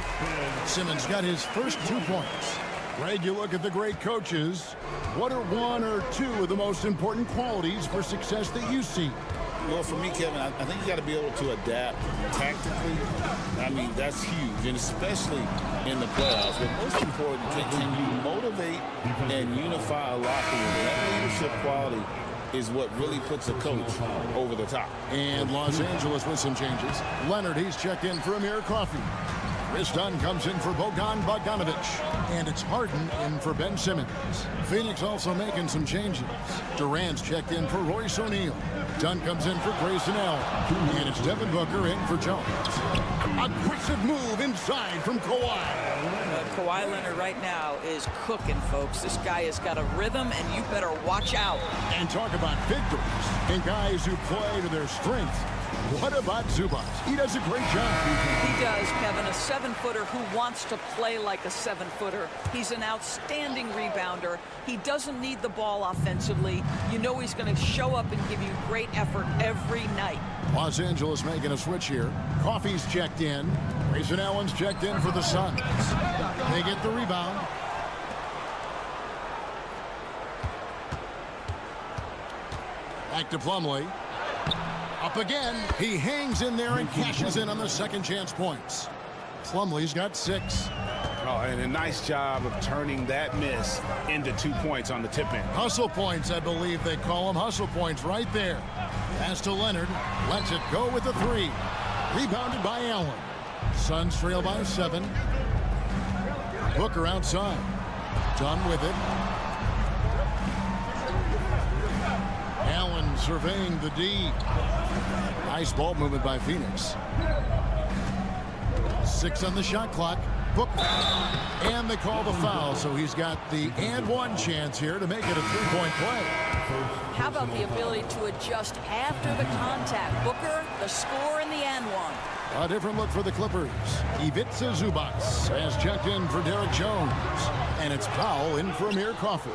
Simmons got his first 2 points. Greg, you look at the great coaches. What are 1 or 2 of the most important qualities for success that you see? Well, for me, Kevin, I think you got to be able to adapt tactically. I mean, that's huge, and especially in the playoffs. But most important, can you motivate and unify a locker room? That leadership quality is what really puts a coach over the top. And Los Angeles with some changes. Leonard, he's checked in for Amir Coffey. Chris Dunn comes in for Bogdanovich. And it's Harden in for Ben Simmons. Phoenix also making some changes. Durant's checked in for Royce O'Neal. Dunn comes in for Grayson Allen. And it's Devin Booker in for Jones. Aggressive move inside from Kawhi. Kawhi Leonard right now is cooking, folks. This guy has got a rhythm, and you better watch out. And talk about victories and guys who play to their strength. What about Zubac? He does a great job. He does, Kevin. A 7-footer who wants to play like a 7-footer. He's an outstanding rebounder. He doesn't need the ball offensively. You know he's going to show up and give you great effort every night. Los Angeles making a switch here. Coffey's checked in. Grayson Allen's checked in for the Suns. They get the rebound. Back to Plumlee. Up again. He hangs in there and cashes in on the second chance points. Plumlee's got 6. Oh, and a nice job of turning that miss into 2 points on the tip in. Hustle points, I believe they call them. Hustle points right there. Pass to Leonard. Lets it go with the 3. Rebounded by Allen. Suns trail by 7. Booker outside. Done with it. Allen surveying the D. Nice ball movement by Phoenix. 6 on the shot clock. Booker. And they call the foul, so he's got the and 1 chance here to make it a 3-point play. How about the ability to adjust after the contact? Booker, the score, and the and 1. A different look for the Clippers. Ivica Zubac has checked in for Derek Jones. And it's Powell in for Amir Coffey.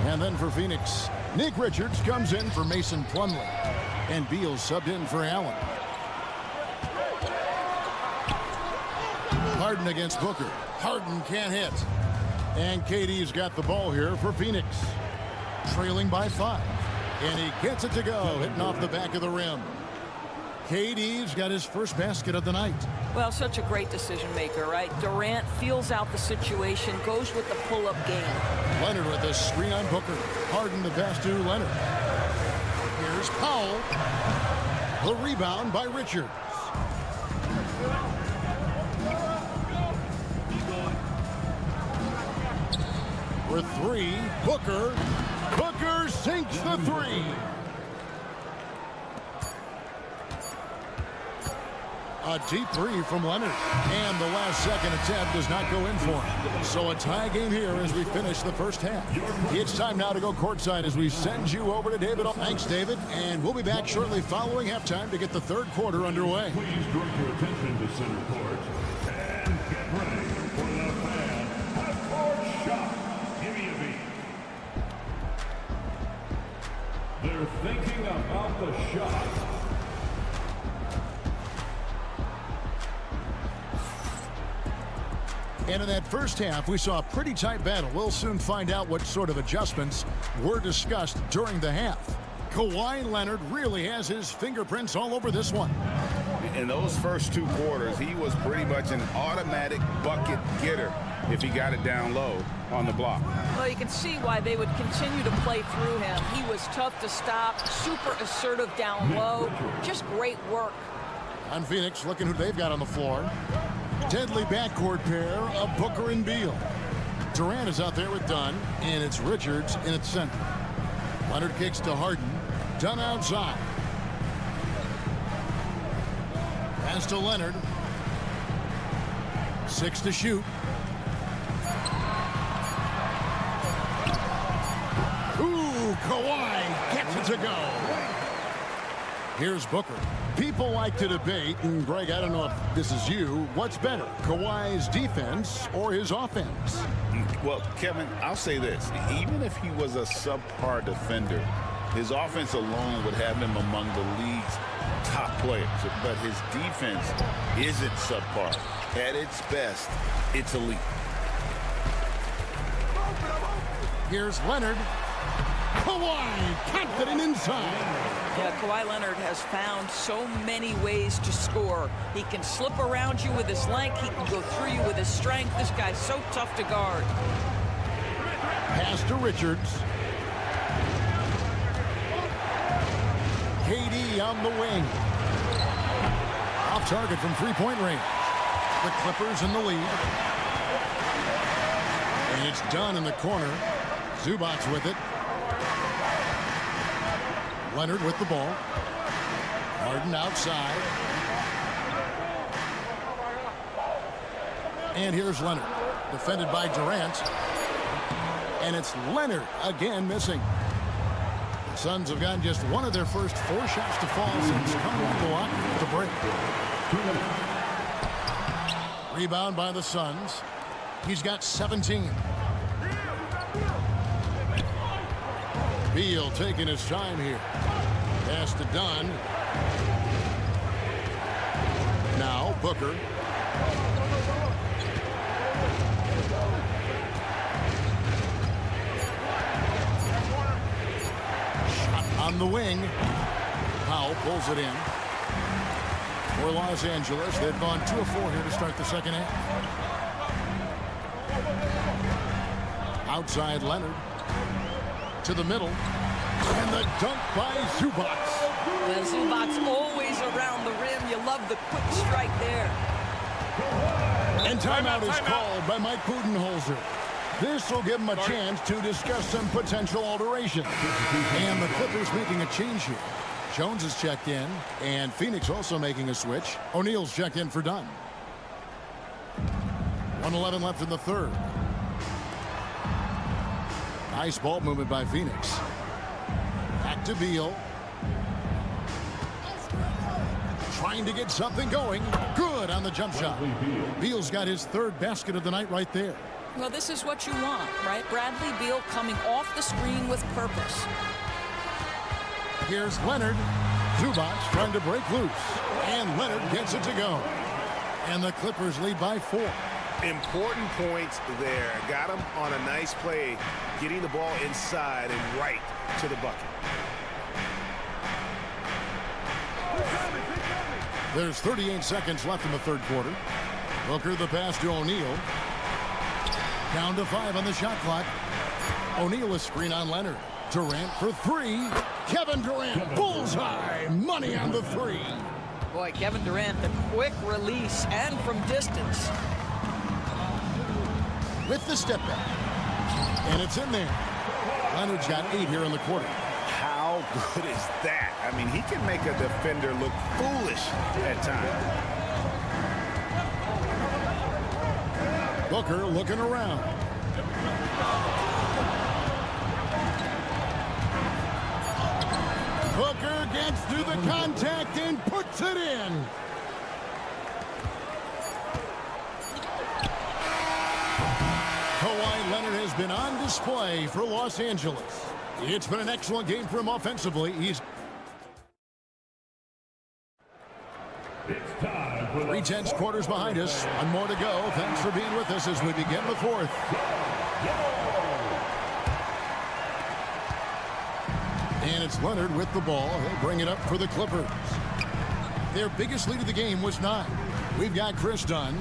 And then for Phoenix, Nick Richards comes in for Mason Plumlee. And Beal subbed in for Allen. Harden against Booker. Harden can't hit. And KD's got the ball here for Phoenix. Trailing by 5. And he gets it to go, hitting off the back of the rim. KD's got his first basket of the night. Well, such a great decision maker, right? Durant feels out the situation, goes with the pull-up game. Leonard with a screen on Booker. Harden the pass to Leonard. Here's Powell. The rebound by Richards. For 3, Booker. Booker sinks the 3. A deep three from Leonard. And the last second attempt does not go in for him. So a tie game here as we finish the first half. It's time now to go courtside as we send you over to David. Thanks, David. And we'll be back shortly following halftime to get the third quarter underway. Please direct your attention to center court and get ready for the fan half-court shot. Give me a beat. They're thinking about the shot. And in that first half, we saw a pretty tight battle. We'll soon find out what sort of adjustments were discussed during the half. Kawhi Leonard really has his fingerprints all over this one. In those first two quarters, he was pretty much an automatic bucket getter if he got it down low on the block. Well, you can see why they would continue to play through him. He was tough to stop, super assertive down low, just great work. On Phoenix, looking who they've got on the floor. Deadly backcourt pair of Booker and Beal. Durant is out there with Dunn, and it's Richards in its center. Leonard kicks to Harden. Dunn outside. Pass to Leonard. 6 to shoot. Ooh, Kawhi gets it to go. Here's Booker. People like to debate, and Greg, I don't know if this is you, what's better, Kawhi's defense or his offense? Well, Kevin, I'll say this. Even if he was a subpar defender, his offense alone would have him among the league's top players. But his defense isn't subpar. At its best, it's elite. Here's Leonard. Kawhi, confident inside. Yeah, Kawhi Leonard has found so many ways to score. He can slip around you with his length. He can go through you with his strength. This guy's so tough to guard. Pass to Richards. KD on the wing. Off target from three-point range. The Clippers in the lead. And it's done in the corner. Zubac's with it. Leonard with the ball. Harden outside. And here's Leonard. Defended by Durant. And it's Leonard again missing. The Suns have gotten just one of their first 4 shots to fall since coming off the line to break. Rebound by the Suns. He's got 17. Beal taking his time here. Pass to Dunn. Now Booker. Shot on the wing. Powell pulls it in. For Los Angeles, they've gone 2 of 4 here to start the second half. Outside Leonard. To the middle. And the dunk by Zubac. Well, Zubac's always around the rim. You love the quick strike there. And timeout is called by Mike Budenholzer. This will give him a chance to discuss some potential alterations. And the Clippers making a change here. Jones is checked in, and Phoenix also making a switch. O'Neal's checked in for Dunn. 1:11 left in the third. Nice ball movement by Phoenix. Back to Beal. Trying to get something going. Good on the jump shot. Beal's got his 3rd basket of the night right there. Well, this is what you want, right? Bradley Beal coming off the screen with purpose. Here's Leonard. Zubac trying to break loose. And Leonard gets it to go. And the Clippers lead by 4. Important points there. Got him on a nice play, getting the ball inside and right to the bucket. There's 38 seconds left in the third quarter. Booker the pass to O'Neal. Down to 5 on the shot clock. O'Neal a screen on Leonard. Durant for 3. Kevin Durant, bullseye. Money on the 3. Boy, Kevin Durant, the quick release and from distance. With the step back. And it's in there. Leonard's got 8 here in the quarter. How good is that? I mean, he can make a defender look foolish at times. Booker looking around. Booker gets through the contact and puts it in. Kawhi Leonard has been on display for Los Angeles. It's been an excellent game for him offensively. He's 3/10 quarters behind us. One more to go. Thanks for being with us as we begin the fourth. And it's Leonard with the ball. He'll bring it up for the Clippers. Their biggest lead of the game was 9. We've got Chris Dunn.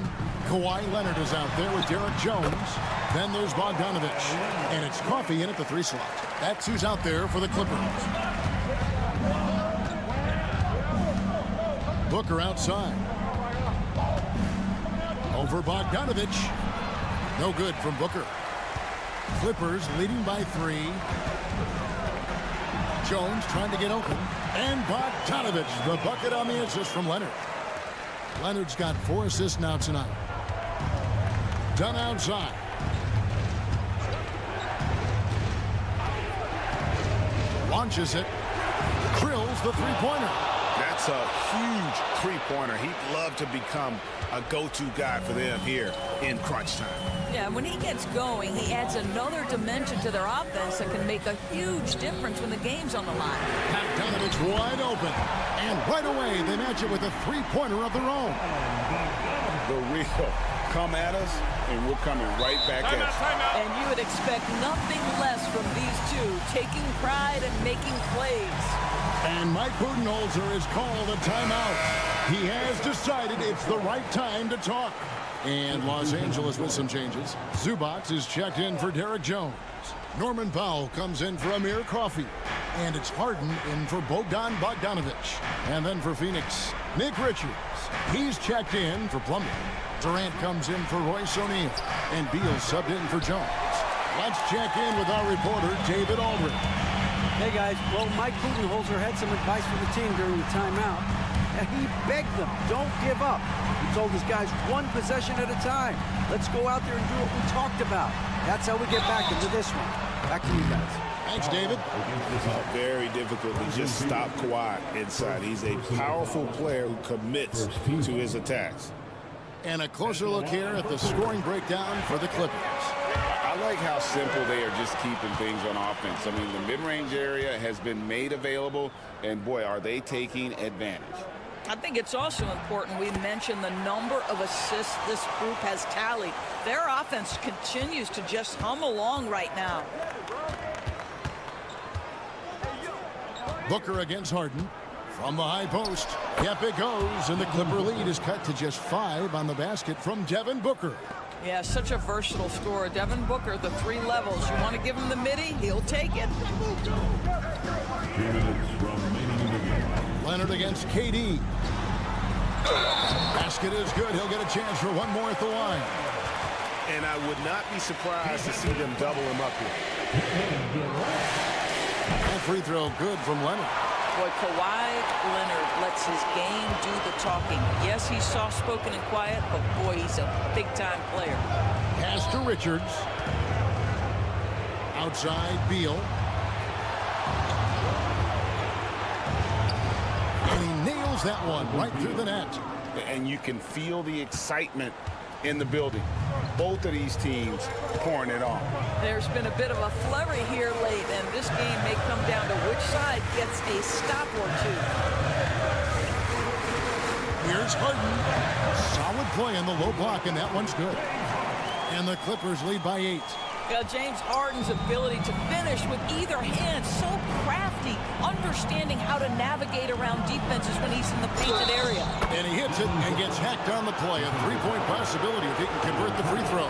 Kawhi Leonard is out there with Derek Jones. Then there's Bogdanovich. And it's Coffey in at the 3 slot. That's who's out there for the Clippers. Booker outside. Over Bogdanovich. No good from Booker. Clippers leading by 3. Jones trying to get open. And Bogdanovich, the bucket on the assist from Leonard. Leonard's got 4 assists now tonight. Dunn outside. Launches it. Drills the three-pointer. That's a huge three-pointer. He'd love to become a go-to guy for them here in crunch time. Yeah, when he gets going, he adds another dimension to their offense that can make a huge difference when the game's on the line. Bogdanovich wide open. And right away, they match it with a three-pointer of their own. The real come at us, and we're coming right back at you. And you would expect nothing less from these two, taking pride and making plays. And Mike Budenholzer has called a timeout. He has decided it's the right time to talk. And Los Angeles with some changes. Zubac is checked in for Derek Jones. Norman Powell comes in for Amir Coffey. And it's Harden in for Bogdan Bogdanovich. And then for Phoenix, Nick Richards. He's checked in for Plumlee. Durant comes in for Royce O'Neal. And Beal subbed in for Jones. Let's check in with our reporter, David Aldridge. Hey, guys. Well, Mike Budenholzer had some advice for the team during the timeout. He begged them, don't give up. He told his guys, 1 possession at a time. Let's go out there and do what we talked about. That's how we get back into this one. Back to you guys. Thanks, David. Very difficult to just stop Kawhi inside. He's a powerful player who commits to his attacks. And a closer look here at the scoring breakdown for the Clippers. I like how simple they are just keeping things on offense. I mean, the mid-range area has been made available, and boy, are they taking advantage. I think it's also important we mention the number of assists this group has tallied. Their offense continues to just hum along right now. Booker against Harden. From the high post. Yep, it goes, and the Clipper lead is cut to just 5 on the basket from Devin Booker. Yeah, such a versatile scorer. Devin Booker, the 3 levels. You want to give him the midi, he'll take it. 3 minutes remaining in the game. Leonard against KD. Basket is good. He'll get a chance for 1 more at the line. And I would not be surprised to see them double him up here. That free throw good from Leonard. Boy, Kawhi Leonard lets his game do the talking. Yes, he's soft-spoken and quiet, but boy, he's a big-time player. Pass to Richards. Outside, Beal. And he nails that one right through the net. And you can feel the excitement in the building. Both of these teams pouring it on. There's been a bit of a flurry here late, and this game may come down to which side gets a stop or 2. Here's Harden. Solid play in the low block, and that one's good. And the Clippers lead by 8. James Harden's ability to finish with either hand, so crafty, understanding how to navigate around defenses when he's in the painted area. And he hits it and gets hacked on the play. A 3-point possibility if he can convert the free throw.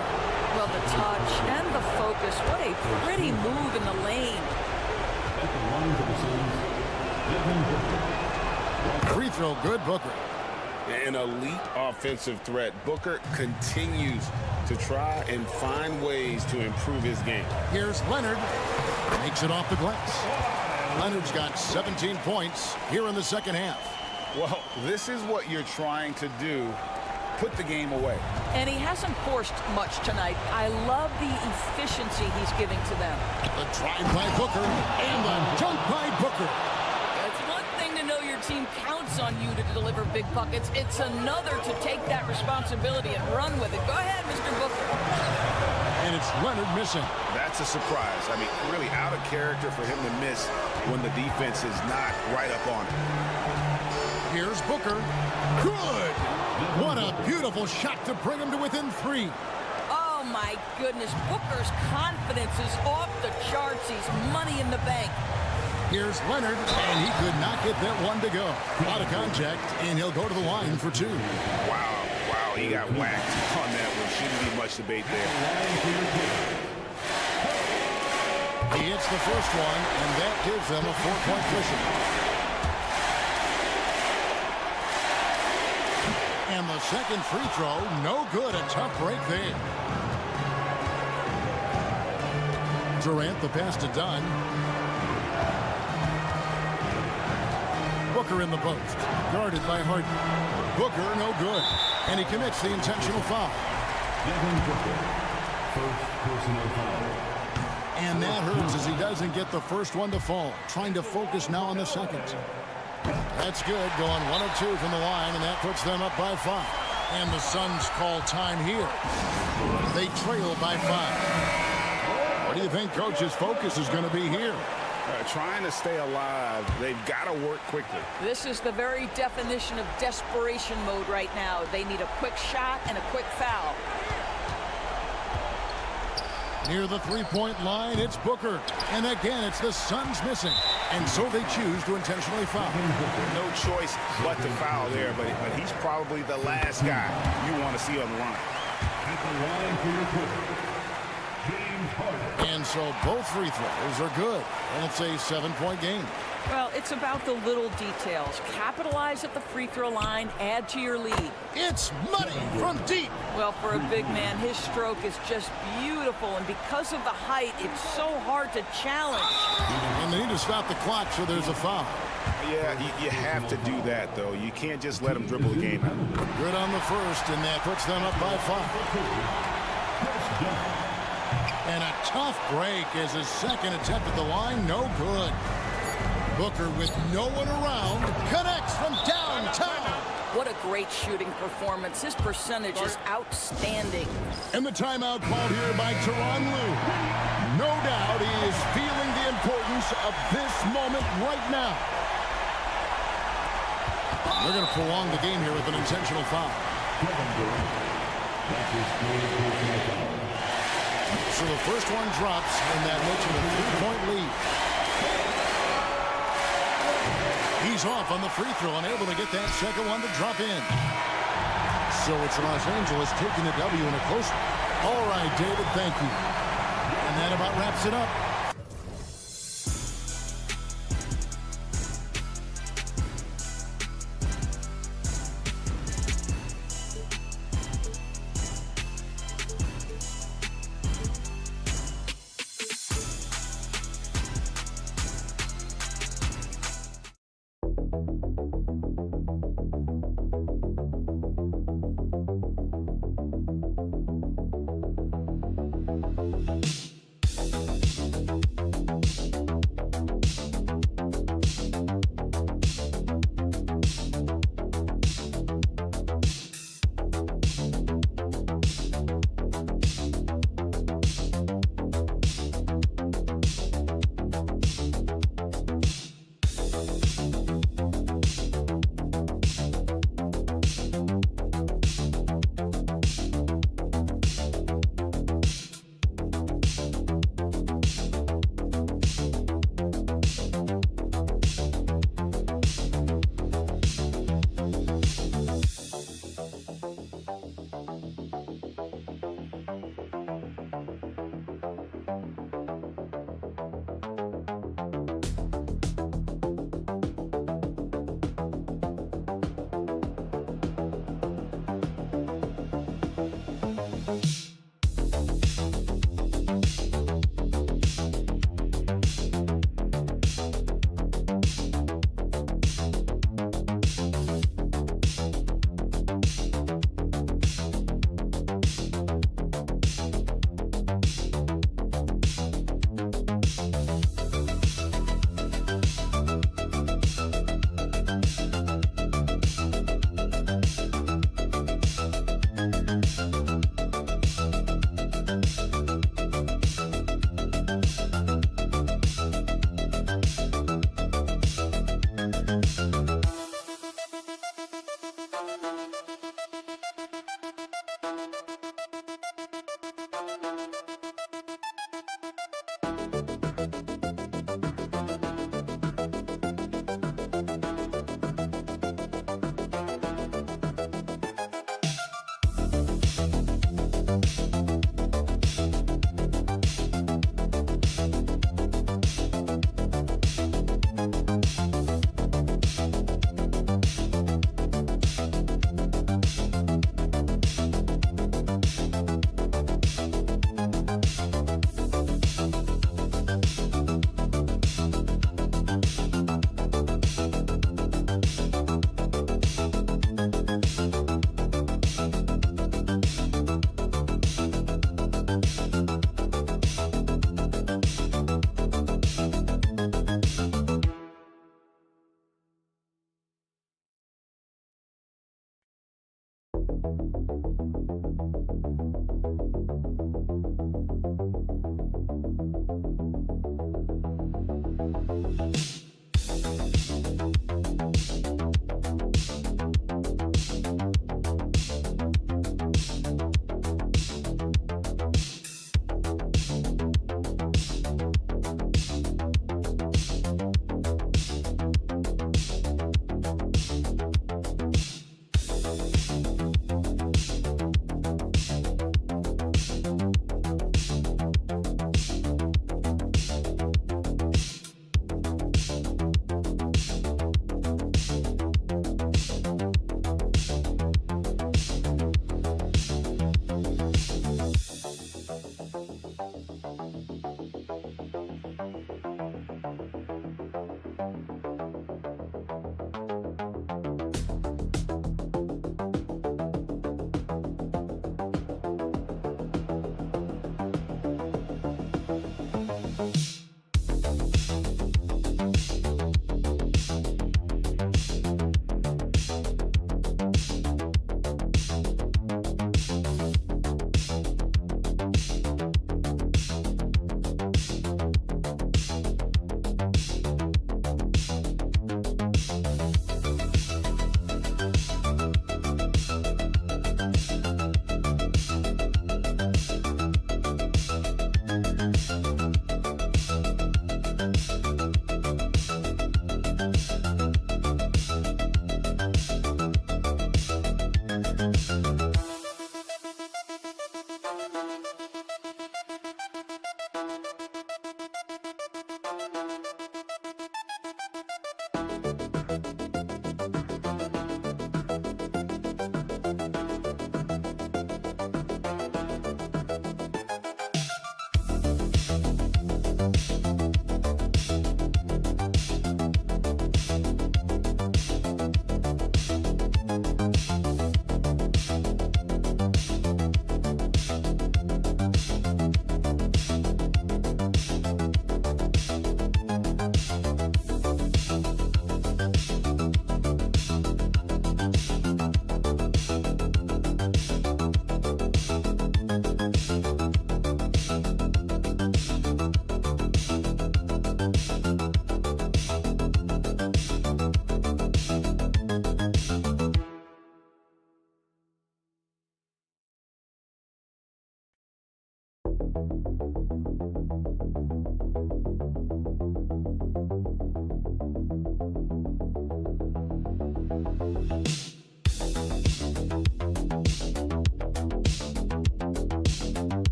Well, the touch and the focus. What a pretty move in the lane. Free throw, good, Booker. An elite offensive threat. Booker continues to try and find ways to improve his game. Here's Leonard. Makes it off the glass. Leonard's got 17 points here in the second half. Well, this is what you're trying to do put the game away. And he hasn't forced much tonight. I love the efficiency he's giving to them. The drive by Booker and the dunk by Booker. It's one thing to know your team counts on you to deliver big buckets. It's another to take that responsibility and run with it. Go ahead, Mr. Booker. And it's Leonard missing. That's a surprise. I mean, really out of character for him to miss when the defense is not right up on him. Here's Booker. Good. What a beautiful shot to bring him to within 3. Oh, my goodness. Booker's confidence is off the charts. He's money in the bank. Here's Leonard, and he could not get that one to go. Out of contact, and he'll go to the line for 2. Wow, he got whacked on that one. Shouldn't be much debate there. He hits the first one, and that gives them a 4-point cushion. And the second free throw, no good. A tough break there. Durant, the pass to Dunn. Booker in the post, guarded by Harden. Booker, no good. And he commits the intentional foul. Devin Booker, first personal foul. And that hurts as he doesn't get the first one to fall. Trying to focus now on the second. That's good, going 1 of 2 from the line, and that puts them up by 5. And the Suns call time here. They trail by 5. What do you think Coach's focus is going to be here? Trying to stay alive. They've got to work quickly. This is the very definition of desperation mode right now. They need a quick shot and a quick foul. Near the 3-point line, it's Booker. And again, it's the Suns missing. And so they choose to intentionally foul. No choice but to foul there, but he's probably the last guy you want to see on the line. At the line for your quarter, James Harden. And so both free throws are good. And it's a 7-point game. Well, it's about the little details. Capitalize at the free throw line, add to your lead. It's money from deep. Well, for a big man, his stroke is just beautiful, and because of the height, it's so hard to challenge. And they need to stop the clock, so there's a foul. Yeah, you have to do that, though. You can't just let him dribble the game out. Good on the first, and that puts them up by 5. And a tough break as his second attempt at the line, no good. Booker, with no one around, connects from downtown. What a great shooting performance. His percentage is outstanding. And the timeout called here by Tyronn Lue. No doubt he is feeling the importance of this moment right now. They're going to prolong the game here with an intentional foul. So the first one drops, and that makes it a 3-point lead. He's off on the free throw, unable to get that second one to drop in. So it's Los Angeles taking the W in a close one. All right, David, thank you. And that about wraps it up.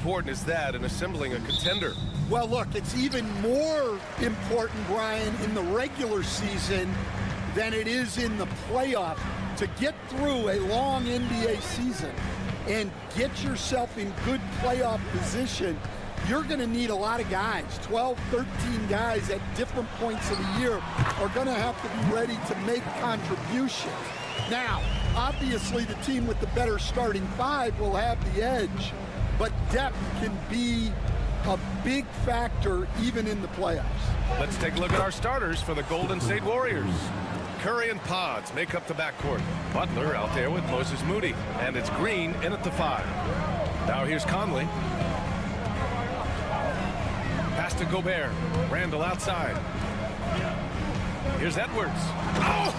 important is that in assembling a contender? Well, look, it's even more important, Brian, in the regular season than it is in the playoff. To get through a long NBA season and get yourself in good playoff position, you're going to need a lot of guys. 12, 13 guys at different points of the year are going to have to be ready to make contributions. Now, obviously, the team with the better starting five will have the edge, but depth can be a big factor even in the playoffs. Let's take a look at our starters for the Golden State Warriors. Curry and Pods make up the backcourt. Butler out there with Moses Moody, and it's Green in at the 5. Now here's Conley. Pass to Gobert. Randall outside. Here's Edwards. Oh!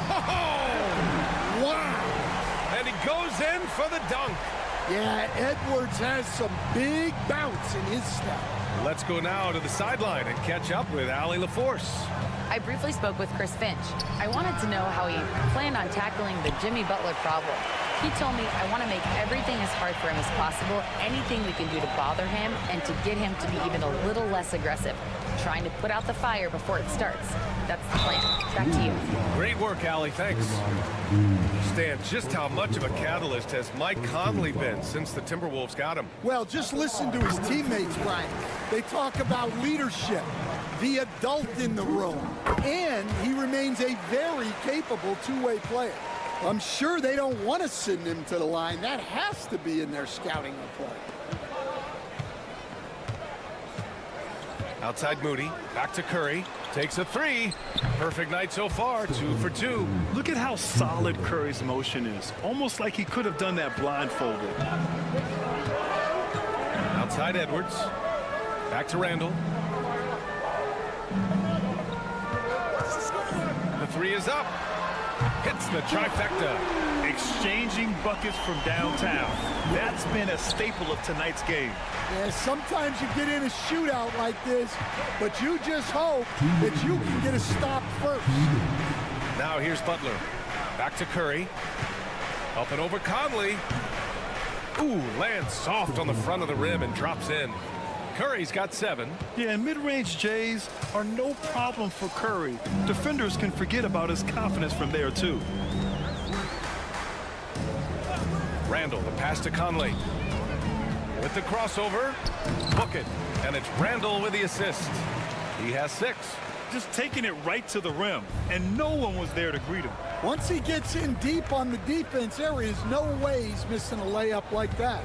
Wow! And he goes in for the dunk. Yeah, Edwards has some big bounce in his step. Let's go now to the sideline and catch up with Allie LaForce. I briefly spoke with Chris Finch. I wanted to know how he planned on tackling the Jimmy Butler problem. He told me, I want to make everything as hard for him as possible, anything we can do to bother him and to get him to be even a little less aggressive. trying to put out the fire before it starts. That's the plan. Back to you. Great work, Allie. Thanks. Stan, just how much of a catalyst has Mike Conley been since the Timberwolves got him? Well, just listen to his teammates, Brian. They talk about leadership, the adult in the room, and he remains a very capable two-way player. I'm sure they don't want to send him to the line. That has to be in their scouting report. Outside Moody, back to Curry, takes a three. Perfect night so far, 2 for 2. Look at how solid Curry's motion is. Almost like he could have done that blindfolded. Outside Edwards, back to Randall. The three is up. Hits the trifecta. Exchanging buckets from downtown. That's been a staple of tonight's game. Yeah, sometimes you get in a shootout like this, but you just hope that you can get a stop first. Now here's Butler. Back to Curry. Up and over Conley. Ooh, lands soft on the front of the rim and drops in. Curry's got 7. Yeah, and mid-range Jays are no problem for Curry. Defenders can forget about his confidence from there, too. Randall, the pass to Conley. With the crossover, book it. And it's Randall with the assist. He has 6. Just taking it right to the rim, and no one was there to greet him. Once he gets in deep on the defense, there is no way he's missing a layup like that.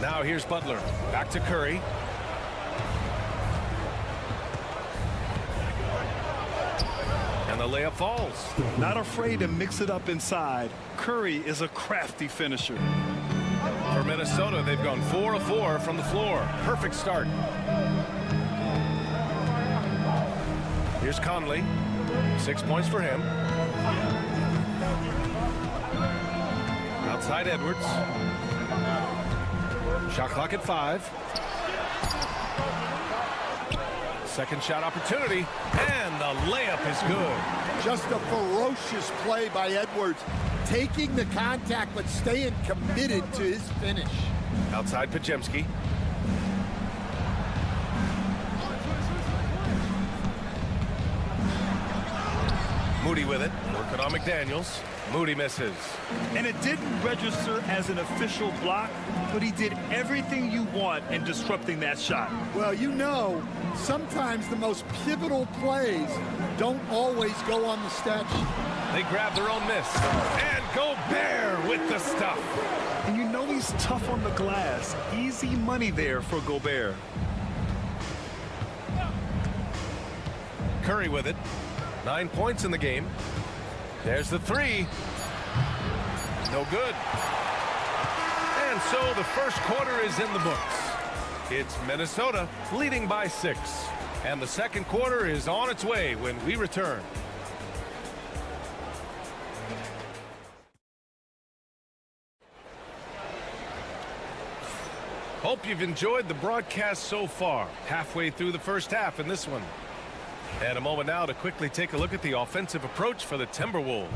Now here's Butler. Back to Curry. And the layup falls. Not afraid to mix it up inside. Curry is a crafty finisher. For Minnesota, they've gone 4 of 4 from the floor. Perfect start. Here's Conley. 6 points for him. Outside Edwards. Shot clock at 5. Second shot opportunity, and the layup is good. Just a ferocious play by Edwards, taking the contact but staying committed to his finish. Outside Pajemski. Moody with it, working on McDaniels. Moody misses. And it didn't register as an official block, but he did everything you want in disrupting that shot. Well, you know, sometimes the most pivotal plays don't always go on the stat sheet. They grab their own miss. And Gobert with the stuff. And you know he's tough on the glass. Easy money there for Gobert. Curry with it. 9 points in the game. There's the three. No good. And so the first quarter is in the books. It's Minnesota leading by 6. And the second quarter is on its way when we return. Hope you've enjoyed the broadcast so far. Halfway through the first half in this one. And a moment now to quickly take a look at the offensive approach for the Timberwolves.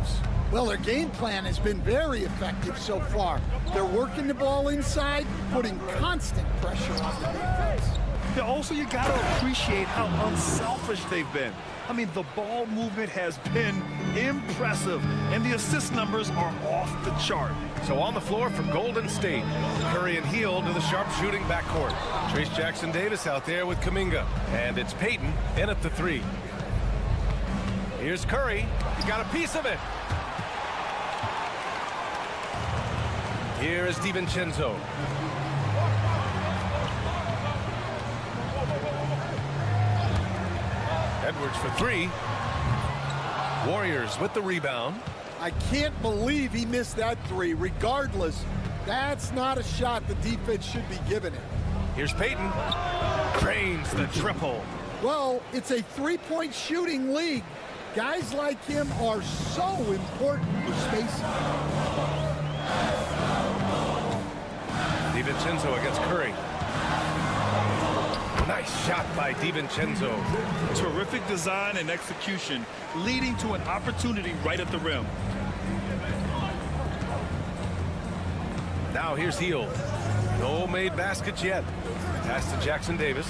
Well, their game plan has been very effective so far. They're working the ball inside, putting constant pressure on the defense. Yeah, also, you got to appreciate how unselfish they've been. I mean, the ball movement has been impressive, and the assist numbers are off the chart. So on the floor for Golden State, Curry and Hield to the sharpshooting backcourt. Trace Jackson-Davis out there with Kuminga. And it's Payton in at the 3. Here's Curry. He got a piece of it. Here is DiVincenzo. Edwards for 3. Warriors with the rebound. I can't believe he missed that 3. Regardless, that's not a shot the defense should be giving it. Here's Payton. Drains the triple. Well, it's a three-point shooting league. Guys like him are so important for spacing. DiVincenzo against Curry. Nice shot by DiVincenzo. Terrific design and execution, leading to an opportunity right at the rim. Now here's Hield. No made baskets yet. Pass to Jackson-Davis.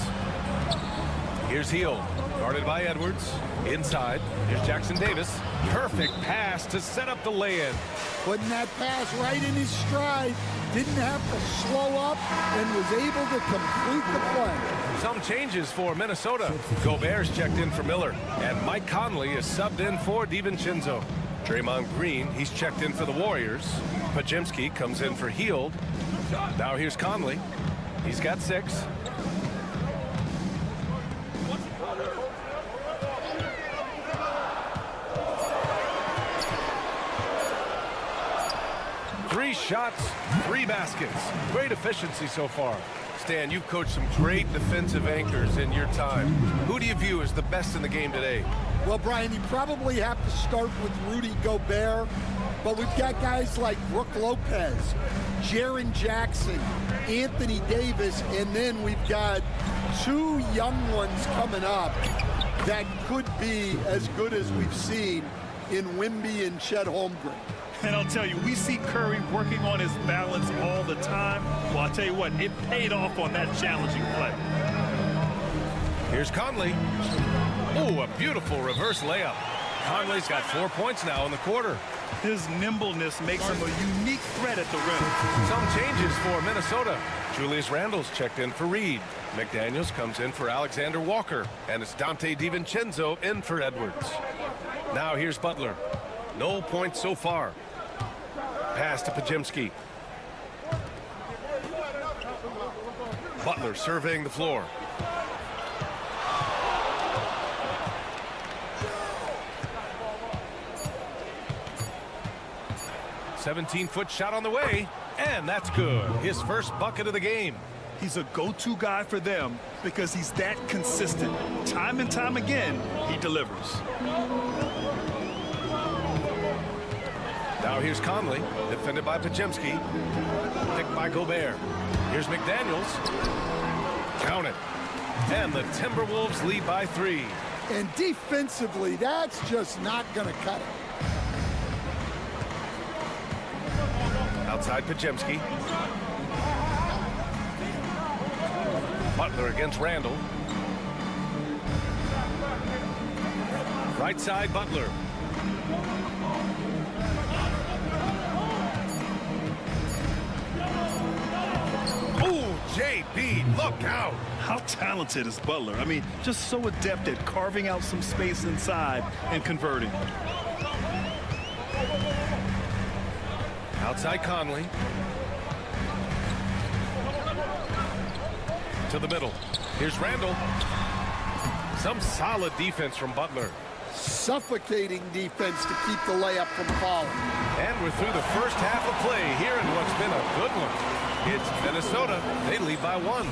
Here's Here's Hield, guarded by Edwards. Inside, here's Jackson Davis. Perfect pass to set up the lay-in. Putting that pass right in his stride. Didn't have to slow up and was able to complete the play. Some changes for Minnesota. Gobert's checked in for Miller, and Mike Conley is subbed in for DiVincenzo. Draymond Green, he's checked in for the Warriors. Podziemski comes in for Hield. Now here's Conley. He's got 6. Three shots, 3 baskets. Great efficiency so far. Stan, you've coached some great defensive anchors in your time. Who do you view as the best in the game today? Well, Brian, you probably have to start with Rudy Gobert, but we've got guys like Brook Lopez, Jaren Jackson, Anthony Davis, and then we've got 2 young ones coming up that could be as good as we've seen in Wemby and Chet Holmgren. And I'll tell you, we see Curry working on his balance all the time. Well, I'll tell you what, it paid off on that challenging play. Here's Conley. Oh, a beautiful reverse layup. Conley's got 4 points now in the quarter. His nimbleness makes him a unique threat at the rim. Some changes for Minnesota. Julius Randle's checked in for Reed. McDaniels comes in for Alexander Walker. And it's Dante DiVincenzo in for Edwards. Now here's Butler. No points so far. Pass to Podziemski. Butler surveying the floor. "17-foot shot on the way, and that's good. His first bucket of the game. He's a go-to guy for them because he's that consistent. Time and time again, he delivers. Now here's Conley, defended by Podziemski. Picked by Gobert. Here's McDaniels. Count it. And the Timberwolves lead by 3. And defensively, that's just not going to cut it. Outside Podziemski. Butler against Randle. Right side, Butler. JB, look out! How talented is Butler? I mean, just so adept at carving out some space inside and converting. Outside Conley. To the middle. Here's Randle. Some solid defense from Butler. Suffocating defense to keep the layup from falling. And we're through the first half of play here in what's been a good one. It's Minnesota. They lead by 1.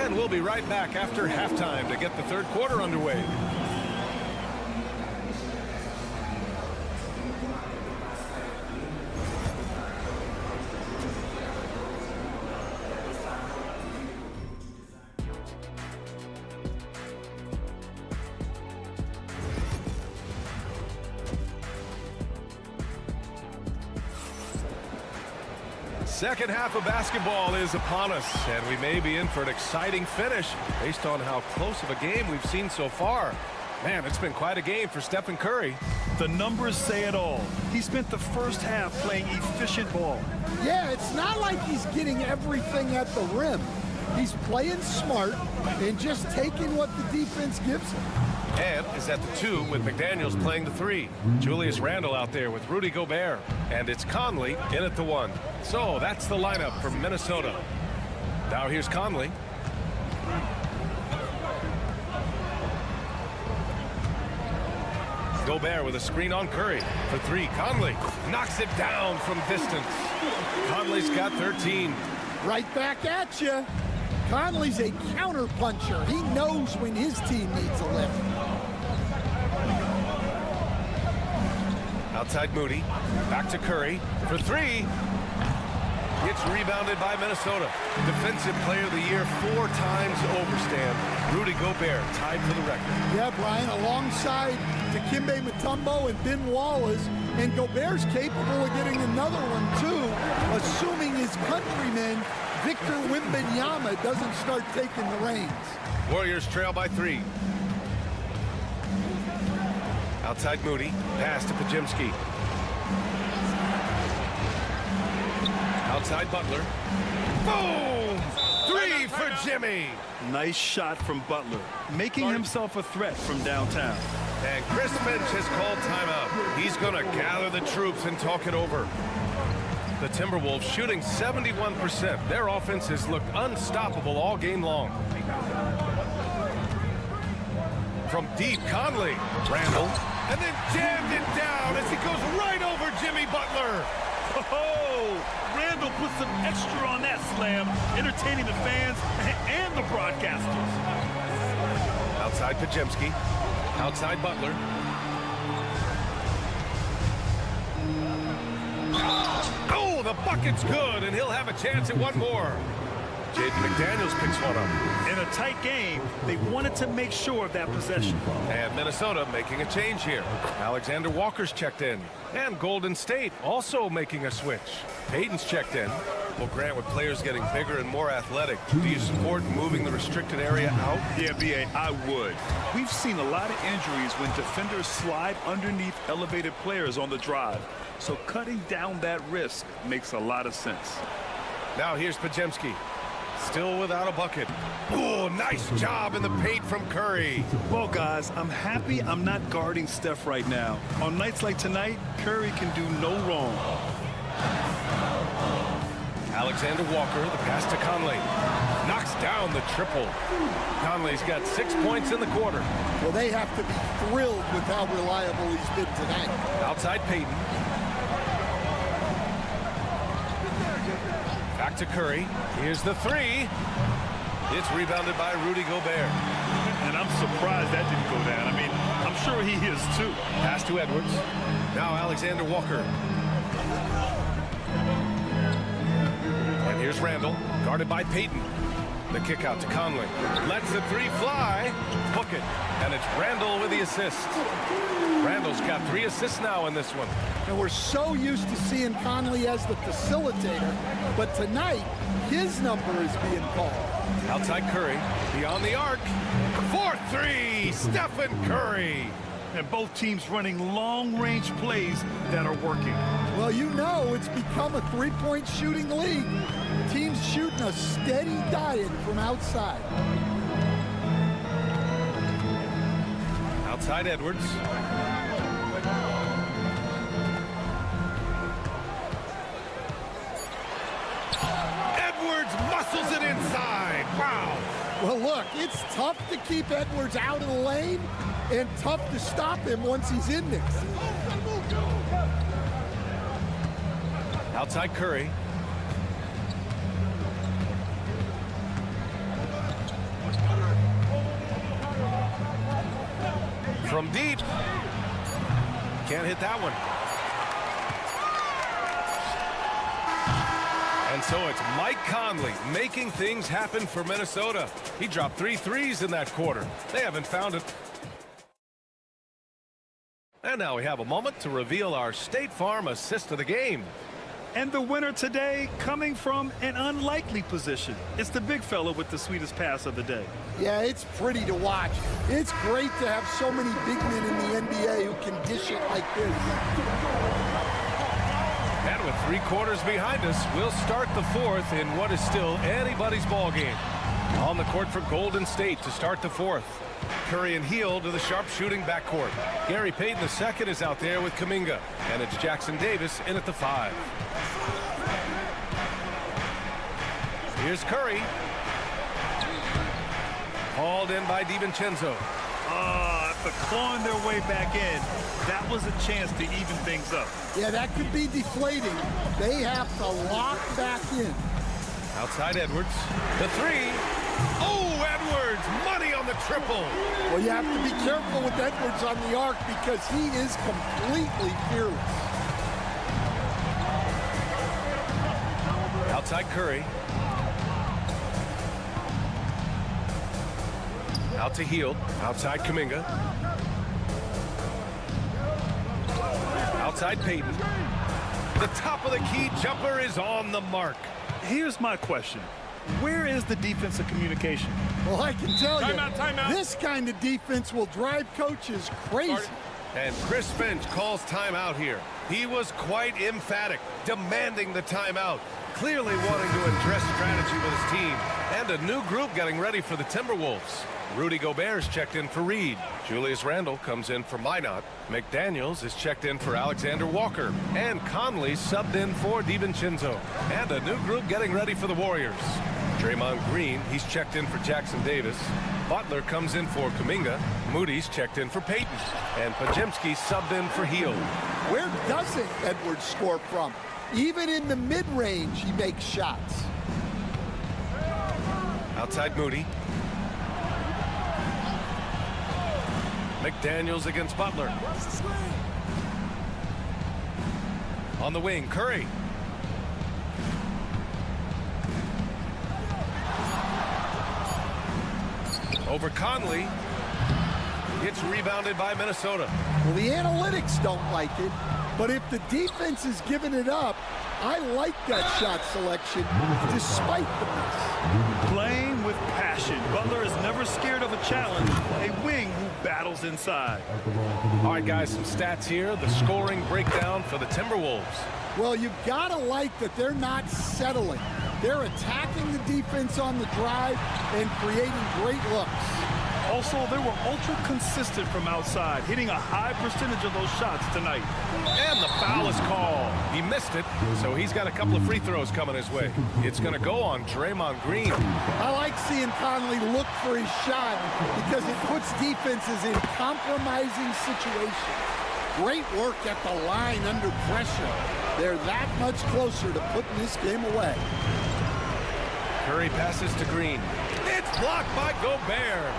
And we'll be right back after halftime to get the third quarter underway. Second half of basketball is upon us, and we may be in for an exciting finish based on how close of a game we've seen so far. Man, it's been quite a game for Stephen Curry. The numbers say it all. He spent the first half playing efficient ball. Yeah, it's not like he's getting everything at the rim. He's playing smart and just taking what the defense gives him. And is at the 2 with McDaniels playing the 3. Julius Randle out there with Rudy Gobert. And it's Conley in at the 1. So that's the lineup for Minnesota. Now here's Conley. Gobert with a screen on Curry for 3. Conley knocks it down from distance. Conley's got 13. Right back at you. Conley's a counter puncher. He knows when his team needs a lift. Outside Moody. Back to Curry for 3. It's rebounded by Minnesota. Defensive Player of the Year 4 times over, Stan. Rudy Gobert tied for the record. Yeah, Brian, alongside Dikembe Mutombo and Ben Wallace, and Gobert's capable of getting another one too, assuming his countryman Victor Wembanyama doesn't start taking the reins. Warriors trail by 3. Outside Moody. Pass to Pajemski. Outside Butler. Boom! 3 for Jimmy. Nice shot from Butler, making himself a threat from downtown. And Chris Finch has called timeout. He's going to gather the troops and talk it over. The Timberwolves shooting 71%. Their offense has looked unstoppable all game long. From deep, Conley. Randall. And then jammed it down as he goes right over Jimmy Butler. Oh, Randall put some extra on that slam, entertaining the fans and the broadcasters. Outside Pajemski. Outside Butler. Oh, the bucket's good, and he'll have a chance at one more. Jaden McDaniels picks one up. In a tight game, they wanted to make sure of that possession. And Minnesota making a change here. Alexander Walker's checked in. And Golden State also making a switch. Payton's checked in. Well, Grant, with players getting bigger and more athletic, do you support moving the restricted area out? Yeah, B.A., I would. We've seen a lot of injuries when defenders slide underneath elevated players on the drive. So cutting down that risk makes a lot of sense. Now here's Pajemski. Still without a bucket. Oh, nice job in the paint from Curry. Well, guys, I'm happy I'm not guarding Steph right now. On nights like tonight, Curry can do no wrong. Alexander Walker, the pass to Conley. Knocks down the triple. Conley's got 6 points in the quarter. Well, they have to be thrilled with how reliable he's been tonight. Outside Payton. Back to Curry. Here's the three. It's rebounded by Rudy Gobert. And I'm surprised that didn't go down. I mean, I'm sure he is too. Pass to Edwards. Now Alexander Walker. And here's Randall, guarded by Payton. The kick out to Conley. Lets the three fly. Book it. And it's Randall with the assist. Randall's got 3 assists now in this one. And we're so used to seeing Conley as the facilitator, but tonight, his number is being called. Outside Curry, beyond the arc. 4-3, Stephen Curry. And both teams running long-range plays that are working. Well, you know, it's become a three-point shooting league. Teams shooting a steady diet from outside. Outside Edwards. Edwards muscles it inside. Wow. Well, look, it's tough to keep Edwards out of the lane and tough to stop him once he's in there. Outside Curry. From deep. Can't hit that one. And so it's Mike Conley making things happen for Minnesota. He dropped 3 threes in that quarter. They haven't found it. And now we have a moment to reveal our State Farm assist of the game. And the winner today coming from an unlikely position. It's the big fella with the sweetest pass of the day. Yeah, it's pretty to watch. It's great to have so many big men in the NBA who can dish it like this. And with 3 quarters behind us, we'll start the 4th in what is still anybody's ball game. On the court for Golden State to start the 4th. Curry and Hield to the sharpshooting backcourt. Gary Payton II is out there with Kuminga. And it's Jackson Davis in at the 5. Here's Curry. Hauled in by DiVincenzo. After clawing their way back in, that was a chance to even things up. Yeah, that could be deflating. They have to lock back in. Outside Edwards. The 3. Oh, Edwards! Money on the triple. Well, you have to be careful with Edwards on the arc because he is completely fearless. Outside Curry. Out to Hield. Outside Kuminga. Outside Payton. The top of the key jumper is on the mark. Here's my question. Where is the defensive communication? Well, I can tell you, Timeout. this kind of defense will drive coaches crazy. And Chris Finch calls timeout here. He was quite emphatic, demanding the timeout, clearly wanting to address strategy with his team, and a new group getting ready for the Timberwolves. Rudy Gobert's checked in for Reed. Julius Randle comes in for Minot. McDaniels is checked in for Alexander Walker. And Conley subbed in for DiVincenzo. And a new group getting ready for the Warriors. Draymond Green, he's checked in for Jackson Davis. Butler comes in for Kuminga. Moody's checked in for Payton. And Podziemski subbed in for Hield. Where doesn't Edwards score from? Even in the mid-range, he makes shots. Outside Moody. McDaniels against Butler. On the wing, Curry. Over Conley. It's rebounded by Minnesota. Well, the analytics don't like it, but if the defense is giving it up, I like that shot selection despite the miss. Playing with passion. Butler is never scared of a challenge. A wing who battles inside. All right, guys, some stats here. The scoring breakdown for the Timberwolves. Well, you've got to like that they're not settling. They're attacking the defense on the drive and creating great looks. Also, they were ultra consistent from outside, hitting a high percentage of those shots tonight. And the foul is called. He missed it, so he's got a couple of free throws coming his way. It's going to go on Draymond Green. I like seeing Conley look for his shot because it puts defenses in compromising situations. Great work at the line under pressure. They're that much closer to putting this game away. Curry passes to Green. It's blocked by Gobert.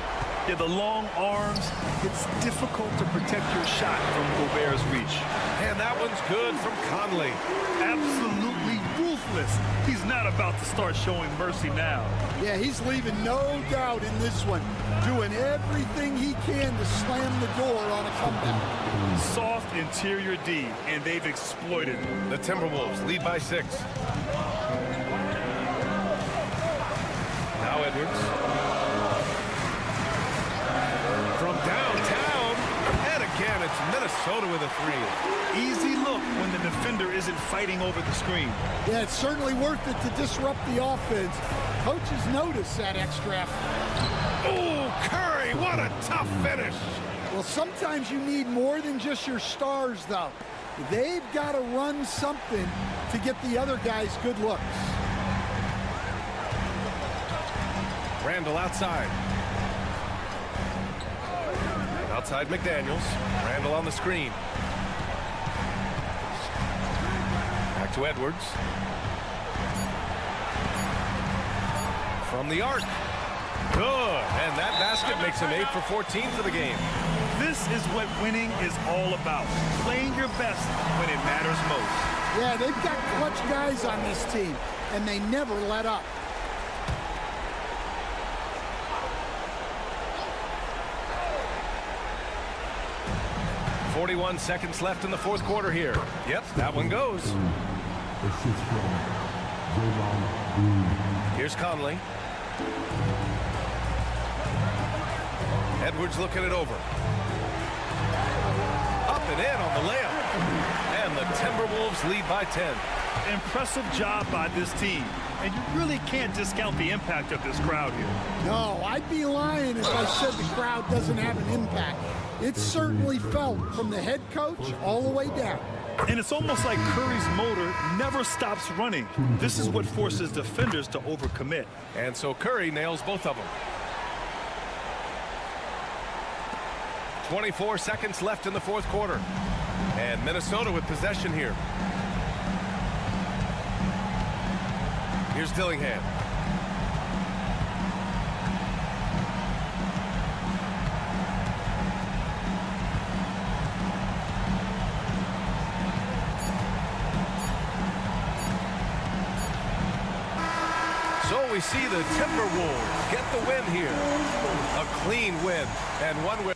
Yeah, the long arms, it's difficult to protect your shot from Gobert's reach. And that one's good from Conley. Absolutely ruthless. He's not about to start showing mercy now. Yeah, he's leaving no doubt in this one, doing everything he can to slam the door on a comeback. Soft interior D, and they've exploited it. The Timberwolves lead by 6. Now Edwards. From downtown, and again, it's Minnesota with a 3. Easy look when the defender isn't fighting over the screen. Yeah, it's certainly worth it to disrupt the offense. Coaches notice that extra effort. Oh, Curry, what a tough finish. Well, sometimes you need more than just your stars, though. They've got to run something to get the other guys good looks. Randle outside. Outside McDaniels. Randle on the screen. Back to Edwards. From the arc. Good. And that basket makes him 8 for 14 for the game. This is what winning is all about. Playing your best when it matters most. Yeah, they've got clutch guys on this team, and they never let up. 41 seconds left in the fourth quarter here. Yep, that one goes. Here's Conley. Edwards looking it over. Up and in on the layup. And the Timberwolves lead by 10. Impressive job by this team. And you really can't discount the impact of this crowd here. No, I'd be lying if I said the crowd doesn't have an impact. It's certainly felt from the head coach all the way down. And it's almost like Curry's motor never stops running. This is what forces defenders to overcommit. And so Curry nails both of them. 24 seconds left in the fourth quarter. And Minnesota with possession here. Here's Dillingham. So we see the Timberwolves get the win here. A clean win and one win.